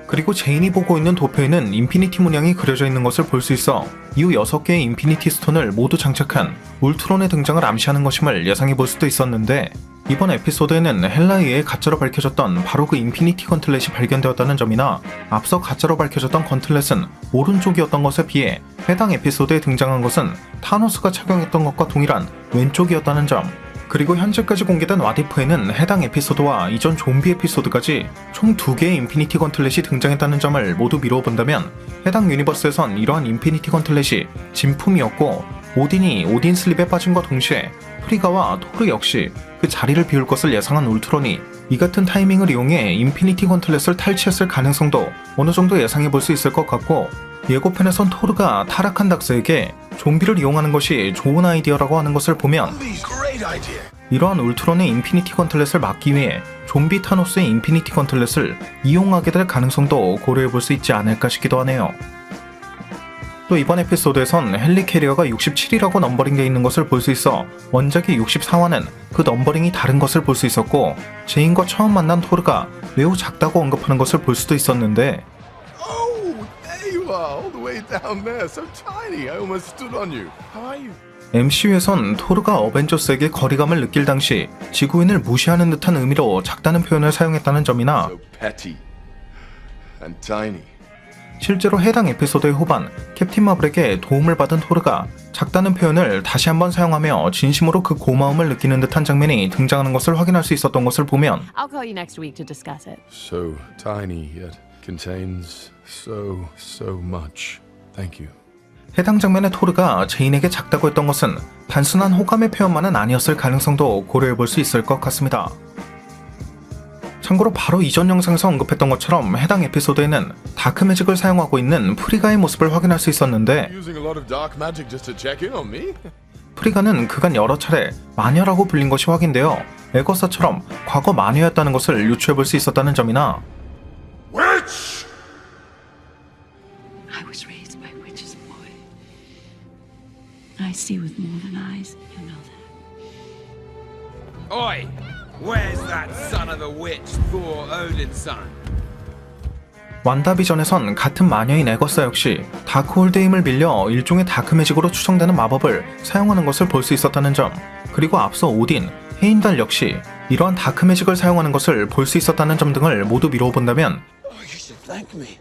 그리고 제인이 보고 있는 도표에는 인피니티 문양이 그려져 있는 것을 볼 수 있어 이후 6개의 인피니티 스톤을 모두 장착한 울트론의 등장을 암시하는 것임을 예상해볼 수도 있었는데 이번 에피소드에는 헬라에 의해 가짜로 밝혀졌던 바로 그 인피니티 건틀렛이 발견되었다는 점이나 앞서 가짜로 밝혀졌던 건틀렛은 오른쪽이었던 것에 비해 해당 에피소드에 등장한 것은 타노스가 착용했던 것과 동일한 왼쪽이었다는 점, 그리고 현재까지 공개된 왓이프에는 해당 에피소드와 이전 좀비 에피소드까지 총 2개의 인피니티 건틀렛이 등장했다는 점을 모두 미뤄본다면 해당 유니버스에선 이러한 인피니티 건틀렛이 진품이었고 오딘이 오딘 슬립에 빠짐과 동시에 프리가와 토르 역시 그 자리를 비울 것을 예상한 울트론이 이 같은 타이밍을 이용해 인피니티 건틀렛을 탈취했을 가능성도 어느 정도 예상해볼 수 있을 것 같고 예고편에선 토르가 타락한 닥스에게 좀비를 이용하는 것이 좋은 아이디어라고 하는 것을 보면 이러한 울트론의 인피니티 건틀렛을 막기 위해 좀비 타노스의 인피니티 건틀렛을 이용하게 될 가능성도 고려해볼 수 있지 않을까 싶기도 하네요. 또 이번 에피소드에선 헬리 캐리어가 67이라고 넘버링되어 있는 것을 볼 수 있어 원작의 64화는 그 넘버링이 다른 것을 볼 수 있었고 제인과 처음 만난 토르가 매우 작다고 언급하는 것을 볼 수도 있었는데 All the way down there, so tiny. I almost stood on you. How are you? MCU에선 토르가 어벤져스에게 거리감을 느낄 당시 지구인을 무시하는 듯한 의미로 작다는 표현을 사용했다는 점이나 Petty and tiny. 실제로 해당 에피소드의 후반 캡틴 마블에게 도움을 받은 토르가 작다는 표현을 다시 한번 사용하며 진심으로 그 고마움을 느끼는 듯한 장면이 등장하는 것을 확인할 수 있었던 것을 보면 I'll call you next week to discuss it. So tiny yet contains so much. Thank you. 해당 장면의 토르가 제인에게 작다고 했던 것은 단순한 호감의 표현만은 아니었을 가능성도 고려해볼 수 있을 것 같습니다. 참고로 바로 이전 영상에서 언급했던 것처럼 해당 에피소드에는 다크 매직을 사용하고 있는 프리가의 모습을 확인할 수 있었는데 Using a lot of dark magic just to check in on me? 프리가는 그간 여러 차례 마녀라고 불린 것이 확인되어 에거사처럼 과거 마녀였다는 것을 유추해볼 수 있었다는 점이나 Witch! I was raised by witches, boy. I see with more than eyes. You know that. Oi! Where's that son of a witch, Thor, Odin's son? 완다비전에선 같은 마녀인 에거사 역시 다크홀드의 힘을 빌려 일종의 다크매직으로 추정되는 마법을 사용하는 것을 볼 수 있었다는 점, 그리고 앞서 오딘, 헤인달 역시 이러한 다크매직을 사용하는 것을 볼 수 있었다는 점 등을 모두 미뤄본다면 You should thank me.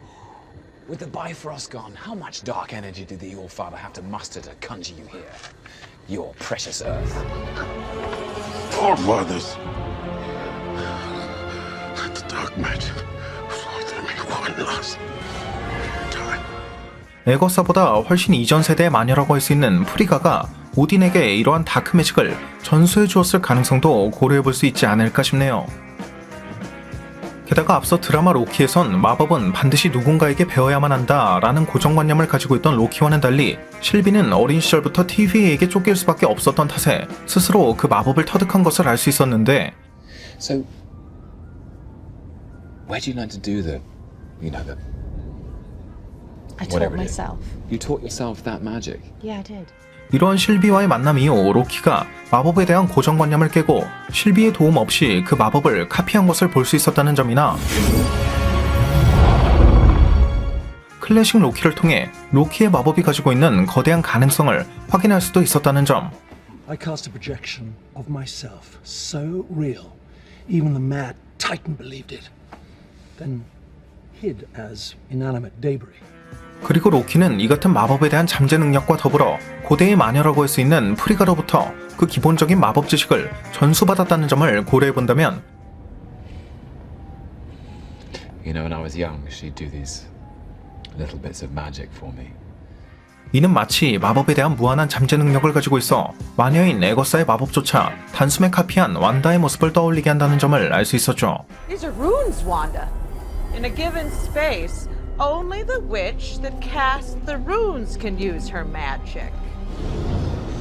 With the Bifrost gone, how much dark energy did the Allfather have to muster to conjure you here? Your precious earth. Our mothers. Let the dark magic flow through me one last time. 에거사보다 훨씬 이전 세대의 마녀라고 할 수 있는 프리가가 오딘에게 이러한 다크 매직을 전수해 주었을 가능성도 고려해 볼 수 있지 않을까 싶네요. 게다가 앞서 드라마 로키에선 마법은 반드시 누군가에게 배워야만 한다라는 고정관념을 가지고 있던 로키와는 달리 실비는 어린 시절부터 TVA에게 쫓길 수밖에 없었던 탓에 스스로 그 마법을 터득한 것을 알 수 있었는데 So, where do you learn to do the, I taught whatever it is? myself. You taught yourself that magic? Yeah, I did. 이런 실비와의 만남 이후 로키가 마법에 대한 고정관념을 깨고 실비의 도움 없이 그 마법을 카피한 것을 볼 수 있었다는 점이나 클래식 로키를 통해 로키의 마법이 가지고 있는 거대한 가능성을 확인할 수도 있었다는 점. I cast a projection of myself, so real, even the mad Titan believed it, then hid as inanimate debris. 그리고 로키는 이 같은 마법에 대한 잠재 능력과 더불어 고대의 마녀라고 할 수 있는 프리가로부터 그 기본적인 마법 지식을 전수받았다는 점을 고려해본다면 When I was young, she'd do these little bits of magic for me. 이는 마치 마법에 대한 무한한 잠재 능력을 가지고 있어 마녀인 에거사의 마법조차 단숨에 카피한 완다의 모습을 떠올리게 한다는 점을 알 수 있었죠. These are runes, Wanda. In a given space, only the witch that casts the runes can use her magic.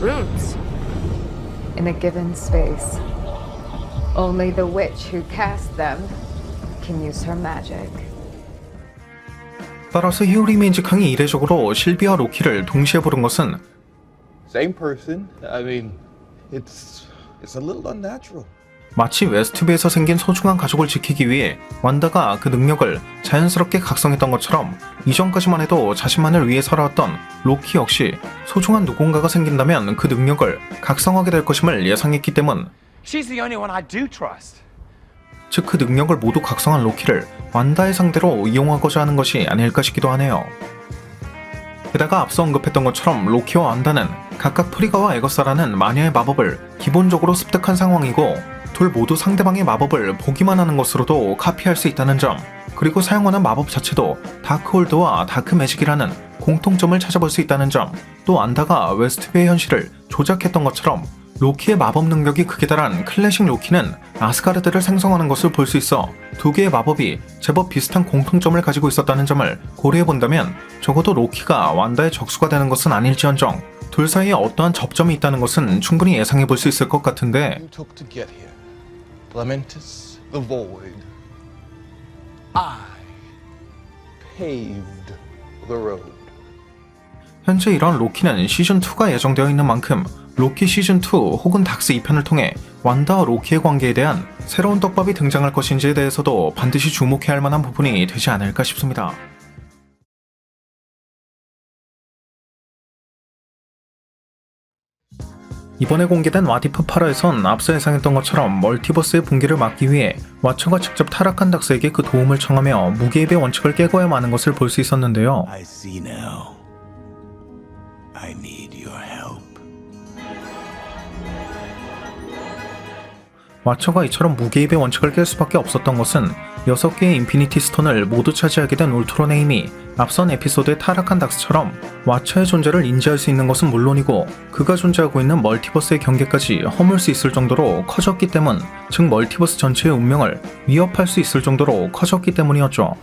Runes? In a given space, only the witch who casts them can use her magic. 따라서 히어리 민직항이 이례적으로 실비와 로키를 동시에 부른 것은 Same person. I mean, it's a little unnatural. 마치 웨스트비에서 생긴 소중한 가족을 지키기 위해 완다가 그 능력을 자연스럽게 각성했던 것처럼 이전까지만 해도 자신만을 위해 살아왔던 로키 역시 소중한 누군가가 생긴다면 그 능력을 각성하게 될 것임을 예상했기 때문. She's the only one I do trust. 즉 그 능력을 모두 각성한 로키를 완다의 상대로 이용하고자 하는 것이 아닐까 싶기도 하네요. 게다가 앞서 언급했던 것처럼 로키와 완다는 각각 프리가와 에거사라는 마녀의 마법을 기본적으로 습득한 상황이고 둘 모두 상대방의 마법을 보기만 하는 것으로도 카피할 수 있다는 점, 그리고 사용하는 마법 자체도 다크홀드와 다크 매직이라는 공통점을 찾아볼 수 있다는 점, 또 안다가 웨스트비의 현실을 조작했던 것처럼 로키의 마법 능력이 극에 달한 클래식 로키는 아스가르드를 생성하는 것을 볼 수 있어 두 개의 마법이 제법 비슷한 공통점을 가지고 있었다는 점을 고려해본다면 적어도 로키가 완다의 적수가 되는 것은 아닐지언정 둘 사이에 어떠한 접점이 있다는 것은 충분히 예상해볼 수 있을 것 같은데 You took to get here. Lamentus, the void. I paved the road. 현재 이런 로키는 시즌2가 예정되어 있는 만큼 로키 시즌2 혹은 닥스 2편을 통해 완다와 로키의 관계에 대한 새로운 떡밥이 등장할 것인지에 대해서도 반드시 주목해야 할 만한 부분이 되지 않을까 싶습니다. 이번에 공개된 와디프 8화에선 앞서 예상했던 것처럼 멀티버스의 붕괴를 막기 위해 와처가 직접 타락한 닥스에게 그 도움을 청하며 무게입의 원칙을 깨고야 마는 것을 볼 수 있었는데요. I see now. I need your help. 와처가 이처럼 무게입의 원칙을 깰 수밖에 없었던 것은 6개의 인피니티 스톤을 모두 차지하게 된 울트론의 힘이 앞선 에피소드의 타락한 닥스처럼 와처의 존재를 인지할 수 있는 것은 물론이고 그가 존재하고 있는 멀티버스의 경계까지 허물 수 있을 정도로 커졌기 때문, 즉 멀티버스 전체의 운명을 위협할 수 있을 정도로 커졌기 때문이었죠.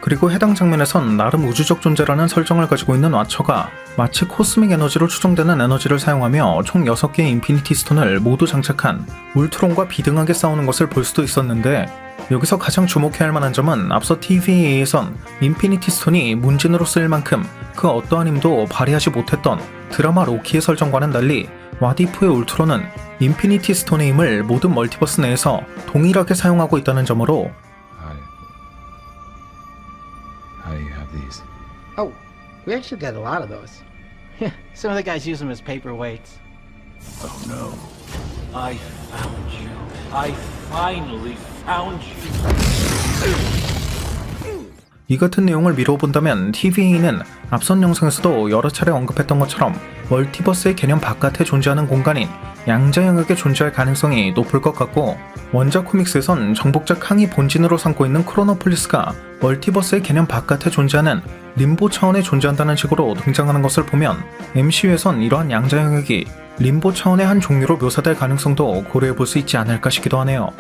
그리고 해당 장면에선 나름 우주적 존재라는 설정을 가지고 있는 와처가 마치 코스믹 에너지로 추정되는 에너지를 사용하며 총 6개의 인피니티 스톤을 모두 장착한 울트론과 비등하게 싸우는 것을 볼 수도 있었는데 여기서 가장 주목해야 할 만한 점은 앞서 TVA에선 인피니티 스톤이 문진으로 쓰일 만큼 그 어떠한 힘도 발휘하지 못했던 드라마 로키의 설정과는 달리 와디프의 울트론은 인피니티 스톤의 힘을 모든 멀티버스 내에서 동일하게 사용하고 있다는 점으로 How do you have these? Oh, we actually got a lot of those. Yeah, some of the guys use them as paperweights. Oh no. I found you. I finally found you. 이 같은 내용을 미뤄본다면 TVA는 앞선 영상에서도 여러 차례 언급했던 것처럼 멀티버스의 개념 바깥에 존재하는 공간인 양자 영역에 존재할 가능성이 높을 것 같고, 원작 코믹스에선 정복자 캉이 본진으로 삼고 있는 크로노폴리스가 멀티버스의 개념 바깥에 존재하는 림보 차원에 존재한다는 식으로 등장하는 것을 보면 MCU에선 이러한 양자 영역이 림보 차원의 한 종류로 묘사될 가능성도 고려해볼 수 있지 않을까 싶기도 하네요.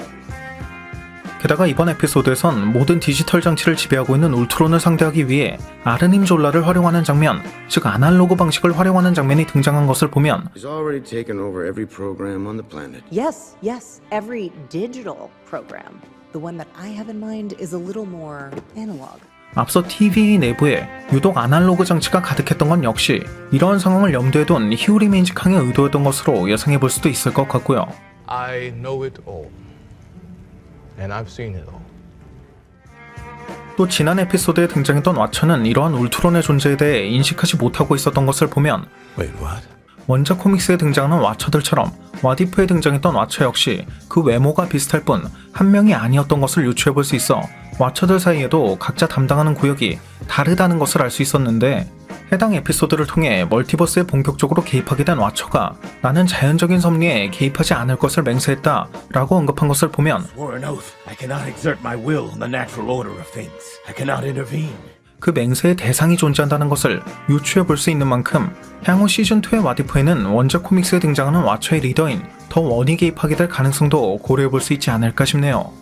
게다가 이번 에피소드에선 모든 디지털 장치를 지배하고 있는 울트론을 상대하기 위해 아르님 졸라를 활용하는 장면, 즉 아날로그 방식을 활용하는 장면이 등장한 것을 보면 He's already taken over every program on the planet. Yes, every digital program. The one that I have in mind is a little more analog. 앞서 TVA 내부에 유독 아날로그 장치가 가득했던 건 역시 이러한 상황을 염두에 둔 히우 리메인즈 캉의 의도였던 것으로 예상해볼 수도 있을 것 같고요. I know it all. And I've seen it all. 또 지난 에피소드에 등장했던 왓처는 이러한 울트론의 존재에 대해 인식하지 못하고 있었던 것을 보면 Wait, what? 원작 코믹스에 등장하는 왓처들처럼 왓이프에 등장했던 왓처 역시 그 외모가 비슷할 뿐 한 명이 아니었던 것을 유추해볼 수 있어 왓처들 사이에도 각자 담당하는 구역이 다르다는 것을 알 수 있었는데, 해당 에피소드를 통해 멀티버스에 본격적으로 개입하게 된 왓처가 나는 자연적인 섭리에 개입하지 않을 것을 맹세했다 라고 언급한 것을 보면 Swore an oath. I cannot exert my will on the natural order of things. I cannot intervene. 그 맹세의 대상이 존재한다는 것을 유추해볼 수 있는 만큼 향후 시즌2의 왓이프에는 원작 코믹스에 등장하는 왓처의 리더인 더 원이 개입하게 될 가능성도 고려해볼 수 있지 않을까 싶네요.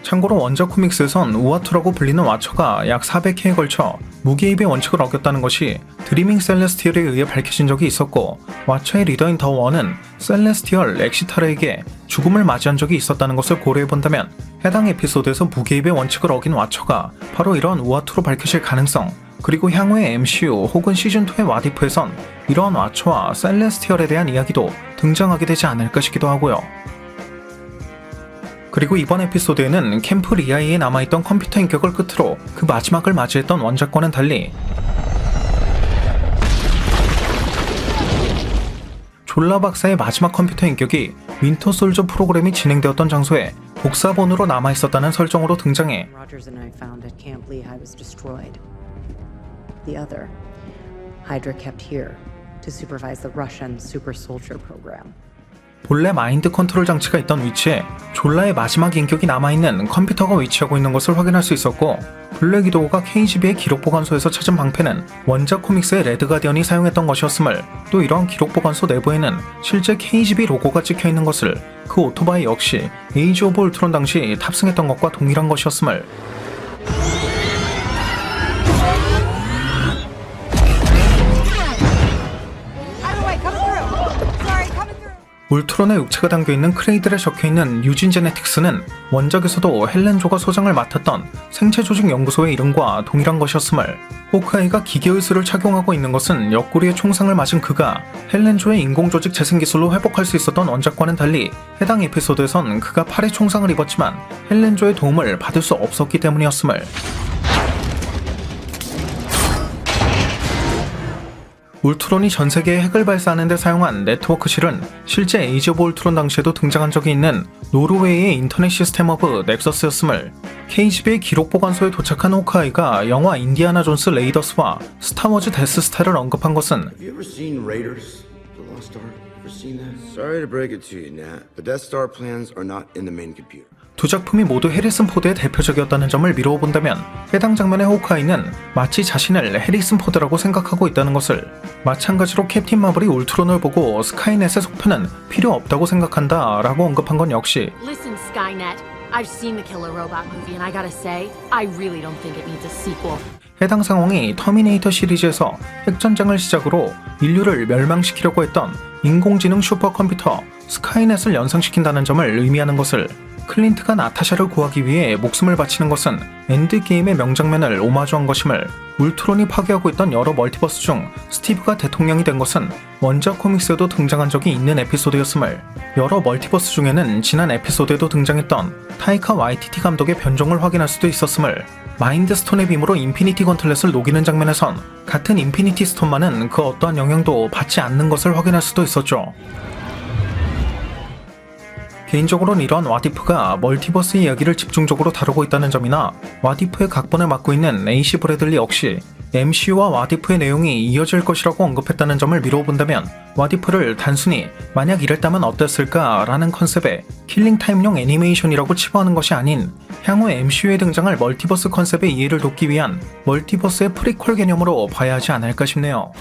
참고로 원작 코믹스에선 우아투라고 불리는 왓처가 약 400회에 걸쳐 무개입의 원칙을 어겼다는 것이 드리밍 셀레스티얼에 의해 밝혀진 적이 있었고, 왓처의 리더인 더 원은 셀레스티얼 엑시타르에게 죽음을 맞이한 적이 있었다는 것을 고려해본다면 해당 에피소드에서 무개입의 원칙을 어긴 왓처가 바로 이러한 우아투로 밝혀질 가능성, 그리고 향후의 MCU 혹은 시즌2의 왓이프에선 이러한 왓처와 셀레스티얼에 대한 이야기도 등장하게 되지 않을까 싶기도 하고요. 그리고 이번 에피소드에는 캠프 리아이에 남아있던 컴퓨터 인격을 끝으로 그 마지막을 맞이했던 원작과는 달리 졸라 박사의 마지막 컴퓨터 인격이 윈터 솔저 프로그램이 진행되었던 장소에 복사본으로 남아있었다는 설정으로 등장해 Rogers and I found at Camp Lehigh was destroyed. The other, Hydra kept here to supervise the Russian super soldier program. 본래 마인드 컨트롤 장치가 있던 위치에 졸라의 마지막 인격이 남아있는 컴퓨터가 위치하고 있는 것을 확인할 수 있었고, 블랙 위도우가 KGB의 기록 보관소에서 찾은 방패는 원작 코믹스의 레드 가디언이 사용했던 것이었음을, 또 이러한 기록 보관소 내부에는 실제 KGB 로고가 찍혀 있는 것을, 그 오토바이 역시 에이지 오브 울트론 당시 탑승했던 것과 동일한 것이었음을, 울트론의 육체가 담겨있는 크레이들에 적혀있는 유진 제네틱스는 원작에서도 헬렌조가 소장을 맡았던 생체조직 연구소의 이름과 동일한 것이었음을, 호크아이가 기계의술을 착용하고 있는 것은 옆구리에 총상을 맞은 그가 헬렌조의 인공조직 재생기술로 회복할 수 있었던 원작과는 달리 해당 에피소드에선 그가 팔에 총상을 입었지만 헬렌조의 도움을 받을 수 없었기 때문이었음을, 울트론이 전세계에 핵을 발사하는 데 사용한 네트워크실은 실제 에이지 오브 울트론 당시에도 등장한 적이 있는 노르웨이의 인터넷 시스템 오브 넥서스였음을, KGB의 기록 보관소에 도착한 호크아이가 영화 인디아나 존스 레이더스와 스타워즈 데스스타를 언급한 것은 Have you ever seen Raiders? The Lost Ark? Ever seen that? Sorry to break it to you, Nat. The Death Star plans are not in the main computer. 두 작품이 모두 해리슨 포드의 대표적이었다는 점을 미루어 본다면 해당 장면의 호크아이는 마치 자신을 해리슨 포드라고 생각하고 있다는 것을, 마찬가지로 캡틴 마블이 울트론을 보고 스카이넷의 속편은 필요 없다고 생각한다 라고 언급한 건 역시 Listen, Skynet. I've seen the Killer Robot movie and I gotta say, I really don't think it needs a sequel. 해당 상황이 터미네이터 시리즈에서 핵전쟁을 시작으로 인류를 멸망시키려고 했던 인공지능 슈퍼컴퓨터 스카이넷을 연상시킨다는 점을 의미하는 것을, 클린트가 나타샤를 구하기 위해 목숨을 바치는 것은 엔드게임의 명장면을 오마주한 것임을, 울트론이 파괴하고 있던 여러 멀티버스 중 스티브가 대통령이 된 것은 원작 코믹스에도 등장한 적이 있는 에피소드였음을, 여러 멀티버스 중에는 지난 에피소드에도 등장했던 타이카 와이티티 감독의 변종을 확인할 수도 있었음을, 마인드 스톤의 빔으로 인피니티 건틀렛을 녹이는 장면에선 같은 인피니티 스톤만은 그 어떠한 영향도 받지 않는 것을 확인할 수도 있었죠. 개인적으로는 이런 왓이프가 멀티버스 이야기를 집중적으로 다루고 있다는 점이나 왓이프의 각본을 맡고 있는 AC 브래들리 역시 MCU와 왓이프의 내용이 이어질 것이라고 언급했다는 점을 미뤄본다면 왓이프를 단순히 만약 이랬다면 어땠을까 라는 컨셉의 킬링타임용 애니메이션이라고 치부하는 것이 아닌 향후 MCU에 등장할 멀티버스 컨셉의 이해를 돕기 위한 멀티버스의 프리퀄 개념으로 봐야 하지 않을까 싶네요.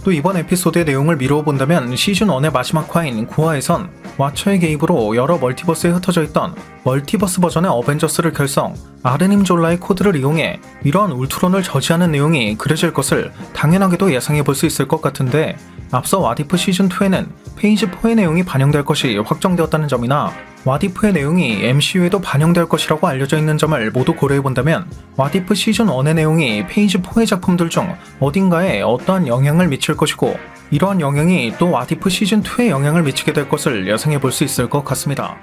또 이번 에피소드의 내용을 미루어 본다면 시즌1의 마지막 화인 9화에선 와처의 개입으로 여러 멀티버스에 흩어져 있던 멀티버스 버전의 어벤져스를 결성, 아르님 졸라의 코드를 이용해 이러한 울트론을 저지하는 내용이 그려질 것을 당연하게도 예상해 볼 수 있을 것 같은데, 앞서 왓이프 시즌2에는 페이지 4의 내용이 반영될 것이 확정되었다는 점이나 왓이프의 내용이 MCU에도 반영될 것이라고 알려져 있는 점을 모두 고려해본다면 왓이프 시즌1의 내용이 페이지 4의 작품들 중 어딘가에 어떠한 영향을 미칠 것이고, 이러한 영향이 또 왓이프 시즌2에 영향을 미치게 될 것을 예상해 볼 수 있을 것 같습니다.